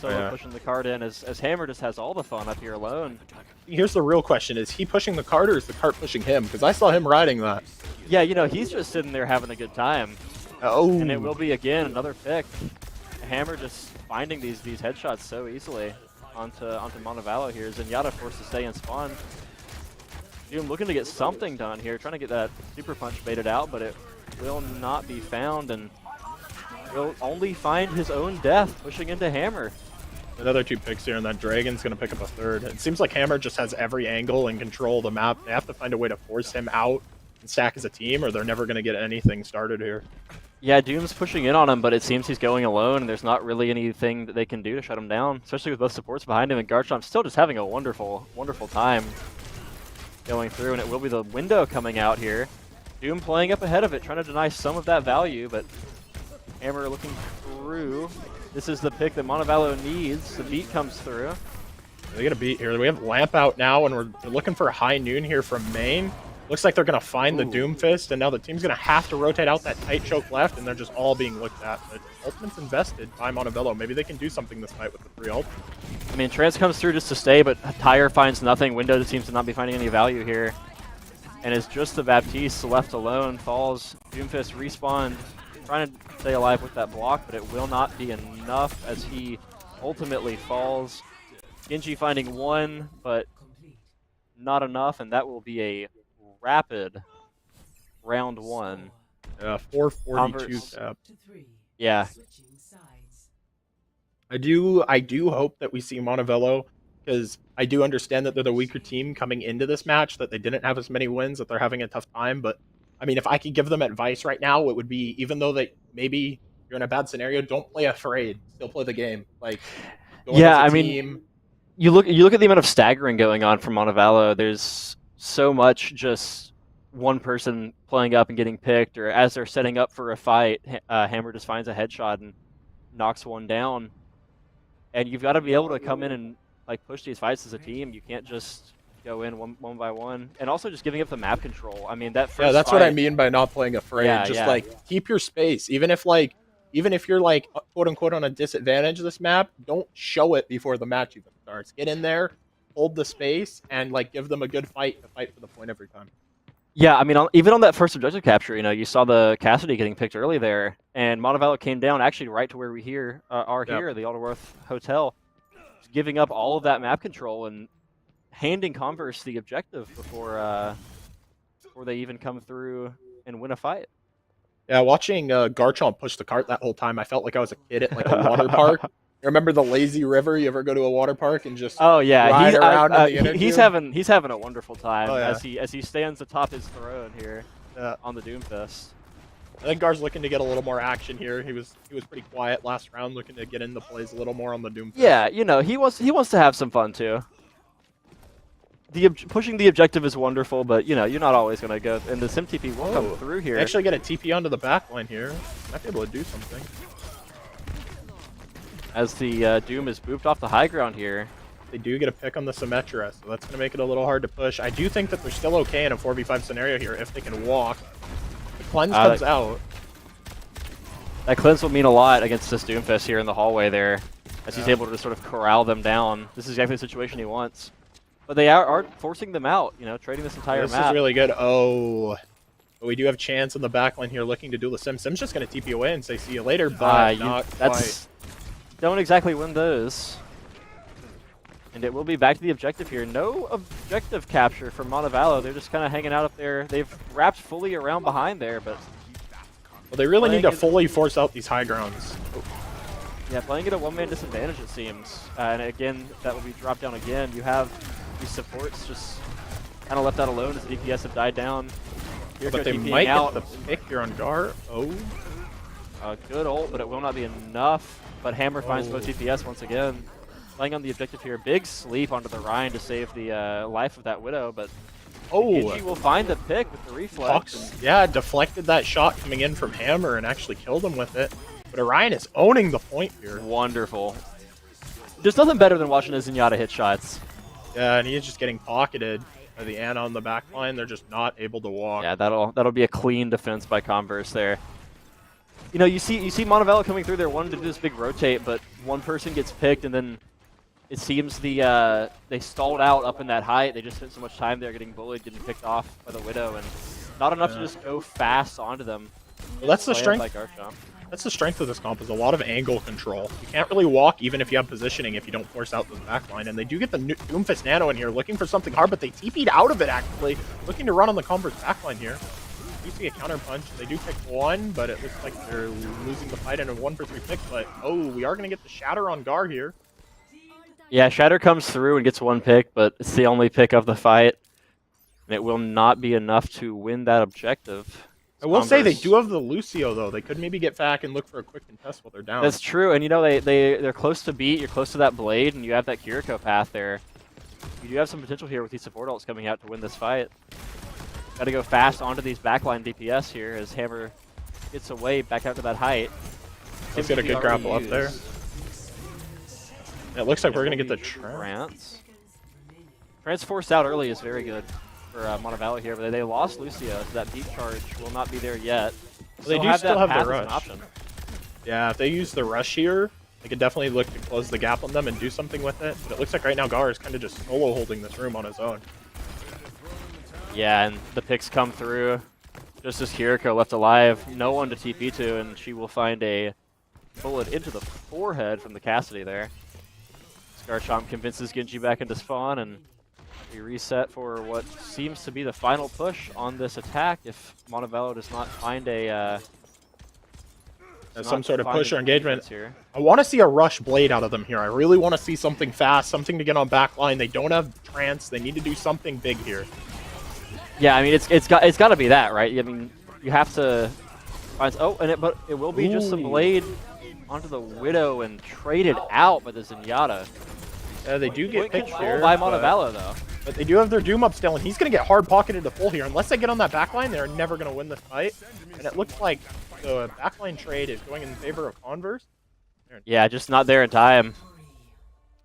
So pushing the card in as Hammer just has all the fun up here alone. Here's the real question: is he pushing the cart or is the cart pushing him? Because I saw him riding that. Yeah, he's just sitting there having a good time. Oh. And it will be again another pick. Hammer just finding these headshots so easily onto Montevallo here. Zenyatta forced to stay in spawn. Doom looking to get something done here, trying to get that super punch baited out, but it will not be found, and will only find his own death pushing into Hammer. Another 2 picks here, and that Dragon's going to pick up a 3rd. It seems like Hammer just has every angle and control of the map. They have to find a way to force him out and stack as a team, or they're never going to get anything started here. Yeah, Doom's pushing in on him, but it seems he's going alone, and there's not really anything that they can do to shut him down, especially with both supports behind him, and Garchomp's still just having a wonderful, wonderful time going through, and it will be the window coming out here. Doom playing up ahead of it, trying to deny some of that value, but Hammer looking through. This is the pick that Montevallo needs. The beat comes through. They get a beat here. We have Lamp out now, and we're looking for a high noon here from main. Looks like they're going to find the Doomfist, and now the team's going to have to rotate out that tight choke left, and they're just all being looked at. But Ultimate's invested by Montebello. Maybe they can do something this fight with the 3 ult. I mean, Trance comes through just to stay, but Tyre finds nothing. Window seems to not be finding any value here. And it's just the Baptiste left alone. Falls. Doomfist respawned, trying to stay alive with that block, but it will not be enough as he ultimately falls. Genji finding 1, but not enough, and that will be a rapid round 1. 442 cap. Yeah. I do hope that we see Montevello, because I do understand that they're the weaker team coming into this match, that they didn't have as many wins, that they're having a tough time. But I mean, if I could give them advice right now, it would be, even though they maybe you're in a bad scenario, don't play afraid. Still play the game. Like, yeah, I mean, you look at the amount of staggering going on from Montevallo. There's so much just one person playing up and getting picked, or as they're setting up for a fight, Hammer just finds a headshot and knocks one down. And you've got to be able to come in and like push these fights as a team. You can't just go in one by one. And also just giving up the map control. I mean, that first that's fight, what I mean by not playing afraid. Yeah, just yeah. like keep your space. Even if you're like quote unquote on a disadvantage this map, don't show it before the match even starts. Get in there, hold the space, and like give them a good fight to fight for the point every time. Yeah, I mean, even on that first objective capture, you saw the Cassidy getting picked early there, and Montevallo came down actually right to where we are here, the Alderworth Hotel, giving up all of that map control and handing Converse the objective before they even come through and win a fight. Yeah, watching Garchomp push the cart that whole time, I felt like I was a kid at like a water park. Remember the lazy river? You ever go to a water park and just ride around in the inner he's tube? he's having a wonderful time yeah. as he stands atop his throne here on the Doomfist. I think Gar's looking to get a little more action here. He was pretty quiet last round, looking to get into plays a little more on the Doomfist. Yeah, he wants to have some fun too. Pushing the objective is wonderful, but you're not always going to go. And the SimTP will come through here. They actually get a TP onto the back line here. Might be able to do something. As the Doom is booped off the high ground here. They do get a pick on the Symmetra, so that's going to make it a little hard to push. I do think that they're still okay in a 4v5 scenario here if they can walk. The cleanse comes out. That cleanse will mean a lot against this Doomfist here in the hallway there, as he's able to sort of corral them down. This is exactly the situation he wants. But they are forcing them out, trading this entire map. This is really good. Oh, but we do have Chance in the back line here looking to duel the Sim. Sim's just going to TP away and say see you later, but not quite. Don't exactly win those. And it will be back to the objective here. No objective capture from Montevallo. They're just kind of hanging out up there. They've wrapped fully around behind there, but... Well, they really need to fully force out these high grounds. Yeah, playing at a one-man disadvantage, it seems. And again, that will be dropped down again. You have these supports just kind of left out alone as the DPS have died down. Here But they might get the pick here on Gar. Oh. Good ult, but it will not be enough. But Hammer finds both DPS once again. Playing on the objective here. Big sleep onto the Rhine to save the life of that Widow, but Genji will find the pick with the reflex. Yeah, deflected that shot coming in from Hammer and actually killed him with it. But Orion is owning the point here. Wonderful. There's nothing better than watching a Zenyatta hit shots. Yeah, and he is just getting pocketed by the Ana on the back line. They're just not able to walk. Yeah, that'll be a clean defense by Converse there. You see Montevallo coming through there wanting to do this big rotate, but one person gets picked, and then it seems they stalled out up in that height. They just spent so much time there getting bullied, getting picked off by the Widow, and not enough to just go fast onto them. Well, that's the strength. That's the strength of this comp, is a lot of angle control. You can't really walk even if you have positioning if you don't force out the backline. And they do get the Doomfist Nano in here looking for something hard, but they TP'd out of it actually. Looking to run on the Converse backline here. You see a counter punch. They do pick one, but it looks like they're losing the fight in a 1-for-3 pick. But we are going to get the Shatter on Gar here. Yeah, Shatter comes through and gets one pick, but it's the only pick of the fight. And it will not be enough to win that objective. I will say they do have the Lucio, though. They could maybe get back and look for a quick contest while they're down. That's true, and they're close to beat. You're close to that blade, and you have that Kiriko path there. You do have some potential here with these support ults coming out to win this fight. Got to go fast onto these backline DPS here as Hammer gets away back out to that height. Let's get a good grapple up there. Yeah, it looks like we're going to get the Trance. Trance forced out early is very good. for Montevallo here, but they lost Lucio, so that deep charge will not be there yet. Well, they do still have path the as an rush. option. Yeah, if they use the rush here, they could definitely look to close the gap on them and do something with it. But it looks like right now Gar is kind of just solo holding this room on his own. Yeah, and the picks come through. Just as Kiriko left alive, no one to TP to, and she will find a bullet into the forehead from the Cassidy there. Scarchamp convinces Genji back into spawn, and we reset for what seems to be the final push on this attack if Montevallo does not find a Some sort of push or engagement. Here. I want to see a rush blade out of them here. I really want to see something fast, something to get on backline. They don't have trance. They need to do something big here. Yeah, I mean it's got to be that, right? I mean you have to find but it will be just a blade onto the Widow and traded out by the Zenyatta. They do get picked control here, by Montevallo though. But they do have their Doom up still, and he's going to get hard pocketed to full here. Unless they get on that backline, they're never going to win this fight. And it looks like the backline trade is going in favor of Converse. Yeah, just not there in time.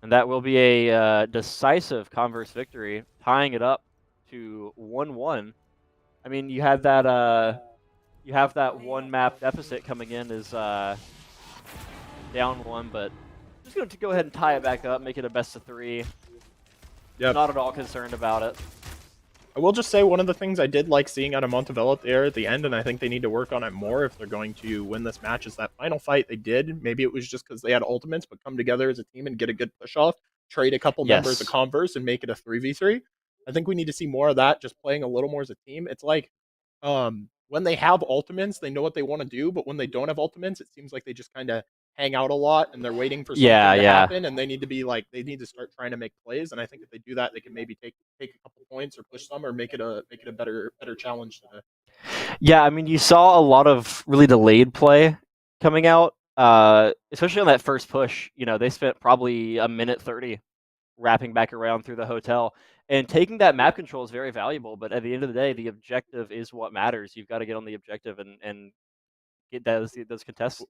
And that will be a decisive Converse victory, tying it up to 1-1. I mean, you have that one map deficit coming in as down 1, but just going to go ahead and tie it back up, make it a best of 3. Yep. Not at all concerned about it. I will just say one of the things I did like seeing out of Montevallo there at the end, and I think they need to work on it more if they're going to win this match, is that final fight they did. Maybe it was just because they had ultimates, but come together as a team and get a good push off, trade a couple members of Converse, and make it a 3v3. I think we need to see more of that, just playing a little more as a team. It's like when they have ultimates, they know what they want to do, but when they don't have ultimates, it seems like they just kind of hang out a lot and they're waiting for something to happen, and they need to start trying to make plays. And I think if they do that, they can maybe take a couple points or push some or make it a better challenge today. Yeah, I mean, you saw a lot of really delayed play coming out, especially on that first push. You know, they spent probably a minute 30 wrapping back around through the hotel, and taking that map control is very valuable. But at the end of the day, the objective is what matters. You've got to get on the objective and get those contest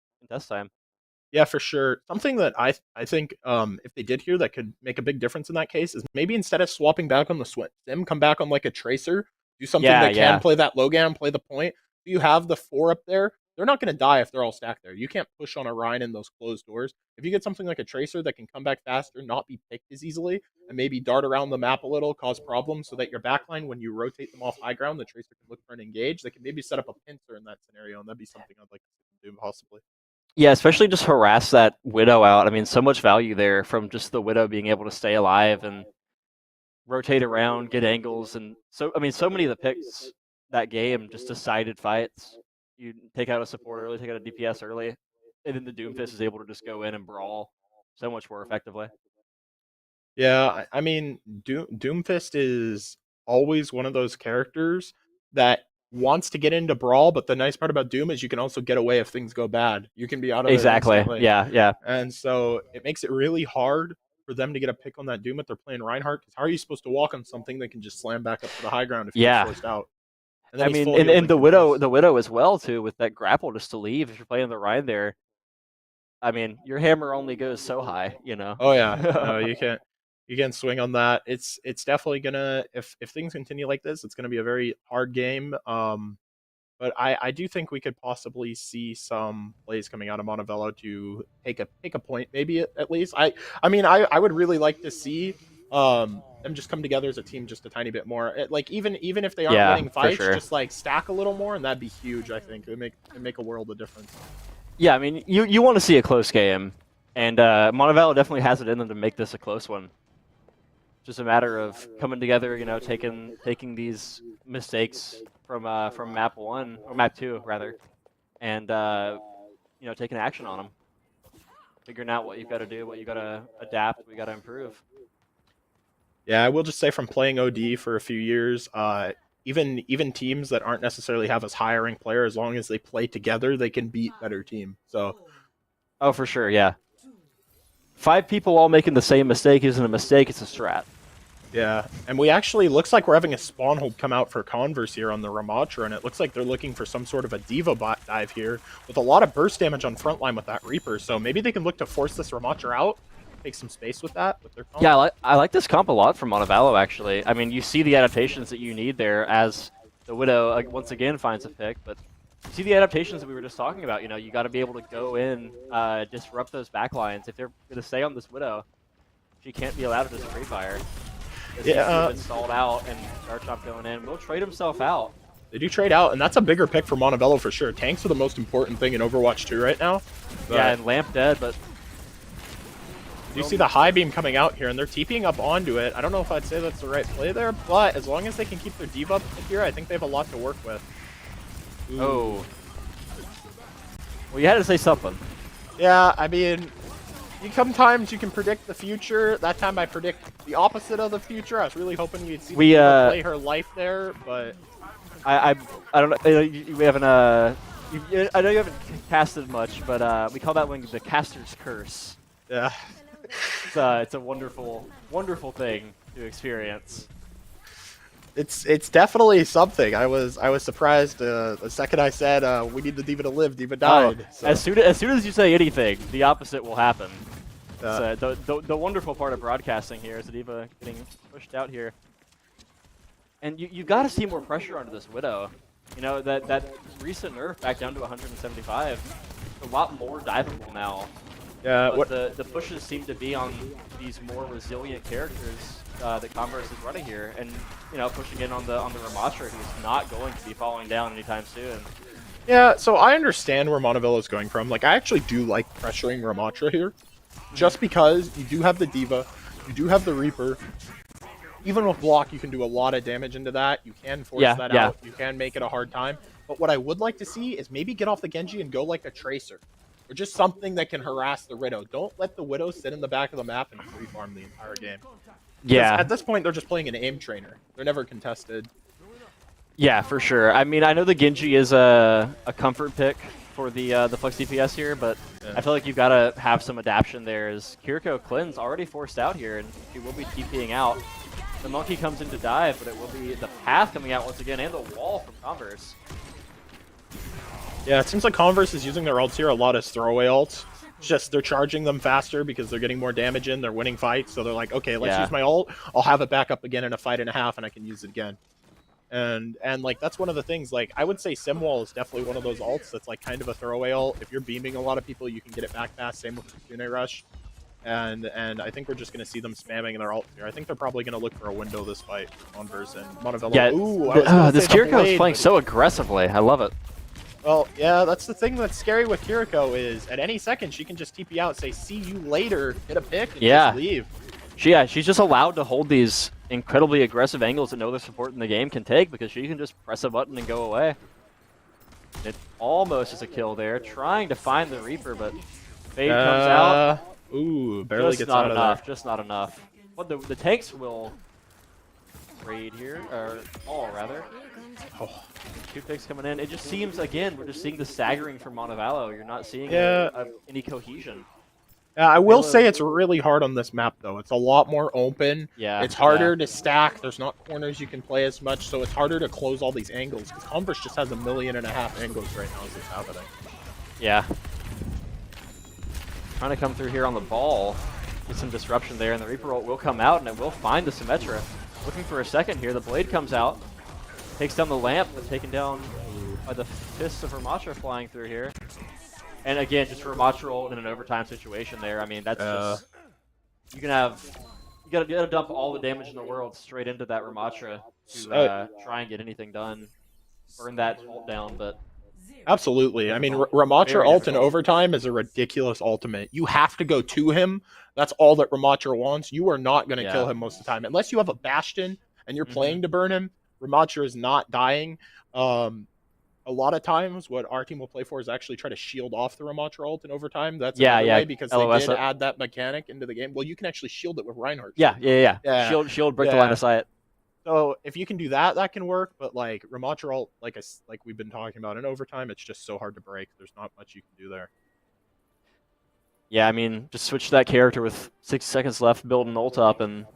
time. Yeah, for sure. Something that I think if they did here that could make a big difference in that case is maybe instead of swapping back on the Sim, come back on like a Tracer, do something that can play that Logan, play the point. You have the 4 up there. They're not going to die if they're all stacked there. You can't push on a Ryan in those closed doors. If you get something like a Tracer that can come back faster, not be picked as easily, and maybe dart around the map a little, cause problems so that your backline, when you rotate them off high ground, the Tracer can look for an engage. They can maybe set up a pincer in that scenario, and that'd be something I'd like to do possibly. Yeah, especially just harass that Widow out. I mean, so much value there from just the Widow being able to stay alive and rotate around, get angles. And so, I mean, so many of the picks that game just decided fights. You take out a support early, take out a DPS early, and then the Doomfist is able to just go in and brawl so much more effectively. Yeah, I mean, Doomfist is always one of those characters that wants to get into brawl, but the nice part about Doom is you can also get away if things go bad. You can be out of it instantly. Yeah. And so it makes it really hard for them to get a pick on that Doom if they're playing Reinhardt, because how are you supposed to walk on something that can just slam back up to the high ground if you get forced out? I mean, and the Widow as well too, with that grapple just to leave if you're playing the Rhine there. I mean, your hammer only goes so high, you know. Oh yeah, no, you can't swing on that. It's definitely gonna, if things continue like this, it's gonna be a very hard game. But I do think we could possibly see some plays coming out of Montevallo to take a point, maybe at least. I mean, I would really like to see them just come together as a team just a tiny bit more. Like even if they aren't winning fights, just like stack a little more, and that'd be huge. I think it'd make a world of difference. Yeah, I mean, you want to see a close game, and Montevallo definitely has it in them to make this a close one. Just a matter of coming together, you know, taking these mistakes from map 1 or map 2 rather, and you know, taking action on them, figuring out what you've got to do, what you got to adapt, what you got to improve. Yeah, I will just say from playing OD for a few years, even teams that aren't necessarily have as high a ranked player, as long as they play together, they can beat better team. So, oh, for sure, yeah. 5 people all making the same mistake isn't a mistake; it's a strat. Yeah, and we actually looks like we're having a spawn hold come out for Converse here on the Ramatra, and it looks like they're looking for some sort of a Diva bot dive here with a lot of burst damage on frontline with that Reaper. So maybe they can look to force this Ramatra out. take some space with that with their comp. Yeah, I like this comp a lot from Montevallo, actually. I mean, you see the adaptations that you need there as the Widow once again finds a pick, but you see the adaptations that we were just talking about. You know, you got to be able to go in, disrupt those backlines. If they're going to stay on this Widow, she can't be allowed to just free fire. Yeah, Been stalled out, and Garchomp going in will trade himself out. they do trade out, and that's a bigger pick for Montevallo for sure. Tanks are the most important thing in Overwatch 2 right now. Yeah, and Lamp dead, but you see the high beam coming out here, and they're TPing up onto it. I don't know if I'd say that's the right play there, but as long as they can keep their div up here, I think they have a lot to work with. Ooh. Oh. Well, you had to say something. Yeah, I mean, sometimes you can predict the future. That time I predict the opposite of the future. I was really hoping we'd see Diva play her life there, but I don't know. We haven't I know you haven't casted much, but we call that one the caster's curse. yeah. It's a wonderful thing to experience. It's definitely something. I was surprised the second I said we need the Diva to live, Diva died. So. As soon as you say anything, the opposite will happen. The wonderful part of broadcasting here is the Diva getting pushed out here, and you've got to see more pressure onto this Widow. You know that recent nerf back down to 175, a lot more diveable now. Yeah, but the pushes seem to be on these more resilient characters that Converse is running here, and you know, pushing in on the Ramatra, who's not going to be falling down anytime soon. Yeah, so I understand where Montevallo is going from. Like, I actually do like pressuring Ramatra here, just because you do have the Diva, you do have the Reaper. Even with block, you can do a lot of damage into that. You can force that out. You can make it a hard time. But what I would like to see is maybe get off the Genji and go like a Tracer. Or just something that can harass the Widow. Don't let the Widow sit in the back of the map and free farm the entire game. Yeah. At this point, they're just playing an aim trainer. They're never contested. Yeah, for sure. I mean, I know the Genji is a comfort pick for the Flex DPS here, but I feel like you've got to have some adaptation there. As Kiriko Clin's already forced out here, and she will be TPing out. The Monkey comes in to dive, but it will be the Path coming out once again, and the wall from Converse. Yeah, it seems like Converse is using their ults here a lot as throwaway ults. It's just they're charging them faster because they're getting more damage in, they're winning fights, so they're like, okay, let's use my ult, I'll have it back up again in a fight and a half, and I can use it again. And like, that's one of the things, like, I would say Simwall is definitely one of those ults that's like kind of a throwaway ult. If you're beaming a lot of people, you can get it back fast, same with the Kune Rush. And I think we're just going to see them spamming their ult here. I think they're probably going to look for a window this fight, Converse and Montevallo. Yeah, ooh, this Kiriko is playing so aggressively. I love it. Well, yeah, that's the thing that's scary with Kiriko is at any second she can just TP out, say see you later, hit a pick, and just leave. She's just allowed to hold these incredibly aggressive angles that no other support in the game can take because she can just press a button and go away. It almost is a kill there, trying to find the Reaper, but Fade comes out. Ooh, barely gets out of there. Just not enough. But the tanks will raid here, or all rather. Oh. 2 picks coming in. It just seems, again, we're just seeing the staggering from Montevallo. You're not seeing any cohesion. I will say it's really hard on this map, though. It's a lot more open. Yeah. It's harder to stack. There's not corners you can play as much, so it's harder to close all these angles. Because Converse just has 1.5 million angles right now as it's happening. Yeah. Trying to come through here on the ball. Get some disruption there, and the Reaper ult will come out, and it will find the Symmetra. Looking for a second here. The Blade comes out. Takes down the Lamp, but taken down by the fists of Ramatra flying through here. And again, just Ramatra ult in an overtime situation there. I mean, that's just... You gotta dump all the damage in the world straight into that Ramatra to try and get anything done. Burn that ult down, but... Absolutely. I mean, Ramatra ult in overtime is a ridiculous ultimate. You have to go to him. That's all that Ramatra wants. You are not going to kill him most of the time. Unless you have a Bastion and you're playing to burn him, Ramatra is not dying. A lot of times what our team will play for is actually try to shield off the Ramatra ult in overtime. That's another way because they did add that mechanic into the game. Well, you can actually shield it with Reinhardt. Yeah. Shield, break the line of sight. So if you can do that, that can work. But like Ramatra ult, like we've been talking about in overtime, it's just so hard to break. There's not much you can do there. Yeah, I mean, just switch that character with 6 seconds left, build an ult up, and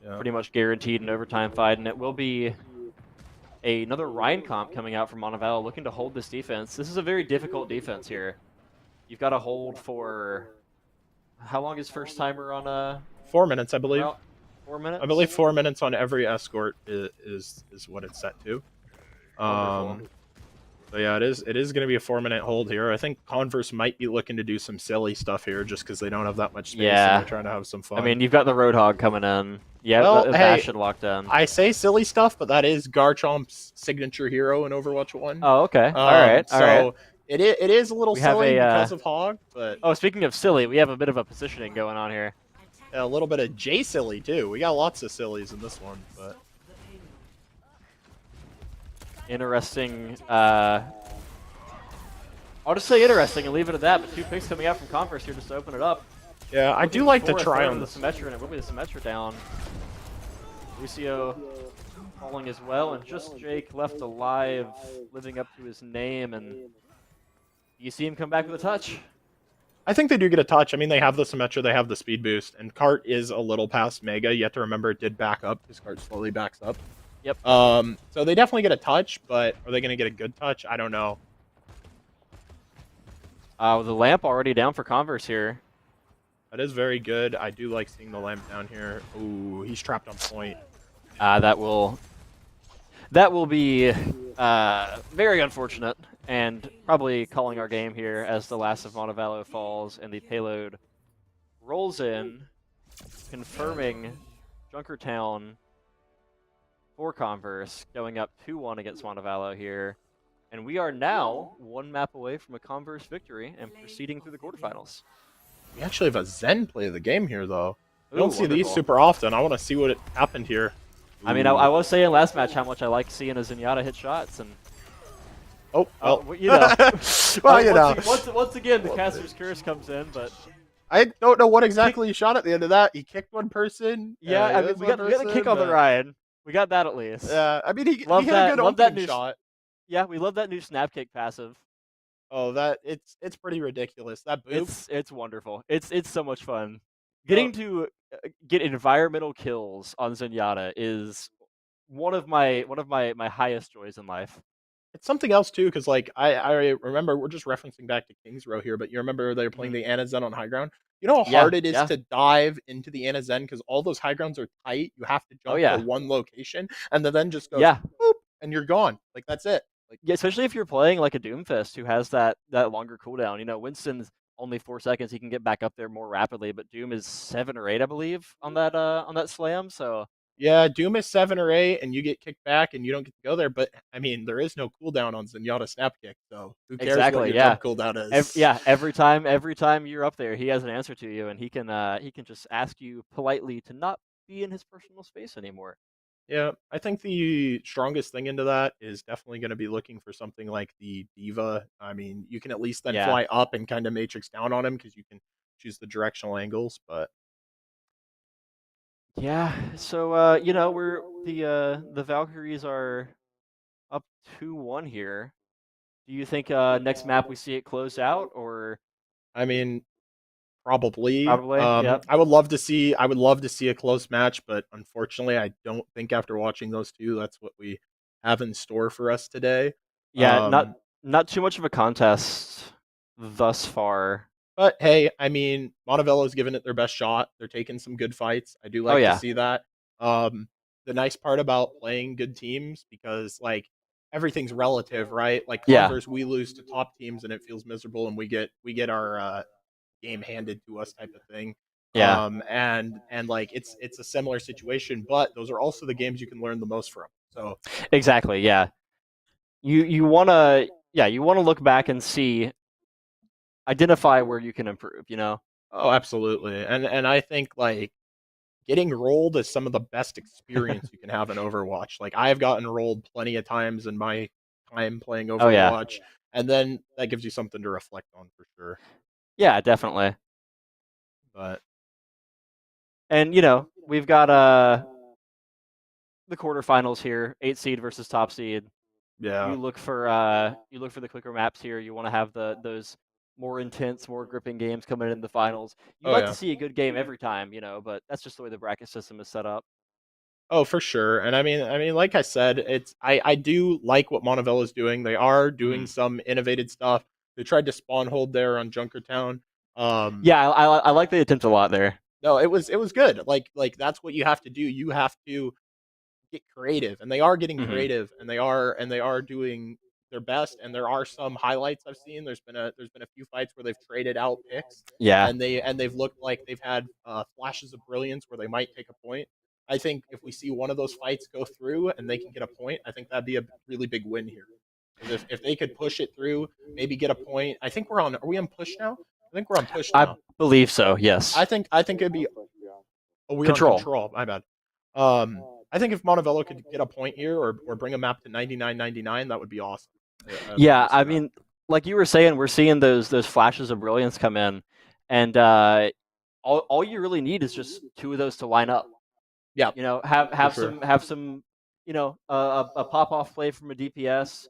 pretty much guaranteed an overtime fight. And it will be another Ryan comp coming out from Montevallo looking to hold this defense. This is a very difficult defense here. You've got to hold for How long is first timer on 4 minutes, I believe. Well, 4 minutes? I believe 4 minutes on every escort is what it's set to. Wonderful. So yeah, it is going to be a 4-minute hold here. I think Converse might be looking to do some silly stuff here just because they don't have that much space Yeah. and they're trying to have some fun. I mean, you've got the Roadhog coming in. Yeah, Well, the hey, Bash should locked in. I say silly stuff, but that is Garchomp's signature hero in Overwatch 1. Oh, okay. All right. So it is a little We have silly because a, of Hog, but Oh, speaking of silly, we have a bit of a positioning going on here. a little bit of J silly too. We got lots of sillies in this one, but Interesting. I'll just say interesting and leave it at that. But 2 picks coming out from Converse here just to open it up. yeah, I do like to try on the Symmetra, and it will be the Symmetra down. Lucio falling as well, and just Jake left alive, living up to his name. And you see him come back with a touch. I think they do get a touch. I mean, they have the Symmetra, they have the speed boost, and Cart is a little past Mega. You have to remember it did back up because Cart slowly backs up. Yep. So they definitely get a touch, but are they going to get a good touch? I don't know. The lamp already down for Converse here. That is very good. I do like seeing the lamp down here. Ooh, he's trapped on point. That will be very unfortunate, and probably calling our game here as the last of Montevallo falls and the payload rolls in, confirming Junkertown for Converse, going up 2-1 against Montevallo here. And we are now 1 map away from a Converse victory and proceeding through the quarterfinals. We actually have a Zen play of the game here, though. We Ooh, don't see these wonderful. super often. I want to see what happened here. I mean, I was saying last match how much I like seeing a Zenyatta hit shots, and Oh, well. you know. Well, you know. Once again, the caster's curse comes in, but I don't know what exactly he shot at the end of that. He kicked one person. yeah, I mean, missed we got one the kick on the person, Ryan. We got that at least. Yeah, I mean, he Love had that- a good love that opening new shot. Yeah, we love that new snap kick passive. Oh, it's pretty ridiculous. That boop. It's wonderful. It's so much fun. Getting to get environmental kills on Zenyatta is one of my highest joys in life. It's something else too, because like I remember we're just referencing back to Kings Row here, but you remember they were playing the Ana Zen on high ground. You know how Yeah, hard it is yeah. to dive into the Ana Zen because all those high grounds are tight. You have to jump yeah. to one location, and then just goes Yeah. boop, and you're gone. Like that's it. Like Yeah, especially if you're playing like a Doomfist who has that longer cooldown. You know, Winston's only 4 seconds; he can get back up there more rapidly. But Doom is 7 or 8, I believe, on that slam. So yeah, Doom is 7 or 8, and you get kicked back, and you don't get to go there. But I mean, there is no cooldown on Zenyatta Snap Kick, so who cares Exactly, what your yeah. jump cooldown is? every time you're up there, he has an answer to you, and he can just ask you politely to not be in his personal space anymore. Yeah, I think the strongest thing into that is definitely going to be looking for something like the Diva. I mean, you can at least then Yeah. fly up and kind of matrix down on him because you can choose the directional angles. But Yeah, so you know, we're the Valkyries are up 2-1 here. Do you think next map we see it close out, or I mean, probably. Probably, yep. I would love to see a close match, but unfortunately, I don't think after watching those two, that's what we have in store for us today. yeah, not too much of a contest thus far. But hey, I mean, Montevello's given it their best shot. They're taking some good fights. I do like yeah. to see that. The nice part about playing good teams, because like everything's relative, right? Like Yeah. Converse, we lose to top teams and it feels miserable, and we get our game handed to us type of thing. Yeah. And like it's a similar situation, but those are also the games you can learn the most from. So Exactly, yeah. You wanna look back and see, identify where you can improve, you know? oh, absolutely. And I think like getting rolled is some of the best experience you can have in Overwatch. Like I've gotten rolled plenty of times in my time playing Overwatch, Oh, yeah. and then that gives you something to reflect on for sure. Yeah, definitely. But And you know, we've got the quarterfinals here, 8 seed versus top seed. yeah, You look for the quicker maps here. You want to have those more intense, more gripping games coming in the finals. You Oh, like yeah. to see a good game every time, you know, but that's just the way the bracket system is set up. oh for sure. And I mean, like I said, I do like what Montevello's doing. They are doing some innovative stuff. They tried to spawn hold there on Junkertown. Yeah, I like the attempt a lot there. No, it was good. Like that's what you have to do. You have to get creative, and they are getting Mhm. creative, and they are doing their best. And there are some highlights I've seen. There's been a few fights where they've traded out picks, Yeah. and they've looked like they've had flashes of brilliance where they might take a point. I think if we see one of those fights go through and they can get a point, I think that'd be a really big win here. 'Cause if they could push it through, maybe get a point. I think are we on push now? I think we're on push now. I believe so. Yes. I think it'd be we're Control. on control. My bad. I think if Montevello could get a point here or bring a map to 99-99, that would be awesome. Yeah, I mean, like you were saying, we're seeing those flashes of brilliance come in, and all you really need is just two of those to line up. Yeah, you know, have sure. some, you know, a pop off play from a DPS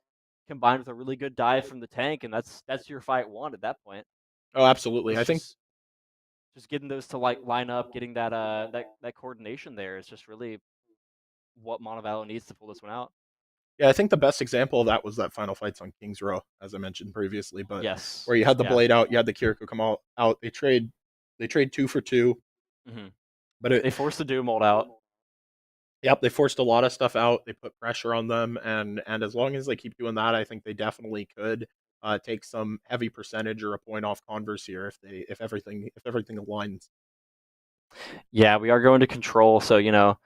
combined with a really good dive from the tank, and that's your fight won at that point. Oh, absolutely. It's I think just getting those to like line up, getting that that coordination there is just really what Montevallo needs to pull this one out. yeah, I think the best example of that was that final fights on Kings Row, as I mentioned previously. But Yes. where you had the Yeah. blade out, you had the Kiriko come out. They trade 2 for 2. Mhm. But They forced the Doom ult out. Yep, they forced a lot of stuff out. They put pressure on them, and as long as they keep doing that, I think they definitely could take some heavy percentage or a point off Converse here if everything aligns. Yeah, we are going to control, so you know,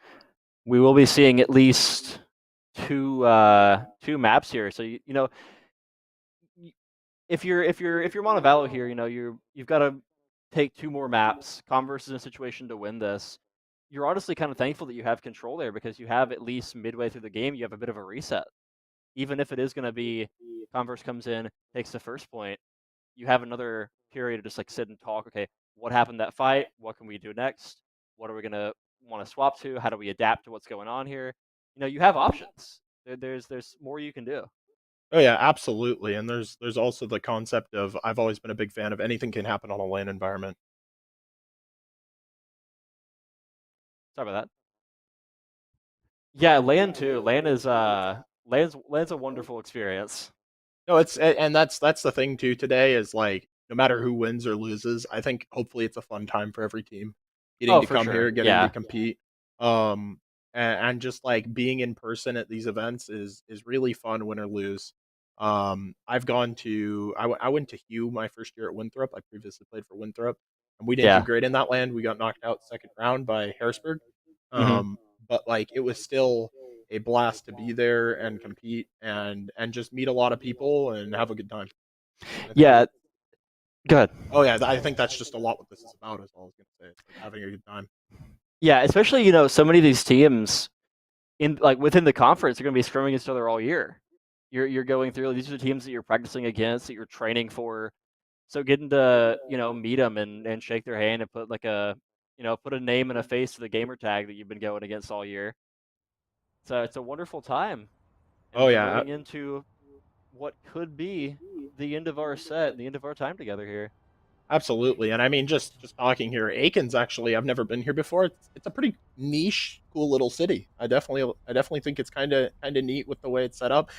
we will be seeing at least two maps here. So you know, if you're Montevallo here, you know, you've got to take 2 more maps. Converse is in a situation to win this. You're honestly kind of thankful that you have control there because you have at least midway through the game, you have a bit of a reset. Even if it is going to be Converse comes in, takes the first point, you have another period to just like sit and talk. Okay, what happened that fight? What can we do next? What are we gonna want to swap to? How do we adapt to what's going on here? You know, you have options. There's more you can do. Oh yeah, absolutely. And there's also the concept of I've always been a big fan of anything can happen on a LAN environment. Sorry about that. Yeah, LAN too. LAN is LAN's a wonderful experience. No, and that's the thing too today is like no matter who wins or loses, I think hopefully it's a fun time for every team getting to for come sure. here, getting Yeah. to compete. And just like being in person at these events is really fun, win or lose. I've gone to I went to Hugh my first year at Winthrop. I previously played for Winthrop, and we didn't Yeah. do great in that land. We got knocked out second round by Harrisburg. Mhm. But like it was still a blast to be there and compete and just meet a lot of people and have a good time. Yeah. Good. Oh yeah, I think that's just a lot what this is about. Is all I was gonna say. It's like having a good time. Yeah, especially you know so many of these teams in like within the conference are going to be scrimming against each other all year. You're going through these are the teams that you're practicing against, that you're training for. So getting to you know meet them and shake their hand and put like a you know put a name and a face to the gamer tag that you've been going against all year. So it's a wonderful time, and Oh we're yeah, going into what could be the end of our set, the end of our time together here. absolutely. And I mean, just talking here, Aiken's actually I've never been here before. It's a pretty niche, cool little city. I definitely think it's kind of neat with the way it's set up.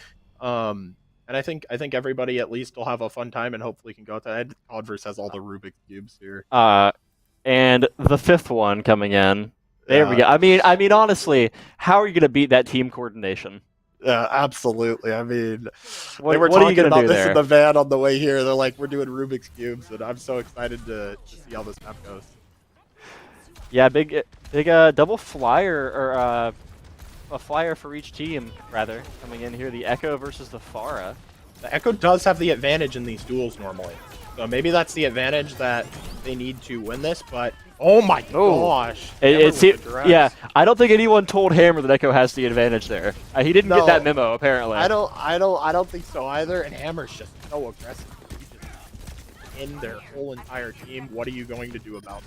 And I think everybody at least will have a fun time and hopefully can go out to Codverse has all the Rubik's cubes here. And the 5th one coming in. There we go. I mean, honestly, how are you going to beat that team coordination? Absolutely. I mean, What, they were what are you talking gonna about do this there? in the van on the way here. They're like, we're doing Rubik's cubes, and I'm so excited to see how this map goes. Yeah, big double flyer or a flyer for each team rather coming in here. The Echo versus the Pharah. The Echo does have the advantage in these duels normally, so maybe that's the advantage that they need to win this. But oh my gosh, Yeah, I don't think anyone told Hammer that Echo has the advantage there. He didn't get that memo apparently. I don't think so either. And Hammer's just so aggressive. He just in their whole entire team. What are you going to do about it?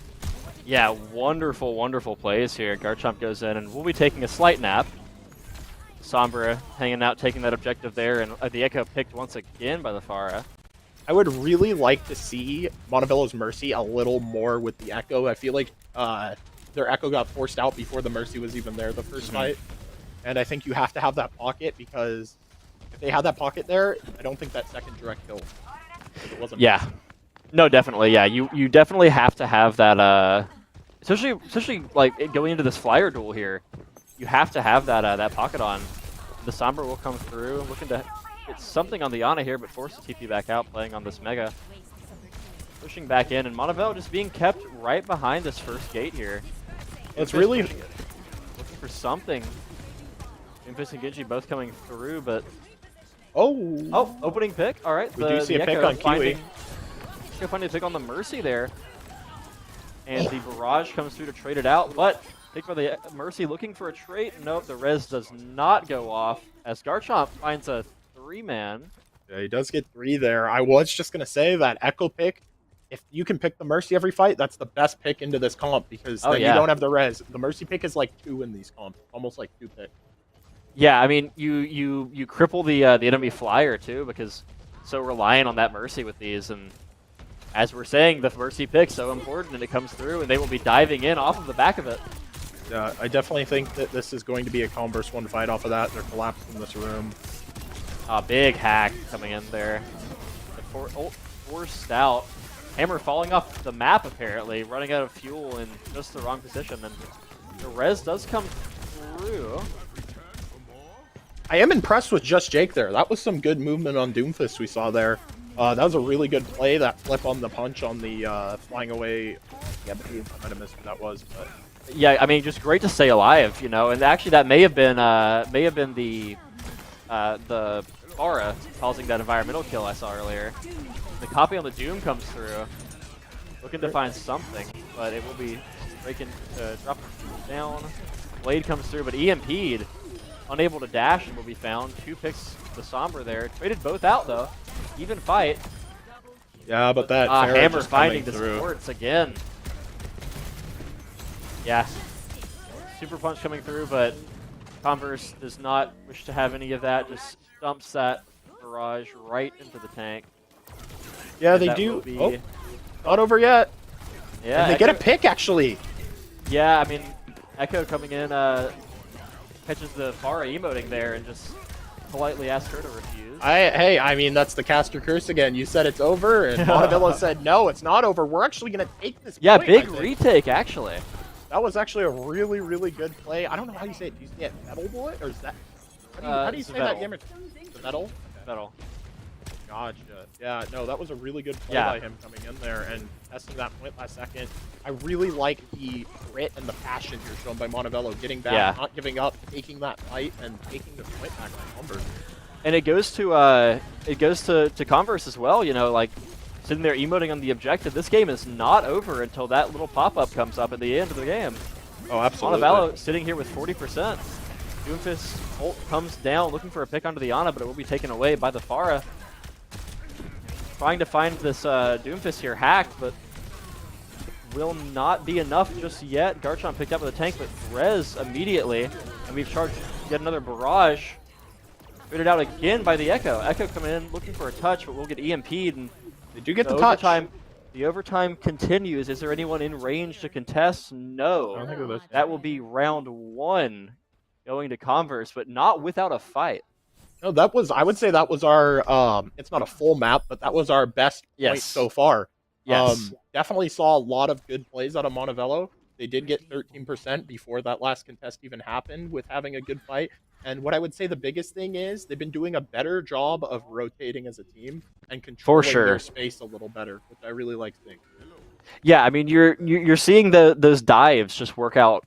Yeah, wonderful plays here. Garchomp goes in, and we'll be taking a slight nap. Sombra hanging out, taking that objective there, and the Echo picked once again by the Pharah. I would really like to see Montevello's Mercy a little more with the Echo. I feel like their Echo got forced out before the Mercy was even there the first fight. And I think you have to have that pocket because if they had that pocket there, I don't think that second direct kill. It wasn't. Yeah. No, definitely, yeah. You definitely have to have that. Especially like going into this flyer duel here, you have to have that pocket on. The Sombra will come through, looking to get something on the Ana here, but forced to TP back out, playing on this Mega. Pushing back in, and Montevello just being kept right behind this first gate here. It's really looking for something. Doomfist and Genji both coming through, but oh, opening pick. All right, we do see a pick on Kiwi. Finding a pick on the Mercy there, and the barrage comes through to trade it out, but pick by the Mercy looking for a trade. Nope, the res does not go off as Garchomp finds a 3-man. Yeah, he does get 3 there. I was just gonna say that Echo pick. If you can pick the Mercy every fight, that's the best pick into this comp because then you don't have the res. The Mercy pick is like 2 in these comps, almost like 2 pick. Yeah, I mean you cripple the enemy flyer too because so reliant on that Mercy with these, and as we're saying, the Mercy pick so important and it comes through and they will be diving in off of the back of it. Yeah, I definitely think that this is going to be a Converse 1 fight off of that. They're collapsing this room. A big hack coming in there. Forced out. Hammer falling off the map apparently, running out of fuel in just the wrong position, and the res does come through. I am impressed with Just Jake there. That was some good movement on Doomfist we saw there. That was a really good play, that flip on the punch on the flying away. Yeah, but he might have missed what that was. But yeah, I mean, just great to stay alive, you know, and actually that may have been the Aura causing that environmental kill I saw earlier. The copy on the Doom comes through, looking to find something, but it will be breaking, dropping down. Blade comes through, but EMP'd, unable to dash, and will be found. 2 picks the Sombra there. Traded both out though. Even fight. yeah, but that Hammer just finding the through. supports again. Yeah. Super punch coming through, but Converse does not wish to have any of that. Just dumps that barrage right into the tank. Yeah, And they that do. will be- Oh, not over yet. Yeah, And they get a pick actually. Yeah, I mean, Echo coming in, catches the Pharah emoting there and just politely asks her to refuse. Hey, I mean, that's the caster curse again. You said it's over, and Montevillo said, no, it's not over. We're actually going to take this Yeah, point, big I think. retake, actually. That was actually a really, really good play. I don't know how you say it. Do you say it metal bullet, or is that... How do you say that damage? The metal? Metal. Gotcha. Yeah, no, that was a really good play Yeah. by him coming in there and testing that point last second. I really like the grit and the passion here shown by Montevillo, getting back, Yeah. not giving up, taking that fight, and taking the point back by Converse. And it goes to Converse as well, you know, like sitting there emoting on the objective. This game is not over until that little pop-up comes up at the end of the game. Oh, absolutely. Montevallo sitting here with 40%. Doomfist ult comes down looking for a pick onto the Ana, but it will be taken away by the Pharah. Trying to find this Doomfist here hacked, but will not be enough just yet. Garchomp picked up with the tank, but res immediately, and we've charged yet another barrage. Rated out again by the Echo. Echo coming in looking for a touch, but we'll get EMP'd, and They do get the touch. the overtime continues. Is there anyone in range to contest? No. I don't think it is. That will be round 1 going to Converse, but not without a fight. No, that was, I would say that was our, it's not a full map, but that was our best point Yes. so far. Yes. Definitely saw a lot of good plays out of Montevillo. They did get 13% before that last contest even happened with having a good fight. And what I would say the biggest thing is they've been doing a better job of rotating as a team and controlling sure. their space a little better, which I really like seeing. Yeah, I mean you're seeing those dives just work out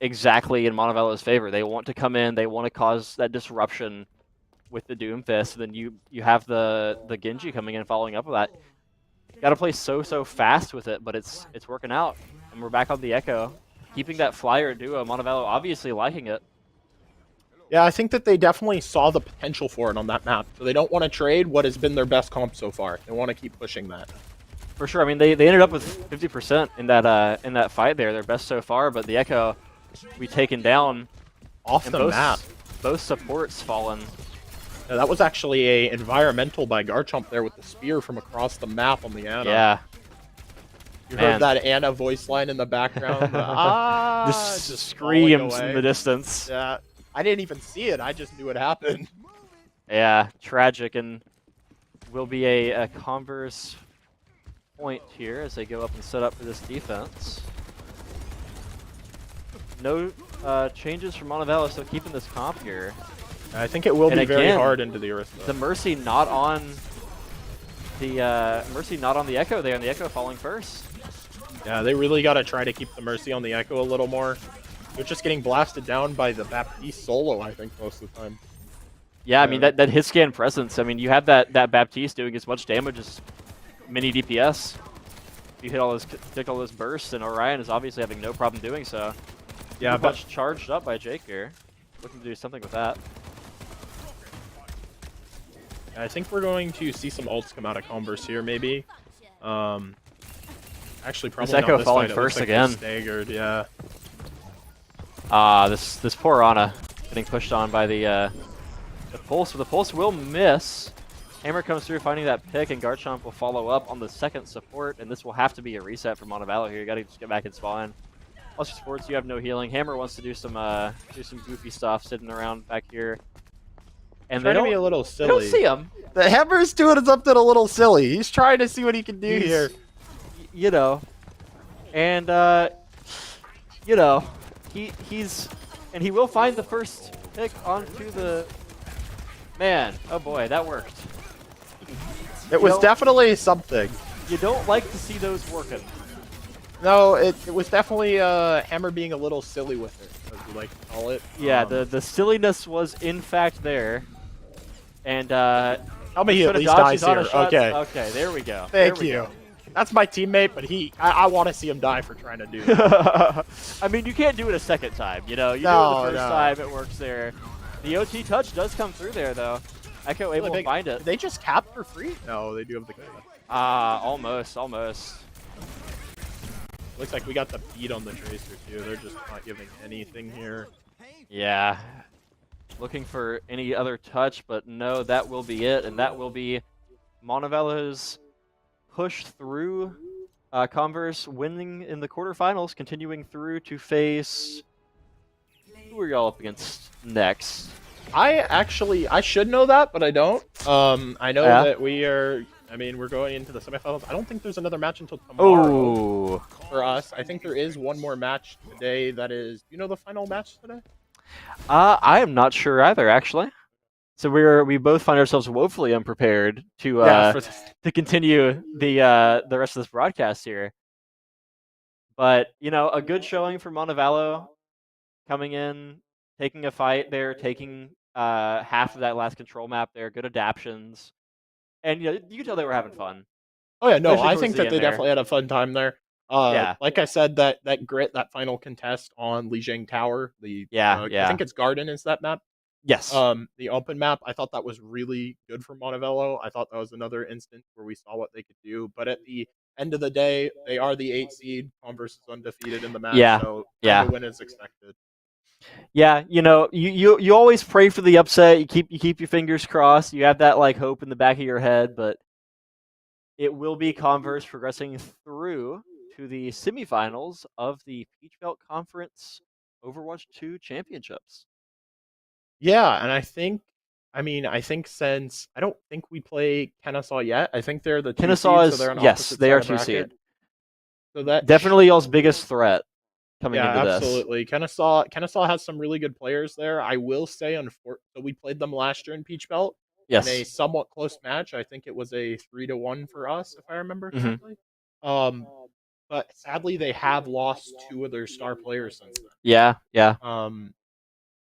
exactly in Montevello's favor. They want to come in, they want to cause that disruption with the Doomfist, and then you have the Genji coming in following up with that. Got to play so fast with it, but it's working out. And we're back on the Echo, keeping that flyer duo. Montevello obviously liking it. Yeah, I think that they definitely saw the potential for it on that map. So they don't want to trade what has been their best comp so far. They want to keep pushing that. For sure. I mean, they ended up with 50% in that fight there. Their best so far, but the Echo we taken down Off and the map. Both supports fallen. Yeah, that was actually a environmental by Garchomp there with the spear from across the map on the Ana. Yeah. You Man. heard that Ana voice line in the background. Just just screams falling in away. the distance. Yeah, I didn't even see it. I just knew it happened. Yeah, tragic, and will be a Converse point here as they go up and set up for this defense. No changes from Montevallo, so keeping this comp here. I think it will And be very again, hard into the Arista. The Mercy not on the Echo there, and the Echo falling first. Yeah, they really got to try to keep the Mercy on the Echo a little more. They're just getting blasted down by the Baptiste solo, I think, most of the time. Yeah, I mean, that hit scan presence, I mean, you have that Baptiste doing as much damage as mini DPS. You hit all those bursts, and Orion is obviously having no problem doing so. Yeah, but charged up by Jake here. Looking to do something with that. I think we're going to see some ults come out of Converse here, maybe. Actually, probably Echo not this falling fight. first It looks like they're again. staggered, yeah. This poor Ana getting pushed on by the Pulse. The Pulse will miss. Hammer comes through, finding that pick, and Garchomp will follow up on the second support, and this will have to be a reset for Montevallo here. You gotta just get back in spawn. Plus your supports, you have no healing. Hammer wants to do some goofy stuff, sitting around back here. And they Trying to don't be a little silly. They don't see him. The Hammer's doing something a little silly. He's trying to see what he can do here. You know, and you know, he will find the first pick onto the man. Oh boy, that worked. It was definitely something. You don't like to see those working. No, it was definitely Hammer being a little silly with it, as we like to call it. Yeah, the silliness was in fact there. And tell me he at least dies here. Okay. Okay, there we go. Thank you. That's my teammate, but I want to see him die for trying to do that. I mean, you can't do it a second time, you know? You do it the first time, it works there. The OT touch does come through there, though. Echo able to find it. Did they just cap for free? No, they do have the key. Almost. Looks like we got the beat on the Tracer, too. They're just not giving anything here. Yeah. Looking for any other touch, but no, that will be it, and that will be Montevallo's push through. Converse winning in the quarterfinals, continuing through to face... Who are y'all up against next? I should know that, but I don't. I know that we're going into the semifinals. I don't think there's another match until tomorrow for us. I think there is one more match today that is... Do you know the final match today? I am not sure either, actually. So we both find ourselves woefully unprepared to continue the rest of this broadcast here. But you know, a good showing for Montevallo, coming in, taking a fight there, taking half of that last control map there. Good adaptions, and you know, you can tell they were having fun. Oh yeah, no, Especially I towards think the that they end there. definitely had a fun time there. Like I said, that grit, that final contest on Lijiang Tower, I think it's Garden is that map. Yes. The open map, I thought that was really good for Montevallo. I thought that was another instance where we saw what they could do. But at the end of the day, they are the 8 seed. Converse is undefeated in the match, so the win is expected. Yeah, you know, you always pray for the upset. You keep your fingers crossed. You have that like hope in the back of your head, but it will be Converse progressing through to the semifinals of the Peach Belt Conference Overwatch 2 Championships. Yeah, and I think since I don't think we play Kennesaw yet. I think they're the 2 Kennesaw seed, is so they're an yes, opposite they side are of 2 bracket. seed. So that Definitely y'all's biggest threat coming into this. Absolutely. Kennesaw has some really good players there. I will say, so we played them last year in Peach Belt. Yes. In a somewhat close match. I think it was a 3-1 for us, if I remember correctly. But sadly, they have lost 2 of their star players since then. Yeah.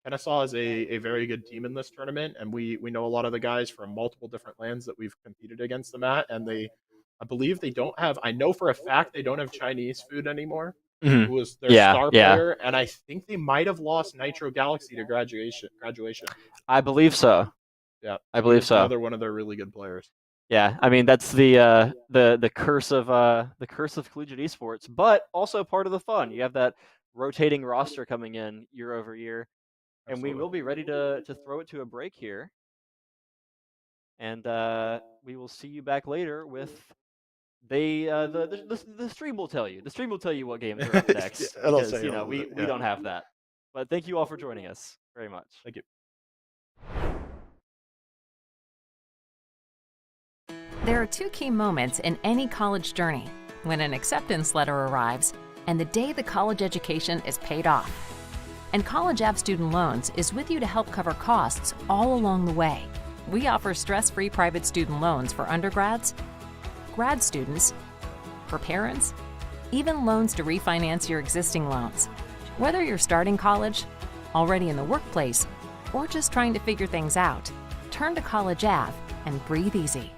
Kennesaw is a very good team in this tournament, and we know a lot of the guys from multiple different lands that we've competed against them at, and I believe they don't have, I know for a fact they don't have Chinese food anymore, who was their star player, and I think they might have lost Nitro Galaxy to graduation. I believe so. Yeah, I believe so. Another one of their really good players. Yeah, I mean that's the curse of collegiate esports, but also part of the fun. You have that rotating roster coming in year over year, and we will be ready to throw it to a break here. And we will see you back later with the stream will tell you. The stream will tell you what games are up next. Because, you know, we don't have that. But thank you all for joining us very much. Thank you. There are two key moments in any college journey: when an acceptance letter arrives and the day the college education is paid off. And College Ave Student Loans is with you to help cover costs all along the way. We offer stress-free private student loans for undergrads, grad students, for parents, even loans to refinance your existing loans. Whether you're starting college, already in the workplace, or just trying to figure things out, turn to College Ave and breathe easy.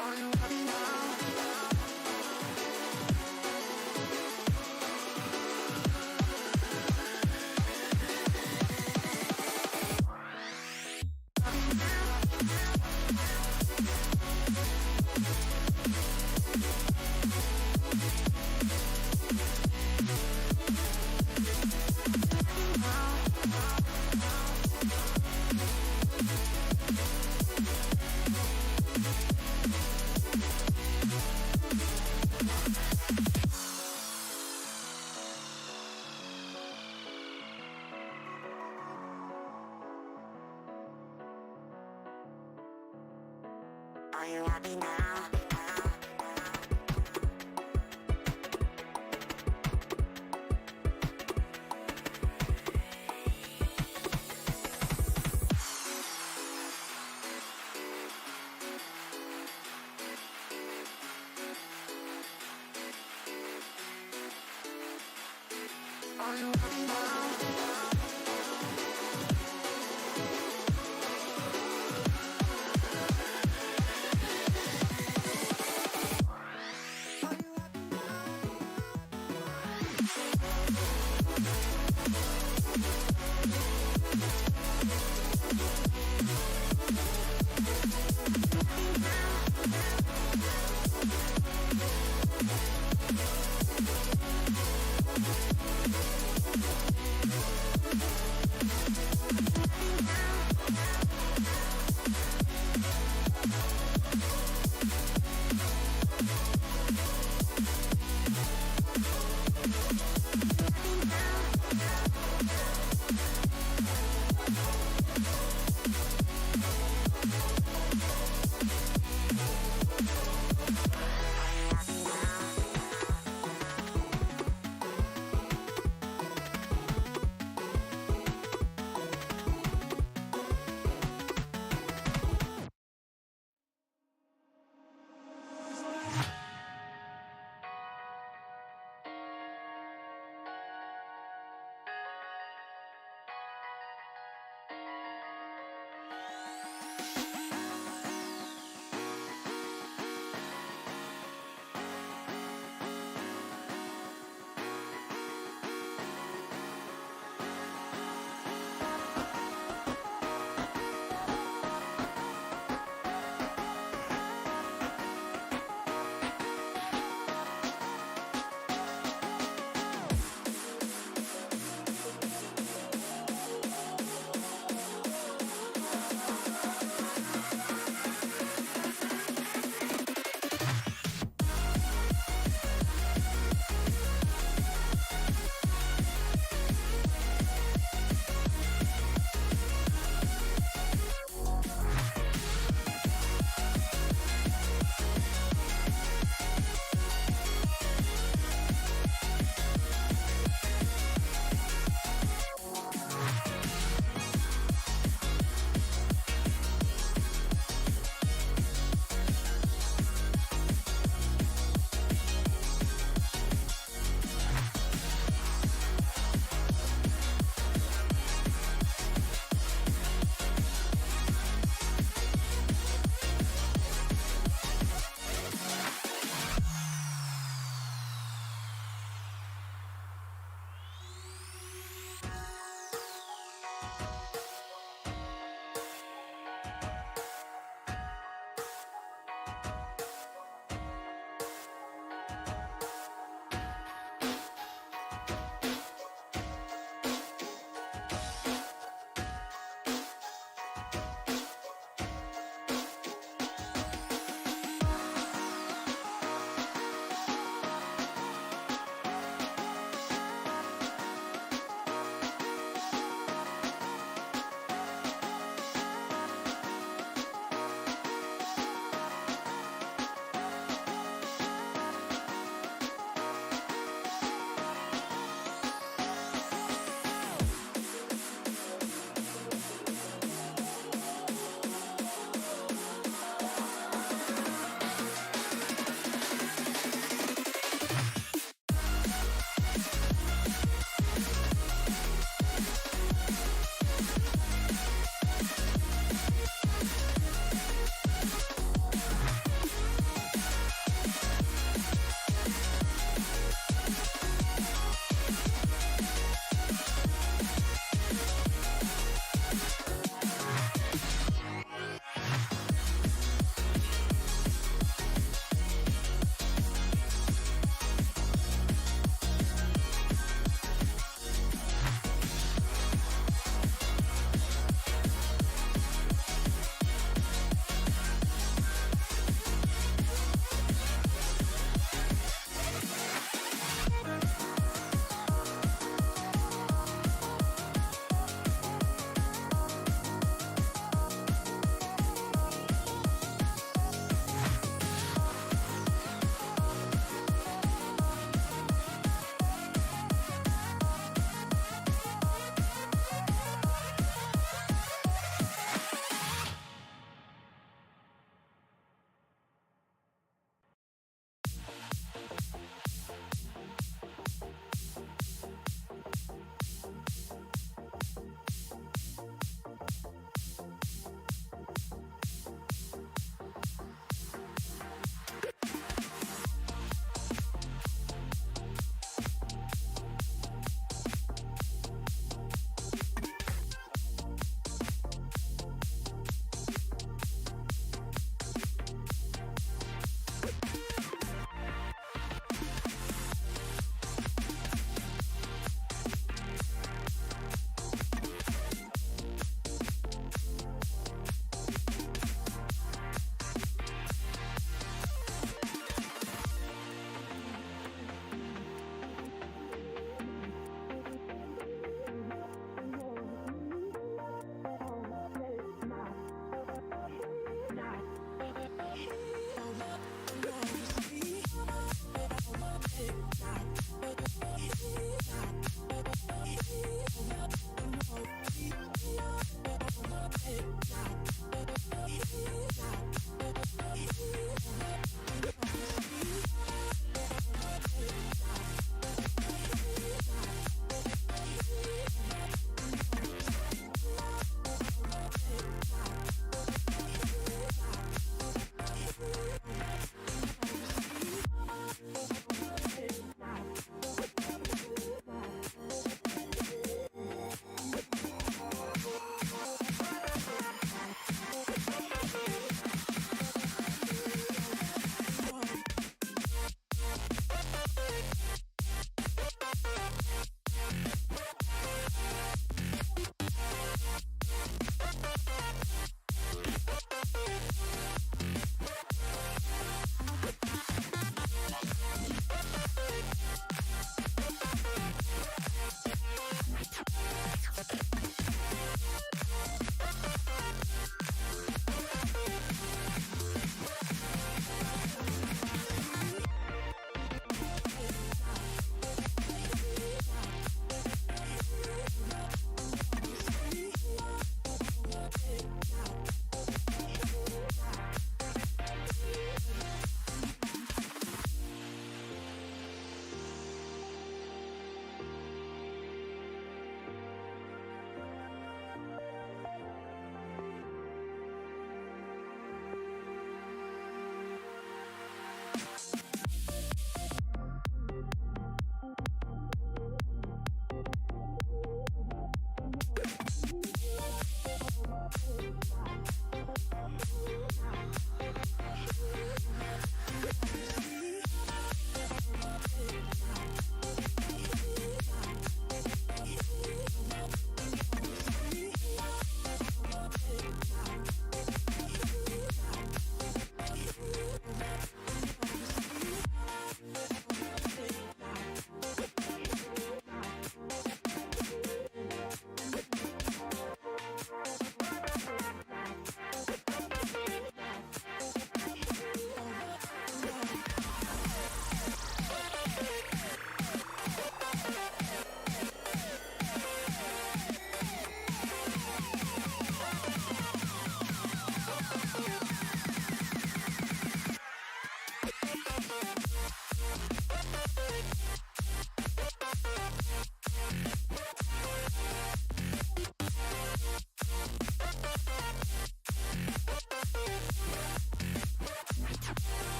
Are you ready now? Are you happy now? Are you happy now?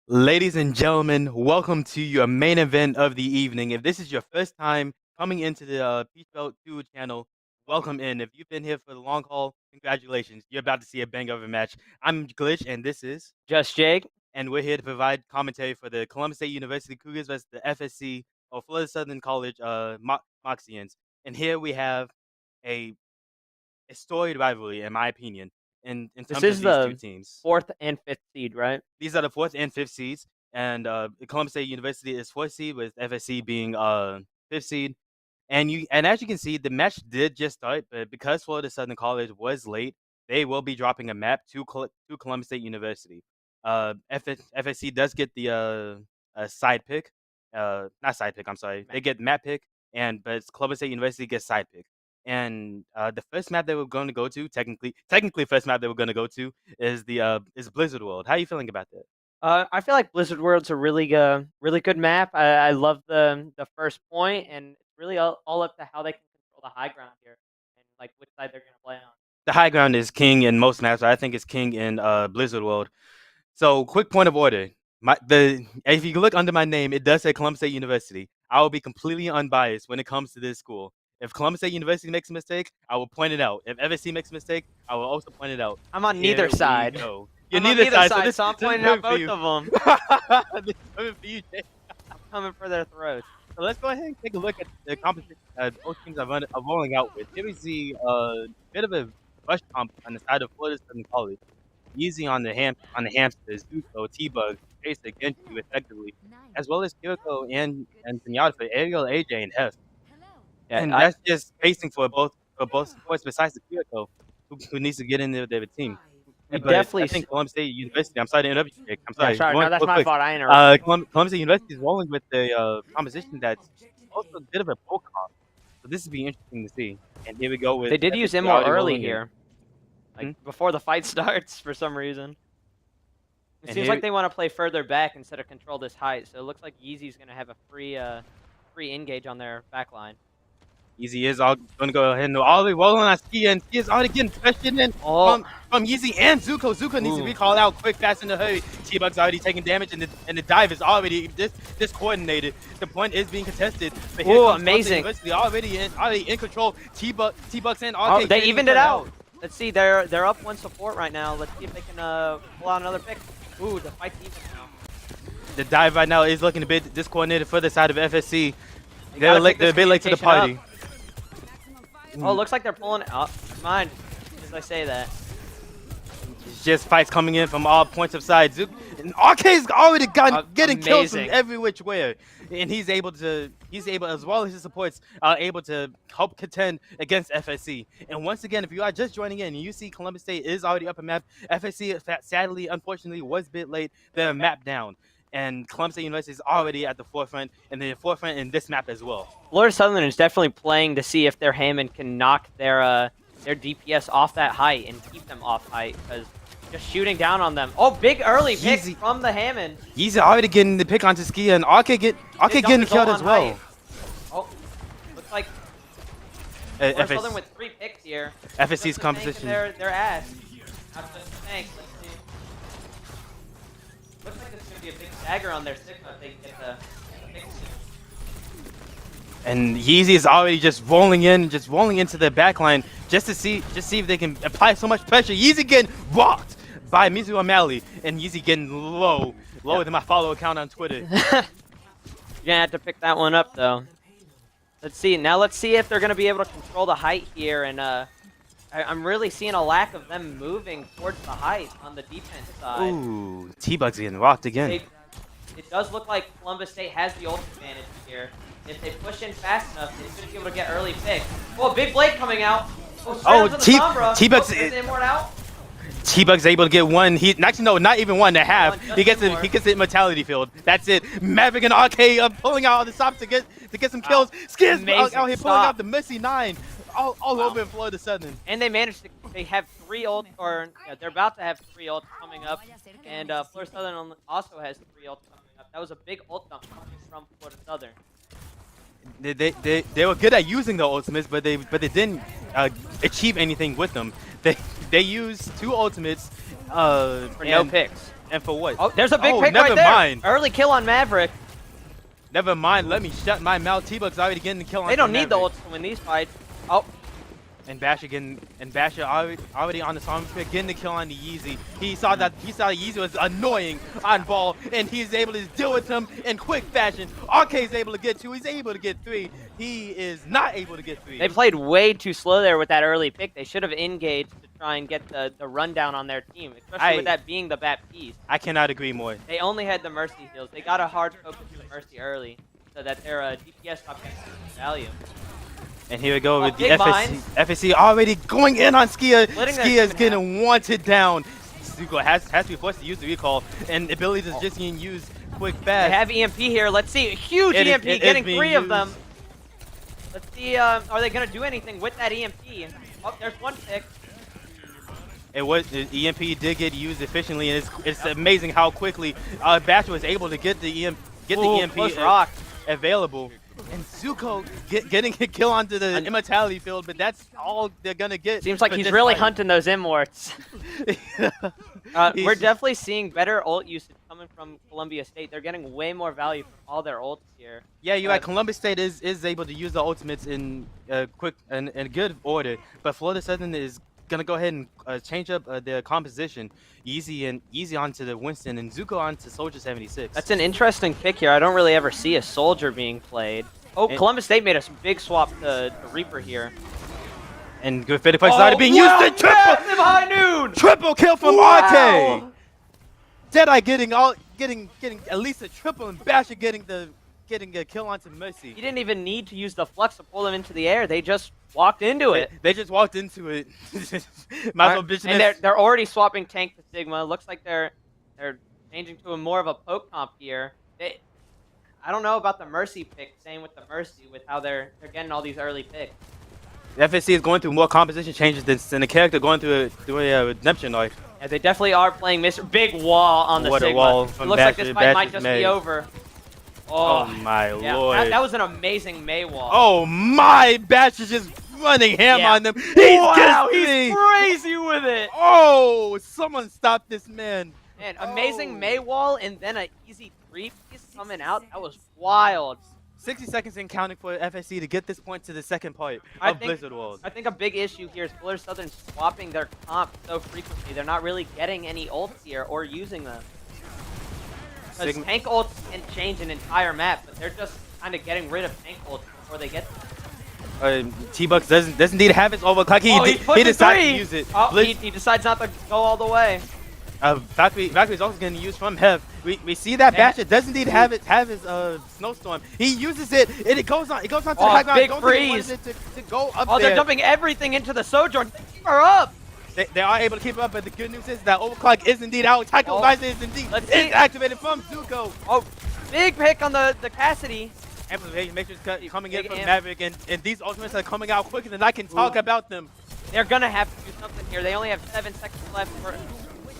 Ladies and gentlemen, welcome to your main event of the evening. If this is your first time coming into the Peach Belt 2 channel, welcome in. If you've been here for the long haul, congratulations. You're about to see a bang of a match. I'm Glitch, and this is Just Jake. and we're here to provide commentary for the Columbus State University Cougars versus the FSC Florida Southern College Moxians, and here we have a storied rivalry, in my opinion, in This terms is of these two the teams. 4th and 5th seed, right? These are the 4th and 5th seeds, and Columbus State University is 4th seed, with FSC being 5th seed. And as you can see, the match did just start, but because Florida Southern College was late, they will be dropping a map to Columbus State University. FSC does get the side pick, not side pick. I'm sorry, they get map pick, but Columbus State University gets side pick. And the first map that we're going to go to, technically, first map that we're going to go to is is Blizzard World. How are you feeling about that? I feel like Blizzard World's a really good map. I love the first point, and it's really all up to how they can control the high ground here, and like which side they're gonna play on. The high ground is king in most maps, but I think it's king in Blizzard World. So, quick point of order. If you look under my name, it does say Columbus State University. I will be completely unbiased when it comes to this school. If Columbus State University makes a mistake, I will point it out. If FSC makes a mistake, I will also point it out. I'm on neither side. You're I'm neither on side, so I'm pointing out both of them. This is coming for you, Jay. I'm coming for their throats. So let's go ahead and take a look at the competition both teams are rolling out with. Here we see a bit of a rush comp on the side of Florida Southern College. Easy on the hamsters, Zuko, T-Bug, Jason, Genji effectively, as well as Kiriko and Pinata for Ariel, AJ, and Hef. Yeah, And that's just pacing for both supports besides the Kiriko, who needs to get in there with their team. We But definitely I think Columbus State University. I'm sorry to interrupt you, Jake. I'm sorry. Yeah, sorry. Going No, that's real my quick. fault. I interrupted. Columbus State University is rolling with the composition that's also a bit of a poke comp. So this would be interesting to see. And here we go with. They did use him more early here, like before the fight starts for some reason. It And seems here- like they want to play further back instead of control this height. So it looks like Yeezy's gonna have a free engage on their back line. Yeezy is all going to go ahead and all the way rolling on Ski, and Ski is already getting pressured in from Yeezy and Zuko. Zuko needs to be called out quick, fast, in a hurry. T-Bug's already taking damage, and the dive is already discoordinated. The point is being contested. But here comes amazing. University already in control. T-Bugs and RK. They evened it out. Let's see, they're up one support right now. Let's see if they can pull out another pick. Ooh, the fight's even now. The dive right now is looking a bit discoordinated for the side of FSC. They're a bit late to the party. Oh, it looks like they're pulling it up. Mind, as I say that. It's just fights coming in from all points of sides. And RK's already getting kills from every which way. And he's able, as well as his supports, able to help contend against FSC. And once again, if you are just joining in and you see Columbus State is already up a map, FSC, sadly, unfortunately, was a bit late. They're mapped down. And Columbus State University is already at the forefront, and the forefront in this map as well. Florida Southern is definitely playing to see if their Hammond can knock their DPS off that height and keep them off height, because just shooting down on them. Oh, big early pick from the Hammond. He's already getting the pick onto Ski, and RK getting killed as well. Height. Oh, looks like Florida Southern with 3 picks here. FSC's composition. Their ass. Not just a tank. Let's see. Looks like this is going to be a big dagger on their Sigma if they can get the pick. And Yeezy is already just rolling into the backline just to see if they can apply so much pressure. Yeezy getting rocked by Mizu O'Malley, and Yeezy getting lower than my follow account on Twitter. You're gonna have to pick that one up though. Let's see. Now let's see if they're gonna be able to control the height here, and I'm really seeing a lack of them moving towards the height on the defense side. Ooh, T-Bug's getting rocked again. It does look like Columbus State has the ult advantage here. If they push in fast enough, they should be able to get early picks. Oh, big blade coming out. T-Bug's able to get one. Actually, no, not even one. A half. He gets the immortality field. That's it. Maverick and RK pulling out all the stops to get some kills. Skins out here pulling out the Missy 9 all over in Florida Southern. And they managed to. They have 3 ults, or they're about to have 3 ults coming up. And Florida Southern also has 3 ults coming up. That was a big ult dump coming from Florida Southern. They were good at using the ultimates, but they didn't achieve anything with them. They used 2 ultimates for no picks. And for what? Oh, there's a big pick never right there. Mind. Early kill on Maverick. Never mind. Let me shut my mouth. T-Bug's already getting the kill on. They don't Maverick. need the ults to win these fights. Oh, Basher already on the song pick, getting the kill on the Yeezy. He saw Yeezy was annoying on ball, and he's able to deal with him in quick fashion. RK's able to get 2, he's able to get 3. He is not able to get 3. They played way too slow there with that early pick. They should have engaged to try and get the rundown on their team, especially with that being the Baptiste. I cannot agree more. They only had the Mercy heals. They got a hard focus to the Mercy early so that their DPS top getting value. And here we go with the big FSC. mines. FSC already going in on Skia. Splitting their Skia is team in getting wanted down. Zuko has to be forced to use the recall, and abilities is just getting used quick fast. They have EMP here. Let's see. A huge It is- EMP, it is getting being 3 of used. them. Let's see, are they going to do anything with that EMP? Oh, there's one pick. The EMP did get used efficiently, and it's amazing how quickly Basher was able to get the EMP Close rock. available. And Zuko getting a kill onto the immortality field, but that's all they're gonna get. Seems like for he's this really fight. hunting those immorts. We're He's- definitely seeing better ult usage coming from Columbia State. They're getting way more value from all their ults here. Yeah, you're right. Columbus State is able to use the ultimates in quick and good order, but Florida Southern is gonna go ahead and change up their composition. Easy onto the Winston and Zuko onto Soldier 76. That's an interesting pick here. I don't really ever see a soldier being played. Oh, Columbus State made a big swap to Reaper here. And Graffiti Flex started being used to Massive high noon! triple kill from Wow. RK. Deadeye getting at least a triple, and Basher getting a kill onto Mercy. He didn't even need to use the flux to pull them into the air. They just walked into it. They just walked into it. Might as well bitch And they're already swapping tank to Sigma. Looks like they're changing to a more of a poke comp here. I don't know about the Mercy pick. Same with the Mercy, with how they're getting all these early picks. The FSC is going through more composition changes than the character going through a redemption arc. Yeah, they definitely are playing Mr. Big Wall on the What a Sigma. wall It from looks like Basher- this fight might Basher's just May. be over. Oh my Yeah, lord. that was an amazing May wall. Oh my, Bash is just running ham Yeah. on them. Wow, he's me. crazy with it. Oh, someone stop this man. Man, amazing May wall and then an easy 3-piece coming out. That was wild. 60 seconds in counting for FSC to get this point to the second part I of think- Blizzard World. I think a big issue here is Florida Southern swapping their comp so frequently. They're not really getting any ults here or using them. Because Sigma- tank ults can change an entire map, but they're just kind of getting rid of tank ults before they get them. T-Bucks doesn't need to have his overclock. He's He pushing decided three. to use it. Oh, Blizz- he decides not to go all the way. Valkyrie's also getting used from Hev. We see that Yeah. Basher doesn't need to have his snowstorm. He uses it and it goes on to Oh, the high ground. big Don't think he freeze. wanted it to go up Oh, there. they're dumping everything into the Sojourn. Keep her up. They are able to keep up, but the good news is that overclock is indeed out. Tycho Oh. Visor is indeed Let's see. activated from Zuko. Oh, big pick on the Cassidy. Amplification Matrix coming in Big from amp. Maverick, and these ultimates are coming out quicker than I can talk about them. They're gonna have to do something here. They only have 7 seconds left.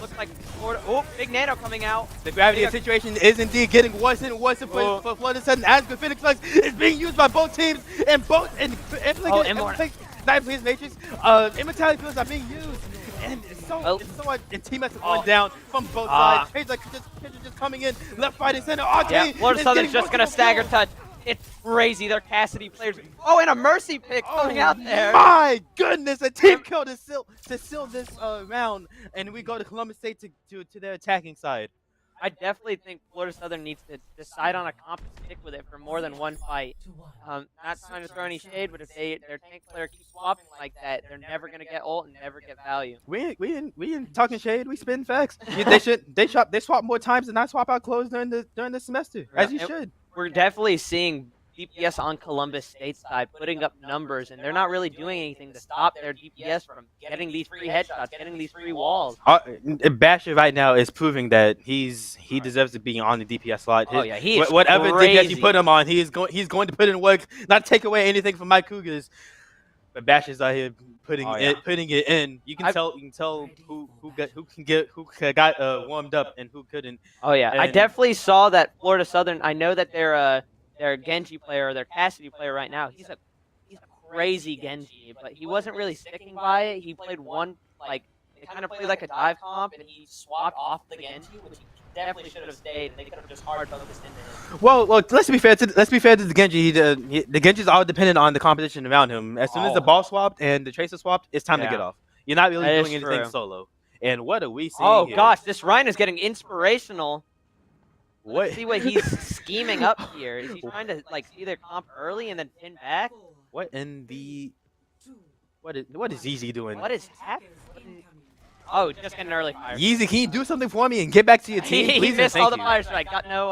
Looks like Florida. Oh, big nano coming out. The gravity situation is indeed getting worse and worse for Florida Southern as the Phoenix Flex is being used by both teams and Amplification Matrix. Immortality pills are being used. And teammates are going down from both sides. Page just coming in, left, right, and center. RK Yeah, Florida is Southern's getting just gonna multiple stagger kills. touch. It's crazy. Their Cassidy players. Oh, and a Mercy pick coming out there. My goodness, a team kill to seal this round, and we go to Columbus State to their attacking side. I definitely think Florida Southern needs to decide on a comp and stick with it for more than one fight. Not trying to throw any shade, but if their tank player keeps swapping like that, they're never gonna get ult and never get value. We ain't talking shade. We spitting facts. They swap more times than I swap out clothes during the semester, as you And should. We're definitely seeing DPS on Columbus State side putting up numbers, and they're not really doing anything to stop their DPS from getting these free headshots, getting these free walls. Basher right now is proving that he deserves to be on the DPS slot. Oh yeah, he is Whatever DPS crazy. you put him on, he's going to put in work, not take away anything from my Cougars. But Basher's out here putting it in. You can tell who got warmed up and who couldn't. Oh yeah, I And- definitely saw that Florida Southern. I know that their Genji player or their Cassidy player right now. He's a crazy Genji, but he wasn't really sticking by it. He played one they kind of played like a dive comp, and he swapped off the Genji, which he definitely should have stayed, and they could have just hard focused into him. Well, let's be fair to the Genji. The Genji's all dependent on the competition around him. As soon as the ball swapped and the tracer swapped, it's time to get off. You're not really That is doing anything true. solo. And what are we seeing Oh here? gosh, this Ryan is getting inspirational. What? Let's see what he's scheming up here. Is he trying to like either comp early and then pin back? What in the? What is Yeezy doing? What is happening? Oh, just getting an early fire. Yeezy, can you do something for me and get back to your team? he Please and missed thank all the you. fire strike. Got no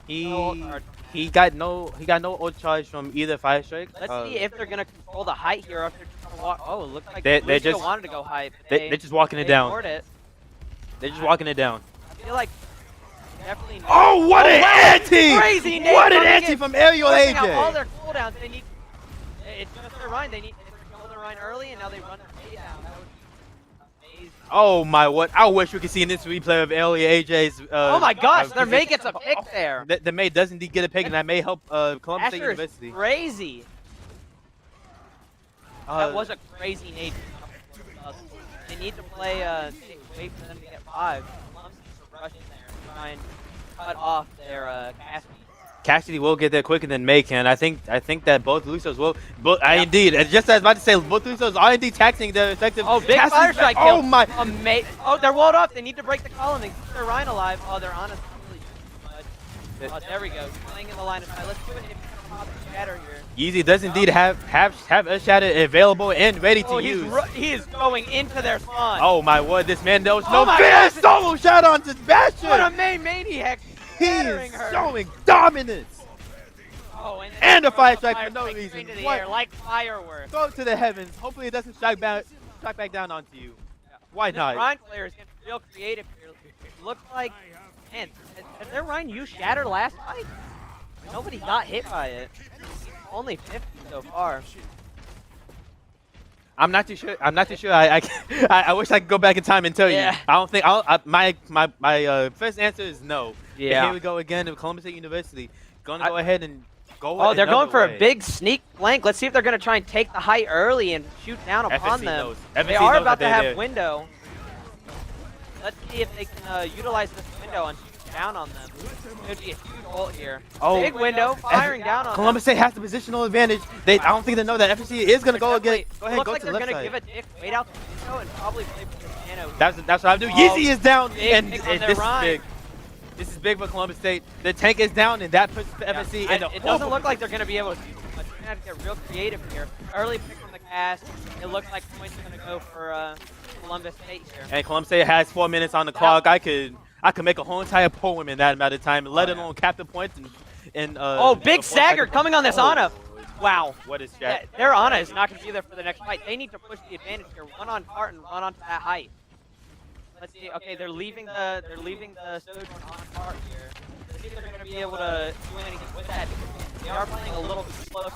ult charge. He got no ult charge from either fire strike. Let's see if they're gonna control the height here or if they're just gonna walk. Oh, it looks like They Lucio just- wanted to go height. But They're just walking it they down. ignored it. They're just walking it down. I feel like definitely. Oh, what an anti! Crazy nade What an coming anti in, from Aerial forcing out all AJ! their cooldowns. They need. It's just their Ryan. They need to kill their Ryan early, and now they run their fade down. That would be amazing. Oh my what! I wish we could see an instant replay of Aerial AJ's. Oh my gosh, their May gets a pick there. The May does indeed get a pick, and that may help Columbus State Asher is University. crazy. Uh, That was a crazy nade. They need to play. Wait for them to get 5. Columbus needs to rush in there and try and cut off their Cassidy. Cassidy will get there quicker than May can. I think that both Lucios will. Indeed, just as I was about to say, both Lucios are indeed taxing their effective. Oh, big Cassidy's fire strike back. kill. Oh my! Oh, they're walled off. They need to break the column and keep their Ryan alive. Oh, they're honest. Oh, there we go. Playing in the line of sight. Let's do it if you can pop the shatter here. Yeezy does indeed have a shadow available and ready to Oh, use. he is going into their spawn. Oh my word! This man knows Oh no my fear. gosh. Solo shot onto Bastion. What a maniac! He Shattering is her. showing dominance. Oh, And a fire strike fire for no strike reason. straight into the What? air, like fireworks. Go to the heavens. Hopefully it doesn't strike back down onto you. Why This not? Ryan player is getting real creative here. Looks like, man, has their Ryan used Shatter last fight? Nobody got hit by it. Only 50 so far. I'm not too sure. I wish I could go back in time and tell Yeah. you. I don't think. My first answer is no. But Yeah. here we go again with Columbus State University. Gonna go ahead and go. Oh, they're going for another a way. big sneak flank. Let's see if they're going to try and take the height early and shoot down upon FSC them. knows. They FSC are knows about that to they're have there. window. Let's see if they can utilize this window and shoot down on them. It would be a huge ult here. Oh. Big window, firing down on Columbus them. State has the positional advantage. I don't think they know that FSC is gonna go again. Go ahead, Looks go like to the they're left going to side. give a dick, wait out the window, and probably play for the nano. That's what I do. Oh, Yeezy is down, big and pick on their this is Ryan. big. This is big for Columbus State. The tank is down, and that puts the FSC in the It doesn't look like they're going to be able to do too much. They're going to have to get real creative here. Early pick from the cast. It looks like points are going to go for Columbus State here. And Columbus State has 4 minutes on the clock. I could make a whole entire poem in that amount of time, let alone cap the points and Oh, big before stagger second- coming on this Oh, Ana. Wow. What is Yeah, that? their Ana is not going to be there for the next fight. They need to push the advantage here. One on cart and run onto that height. Let's see. Okay, they're leaving the Sojourn on cart here. Let's see if they're going to be able to do anything with that. They are playing a little bit slow.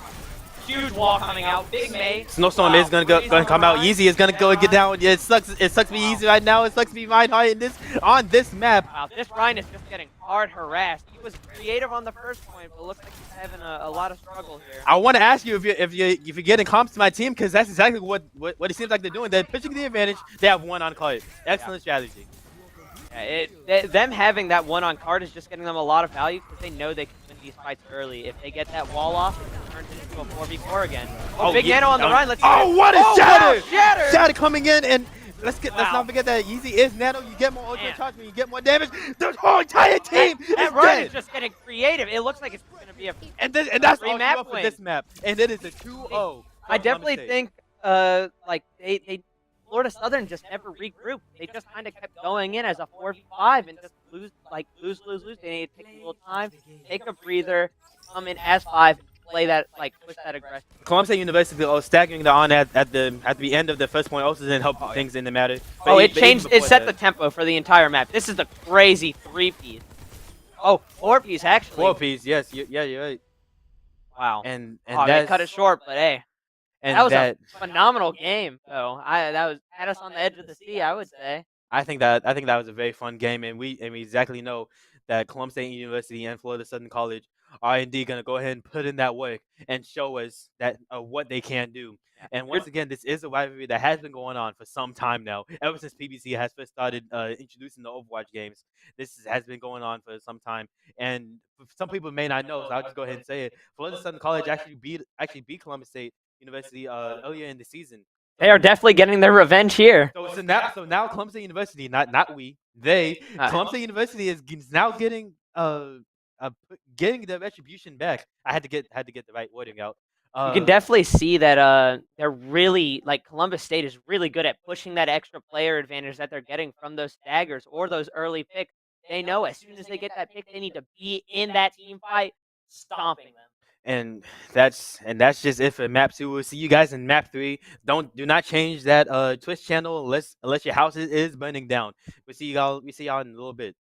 Huge wall coming out. Big May. Snowstorm is gonna come out. Yeezy is gonna go and get down. Yeah, it sucks. It sucks to be Yeezy right now. It sucks to be Reinhardt on this map. Wow, this Ryan is just getting hard harassed. He was creative on the first point, but looks like he's having a lot of struggle here. I want to ask you if you're getting comps to my team, because that's exactly what it seems like they're doing. They're pitching the advantage. They have one on card. Excellent strategy. Yeah, them having that one on card is just getting them a lot of value because they know they can win these fights early. If they get that wall off, it turns it into a 4v4 again. Oh, big yeah, nano on the run. Let's see Oh, what a wow, shatter! Shatter! Shatter coming in, and let's Wow. not forget that Yeezy is nano. You get more ultra Man. charge when you get more damage. The whole entire team That is run dead. is just getting creative. It looks like it's going to be a. And that's free all map up for win. this map. And it is a 2-0. I definitely think, like they Florida Southern just never regrouped. They just kind of kept going in as a 4v5 and just lose. They need to take a little time, take a breather, come in as 5, play that, push that aggression. Columbus State University staggering the on at the end of the first point also didn't help things in the matter. Oh, it But changed. even It set before the tempo for the entire map. This is the crazy 3-piece. Oh, 4-piece actually. 4-piece, yes, you're right. Wow. And Oh, they that's cut it short, but hey, and that was that a phenomenal game. Though that had us on the edge of the sea, I would say. I think that was a very fun game, and we exactly know that Columbia State University and Florida Southern College are indeed going to go ahead and put in that work and show us that what they can do. And once again, this is a rivalry that has been going on for some time now. Ever since PBC has first started introducing the Overwatch games, this has been going on for some time. And some people may not know, so I'll just go ahead and say it. Florida Southern College actually beat Columbia State University earlier in the season. They are definitely getting their revenge here. So now Columbia State University, not we, Columbia State University is now getting the retribution back. I had to get the right wording out. You can definitely see that they're really like Columbus State is really good at pushing that extra player advantage that they're getting from those staggers or those early picks. They know as soon as they get that pick, they need to be in that team fight, stomping them. And that's just it for map 2. We'll see you guys in map 3. Do not change that Twitch channel unless your house is burning down. We'll see y'all in a little bit.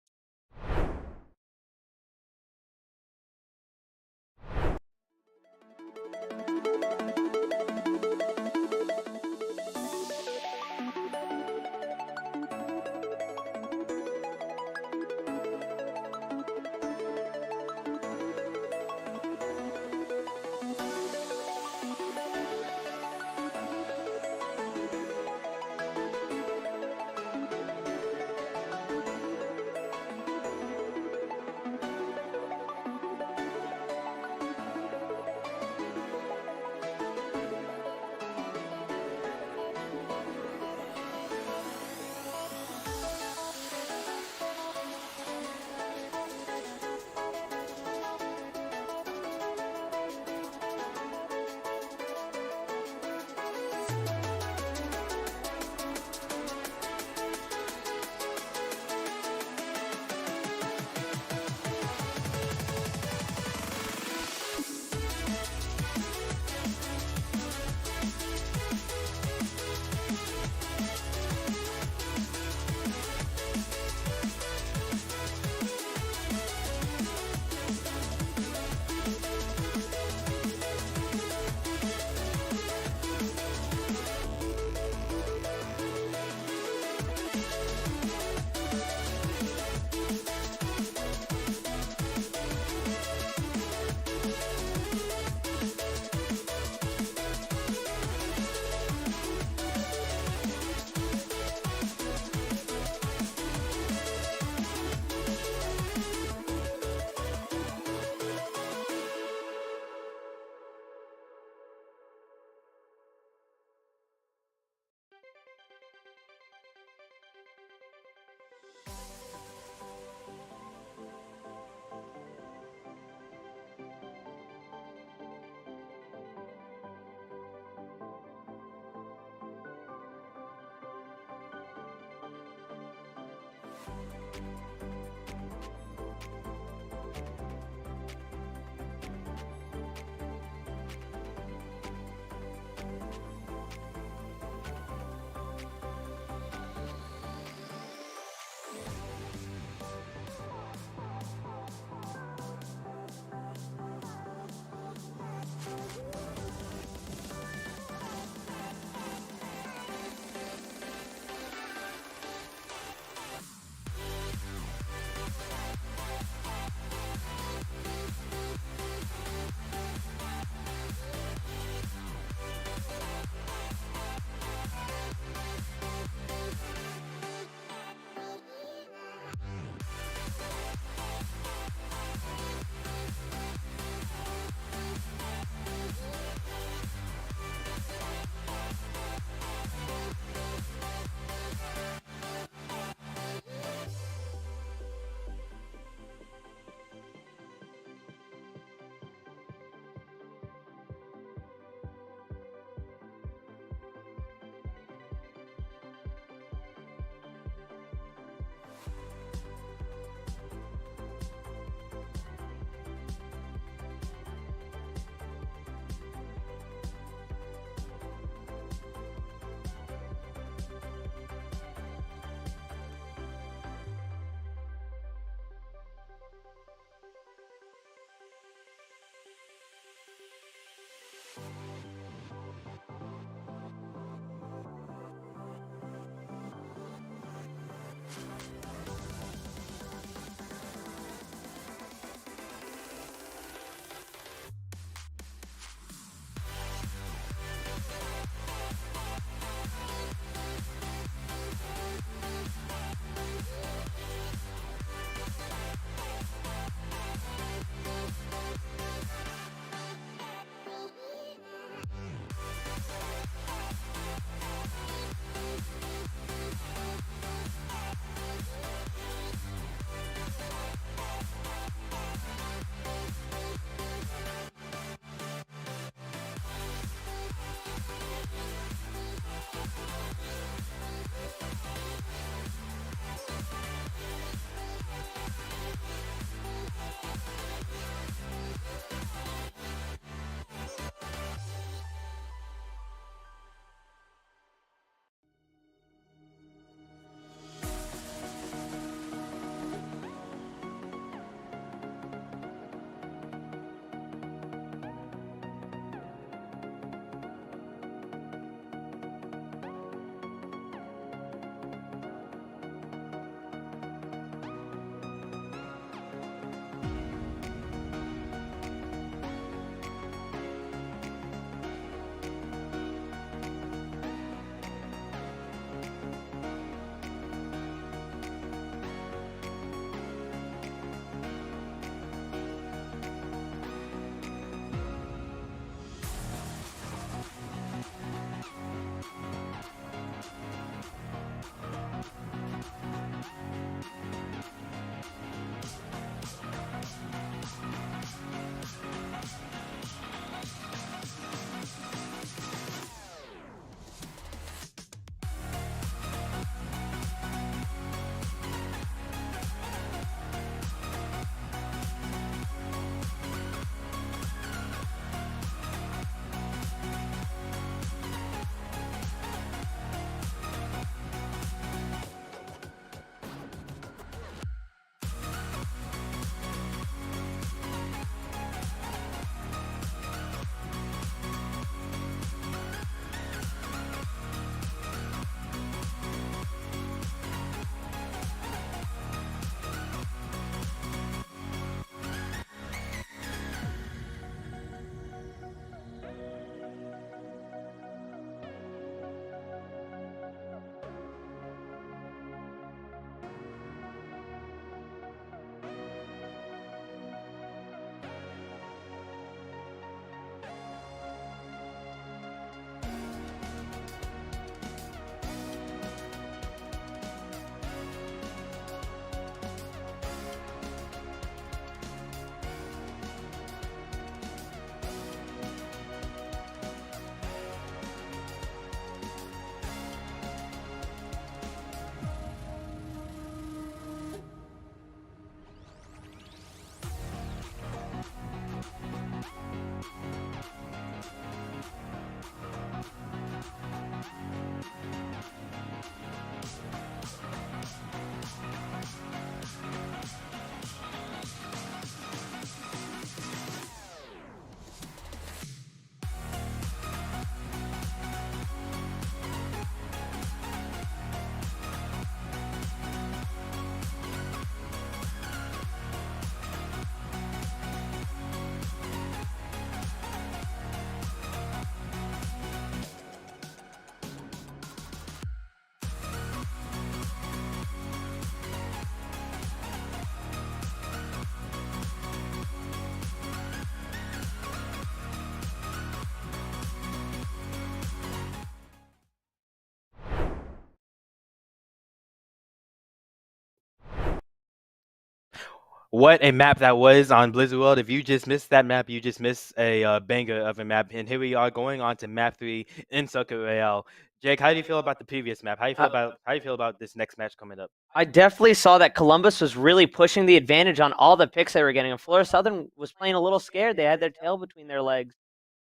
what a map that was on Blizzard World. If you just missed that map, you just missed a banger of a map. And here we are going on to map 3 in Circuit Royale. Jake, how do you feel about the previous map? How do you feel about this next match coming up? I definitely saw that Columbus was really pushing the advantage on all the picks they were getting, and Florida Southern was playing a little scared. They had their tail between their legs.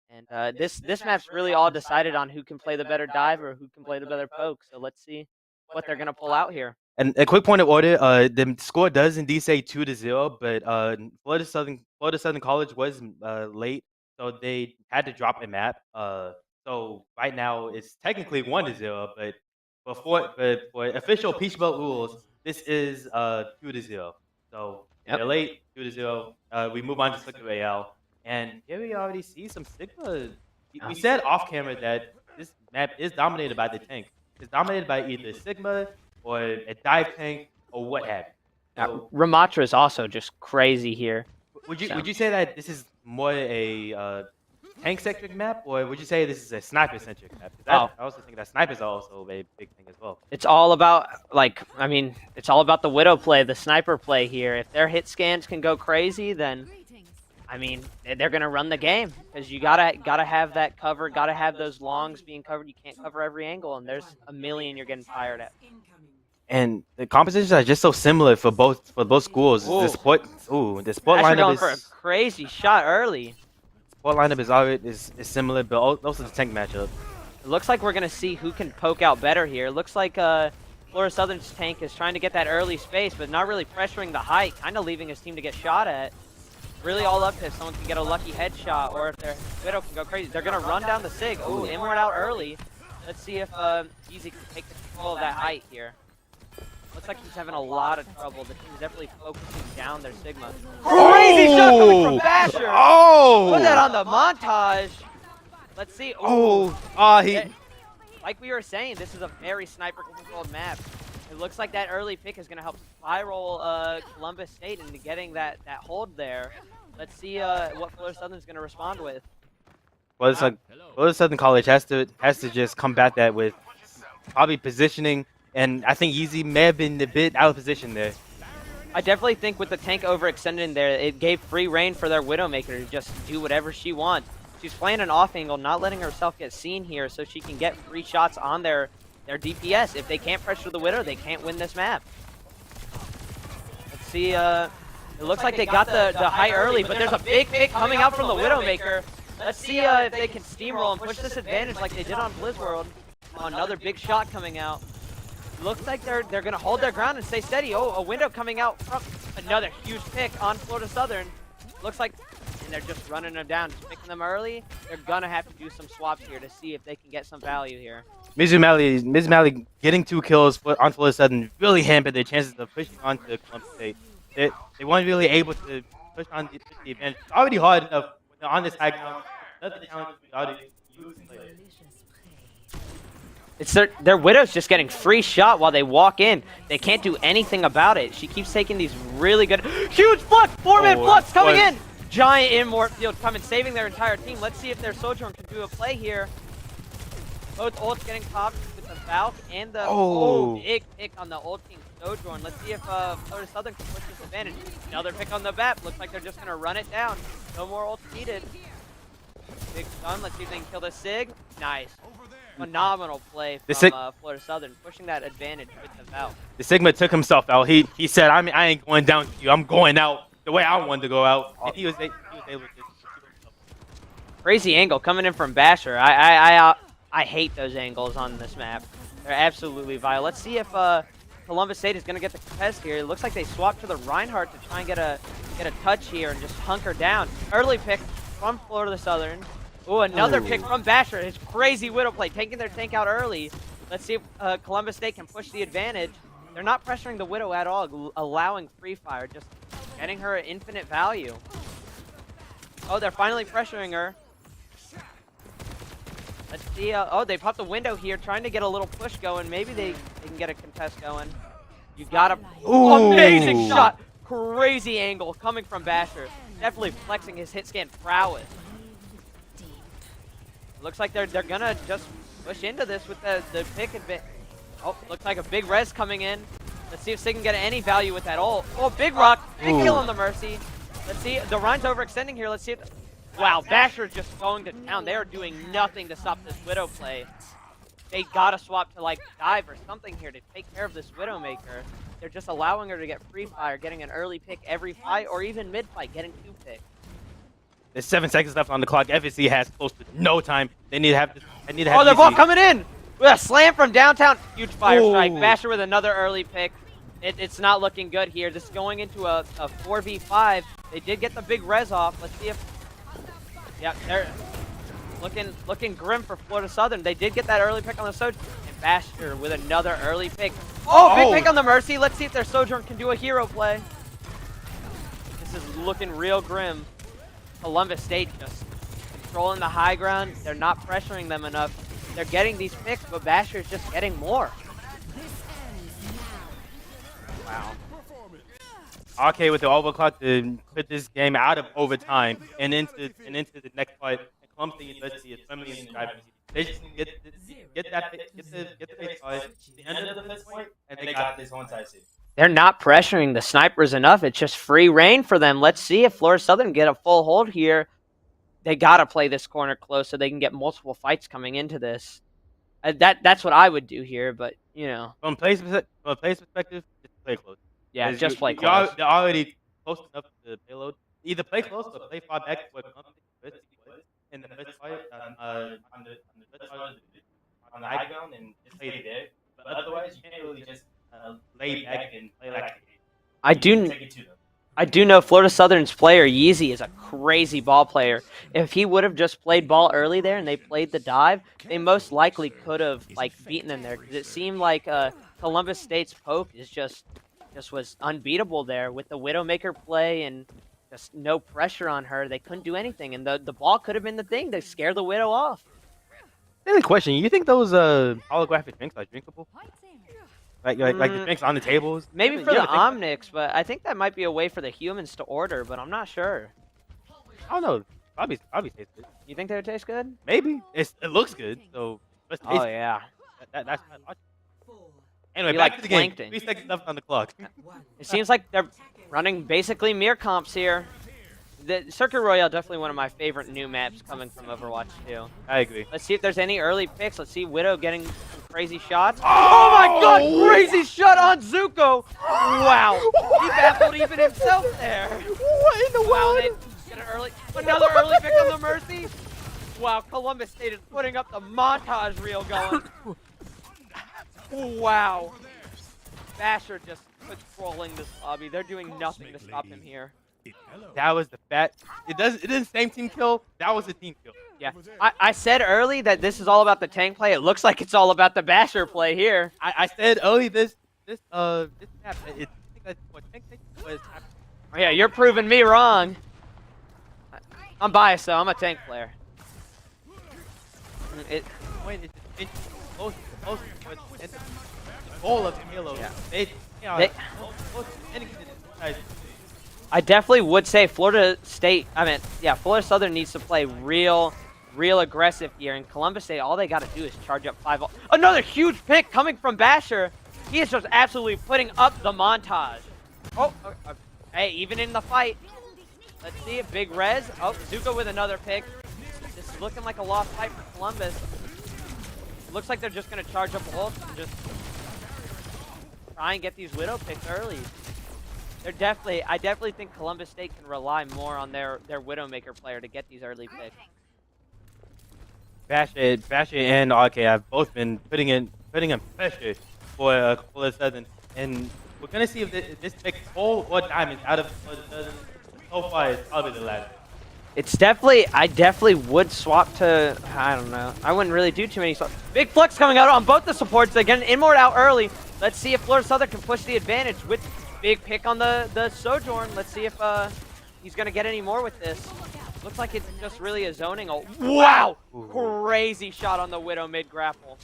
And this map's really all decided on who can play the better dive or who can play the better poke. So let's see what they're gonna pull out here. And a quick point of order: the score does indeed say 2-0, but Florida Southern College was late, so they had to drop a map. So right now it's technically 1-0, but for official Peach Belt rules, this is 2-0. So they're late, 2-0. We move on to Circuit Royale. And here we already see some Sigma. We said off camera that this map is dominated by the tank. It's dominated by either Sigma or a dive tank or what have you. So, Ramatra is also just crazy here. would you say that this is more a tank centric map, or would you say this is a sniper centric map? I also think that snipers are also a big thing as well. It's all about it's all about the Widow play, the sniper play here. If their hit scans can go crazy, then they're gonna run the game because you gotta have that cover, gotta have those longs being covered. You can't cover every angle, and there's a million you're getting fired at. And the compositions are just so similar for both schools. The support lineup going is for a crazy shot early. Support lineup is similar, but also the tank matchup. It looks like we're gonna see who can poke out better here. It looks like Florida Southern's tank is trying to get that early space, but not really pressuring the height, kind of leaving his team to get shot at. Really all up to if someone can get a lucky headshot or if their Widow can go crazy. They're going to run down the Sig. Ooh, Inward out early. Let's see if Easy can take control of that height here. Looks like he's having a lot of trouble. The team's definitely focusing down their Sigma. Crazy shot coming from Basher! Oh! Put that on the montage. Let's see. Like we were saying, this is a very sniper-controlled map. It looks like that early pick is going to help spiral Columbus State into getting that hold there. Let's see what Florida Southern's going to respond with. Florida Southern College has to just combat that with probably positioning, and I think Easy may have been a bit out of position there. I definitely think with the tank overextended in there, it gave free reign for their Widowmaker to just do whatever she wants. She's playing an off angle, not letting herself get seen here so she can get free shots on their DPS. If they can't pressure the Widow, they can't win this map. Let's see, it looks like they got the height early, but there's a big pick coming out from the Widowmaker. Let's see if they can steamroll and push this advantage like they did on Blizzworld. Oh, another big shot coming out. Looks like they're going to hold their ground and stay steady. Oh, a window coming out from another huge pick on Florida Southern. Looks like, and they're just running them down, just picking them early. They're going to have to do some swaps here to see if they can get some value here. Mizumali getting 2 kills on Florida Southern really hampered their chances of pushing on to Columbus State. They weren't really able to push on the advantage. It's already hard enough when they're on this high ground. Another challenge without it. It's their Widow's just getting free shot while they walk in. They can't do anything about it. She keeps taking these really good, huge flux, 4-man flux coming in. Giant in-mort field coming, saving their entire team. Let's see if their Sojourn can do a play here. Both ults getting popped with the Valk and the big pick on the ult team Sojourn. Let's see if Florida Southern can push this advantage. Another pick on the BAP. Looks like they're just going to run it down. No more ults needed. Big stun. Let's see if they can kill the Sig. Nice. Phenomenal play from Florida Southern, pushing that advantage with the Valk. The Sigma took himself out. He said, I ain't going down to you. I'm going out the way I wanted to go out. And he was able to. Crazy angle coming in from Basher. I hate those angles on this map. They're absolutely vile. Let's see if Columbus State is going to get the contest here. It looks like they swapped to the Reinhardt to try and get a touch here and just hunker down. Early pick from Florida Southern. Ooh, another pick from Basher. His crazy Widow play, taking their tank out early. Let's see if Columbus State can push the advantage. They're not pressuring the Widow at all, allowing free fire, just getting her infinite value. Oh, they're finally pressuring her. Let's see. Oh, they popped the window here, trying to get a little push going. Maybe they can get a contest going. You got a amazing shot. Crazy angle coming from Basher. Definitely flexing his hit scan prowess. Looks like they're gonna just push into this with the pick advantage. Oh, looks like a big res coming in. Let's see if Sig can get any value with that ult. Oh, big rock. Big kill on the Mercy. Let's see. The Rhine's overextending here. Let's see if... Wow, Basher just going to town. They are doing nothing to stop this Widow play. They gotta swap to like dive or something here to take care of this Widowmaker. They're just allowing her to get free fire, getting an early pick every fight, or even mid fight, getting 2 picks. There's 7 seconds left on the clock. FSC has close to no time. They need to have this. Oh, they're both coming in! With a slam from downtown. Huge fire strike. Ooh. Basher with another early pick. It's not looking good here. This is going into a 4v5. They did get the big res off. Let's see if... Yeah, they're looking grim for Florida Southern. They did get that early pick on the Sojourn. And Basher with another early pick. Oh, big pick on the Mercy. Let's see if their Sojourn can do a hero play. This is looking real grim. Columbus State just controlling the high ground. They're not pressuring them enough. They're getting these picks, but Basher's just getting more. Wow. RK with the overclock to put this game out of overtime and into the next fight. And Columbus University is firmly in the driver's seat. They just need to get the base fight, the end of the first point, and they got this one side seat. They're not pressuring the snipers enough. It's just free reign for them. Let's see if Florida Southern get a full hold here. They got to play this corner close so they can get multiple fights coming into this. That's what I would do here, but, you know. From a play's perspective, just play close. Yeah, just play close. They're already close enough to the payload. Either play close or play far back where Columbus University was in the first fight on the high ground and just play there. But otherwise, you can't really just lay back and play like I do know Florida Southern's player, Yeezy, is a crazy ball player. If he would have just played ball early there and they played the dive, they most likely could have beaten them there. Because it seemed like Columbus State's poke is just was unbeatable there with the Widowmaker play and just no pressure on her. They couldn't do anything, and the ball could have been the thing to scare the Widow off. Then a question: you think those holographic drinks are drinkable? Like the drinks on the tables? Maybe for the Omnics, but I think that might be a way for the humans to order, but I'm not sure. I don't know. Probably tastes good. You think they would taste good? Maybe. It looks good, so let's taste it. Yeah. That's my logic. Anyway, You back like to the game. plankton. 3 seconds left on the clock. It seems like they're running basically mirror comps here. The Circuit Royale, definitely one of my favorite new maps coming from Overwatch 2. I agree. Let's see if there's any early picks. Let's see Widow getting some crazy shots. Oh my god, crazy shot on Zuko! Wow, he baffled even himself there. What in the Wow, they get another early pick on the Mercy. Wow, Columbus State is putting up the montage reel going. Wow. Basher just controlling this lobby. They're doing nothing to stop him here. That was the fat. It didn't same team kill. That was a team kill. Yeah, I said early that this is all about the tank play. It looks like it's all about the Basher play here. I said early this map. It that's what tank was. Oh yeah, you're proving me wrong. I'm biased though. I'm a tank player. Close and the goal of Halo. Yeah. I definitely would say Florida State, Florida Southern needs to play real aggressive here. And Columbus State, all they got to do is charge up 5. Another huge pick coming from Basher. He is just absolutely putting up the montage. Hey, even in the fight. Let's see it, big res. Oh, Zuko with another pick. This is looking like a lost fight for Columbus. Looks like they're just going to charge up ult and just try and get these Widow picks early. I definitely think Columbus State can rely more on their Widowmaker player to get these early picks. Basher and RK have both been putting in pressure for Southern, and we're gonna see if this pick full or diamond out of Southern so far is probably the latter. I definitely would swap to, I don't know. I wouldn't really do too many swaps. Big flex coming out on both the supports. They get an Inmort out early. Let's see if Florida Southern can push the advantage with big pick on the Sojourn. Let's see if he's going to get any more with this. Looks like it's just really a zoning. Oh, wow! Crazy shot on the Widow mid-grapple.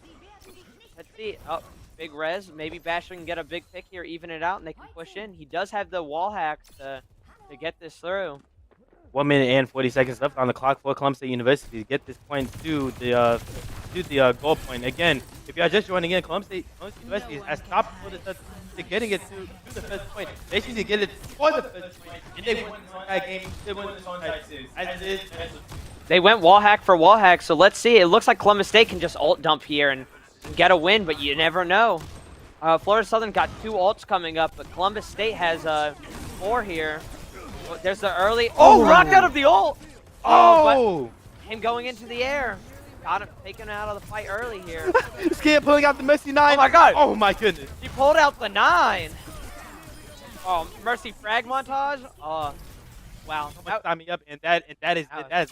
Let's see. Oh, big res. Maybe Basher can get a big pick here, even it out, and they can push in. He does have the wall hacks to get this through. 1 minute and 40 seconds left on the clock for Columbus State University to get this point to the goal point. Again, if you are just joining in, Columbus State University has stopped to getting it to the first point. They just need to get it for the first point, and they win this entire game. They win this entire series. As it is, They went wall hack for wall hack, so let's see. It looks like Columbus State can just ult dump here and get a win, but you never know. Florida Southern got 2 ults coming up, but Columbus State has 4 here. There's the early. Oh, rocked out of the ult. oh! But him going into the air. Got him taken out of the fight early here. This kid pulling out the Mercy 9. Oh my god! Oh my goodness! He pulled out the 9. Oh, Mercy frag montage. Wow. Sign me up, and that is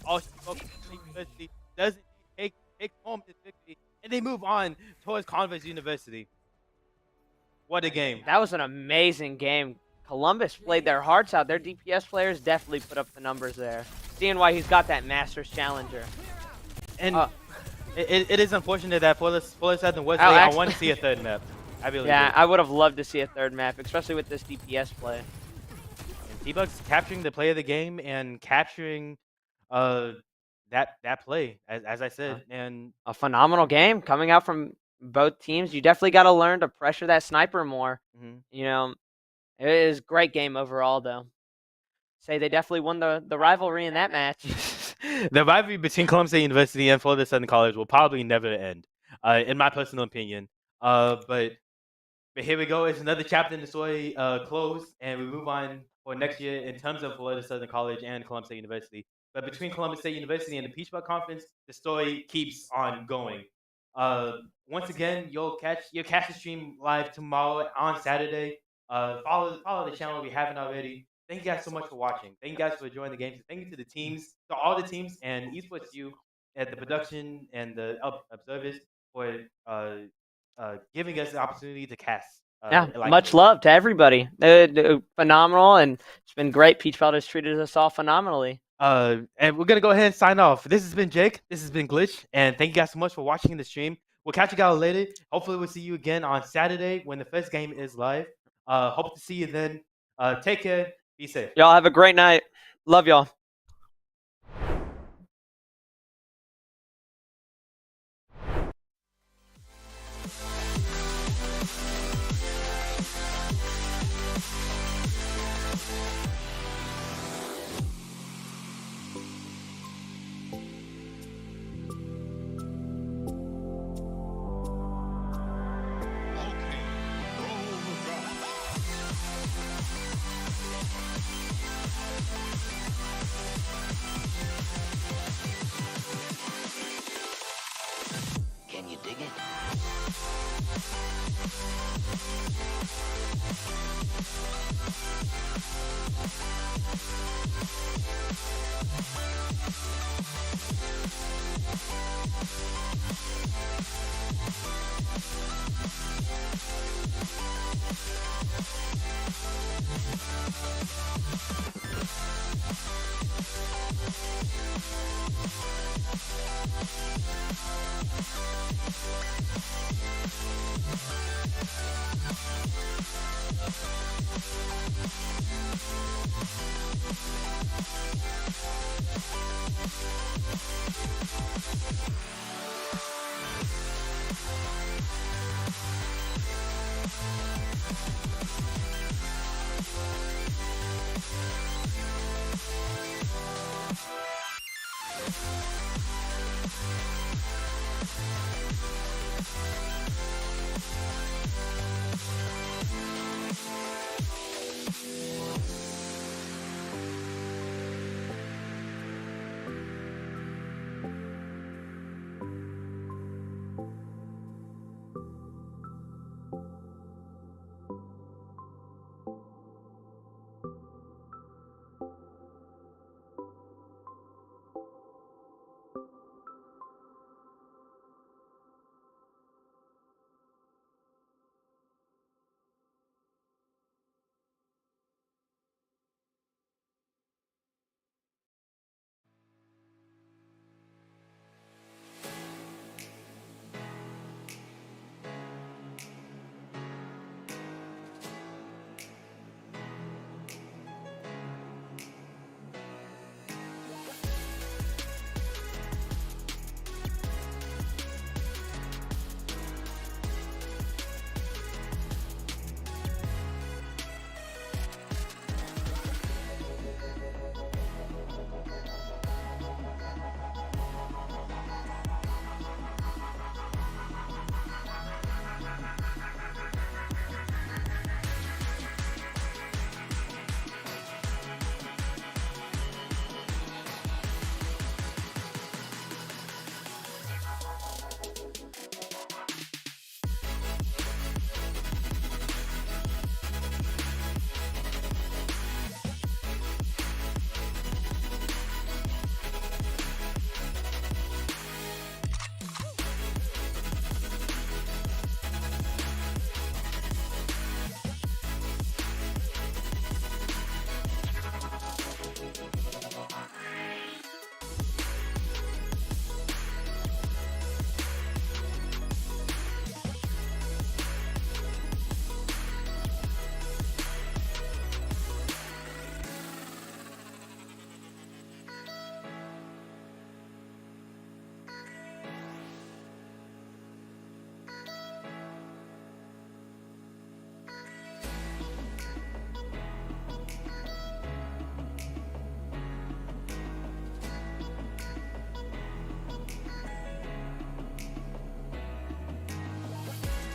all she focused on. University doesn't take home this victory, and they move on towards Converse University. What a game! That was an amazing game. Columbus played their hearts out. Their DPS players definitely put up the numbers there. Seeing why he's got that Masters Challenger. And it is unfortunate that Florida Southern was late. I want to see a third map. I really do. I would have loved to see a third map, especially with this DPS play. And T-Bugs capturing the play of the game and capturing that play, as I said. And a phenomenal game coming out from both teams. You definitely got to learn to pressure that sniper more. You know, it is a great game overall, though. Say they definitely won the rivalry in that match. The rivalry between Columbus State University and Florida Southern College will probably never end, in my personal opinion. But here we go. It's another chapter in the story closed, and we move on for next year in terms of Florida Southern College and Columbus State University. But between Columbus State University and the Peach Belt Conference, the story keeps on going. Once again, you'll catch the stream live tomorrow on Saturday. Follow the channel if you haven't already. Thank you guys so much for watching. Thank you guys for enjoying the games. Thank you to the teams, to all the teams, and Esports U at the production and the observers for giving us the opportunity to cast. Much love to everybody. They're phenomenal, and it's been great. Peach Belt has treated us all phenomenally. And we're gonna go ahead and sign off. This has been Jake. This has been Glitch, and thank you guys so much for watching the stream. We'll catch you guys later. Hopefully, we'll see you again on Saturday when the first game is live. Hope to see you then. Take care. Be safe. Y'all have a great night. Love y'all.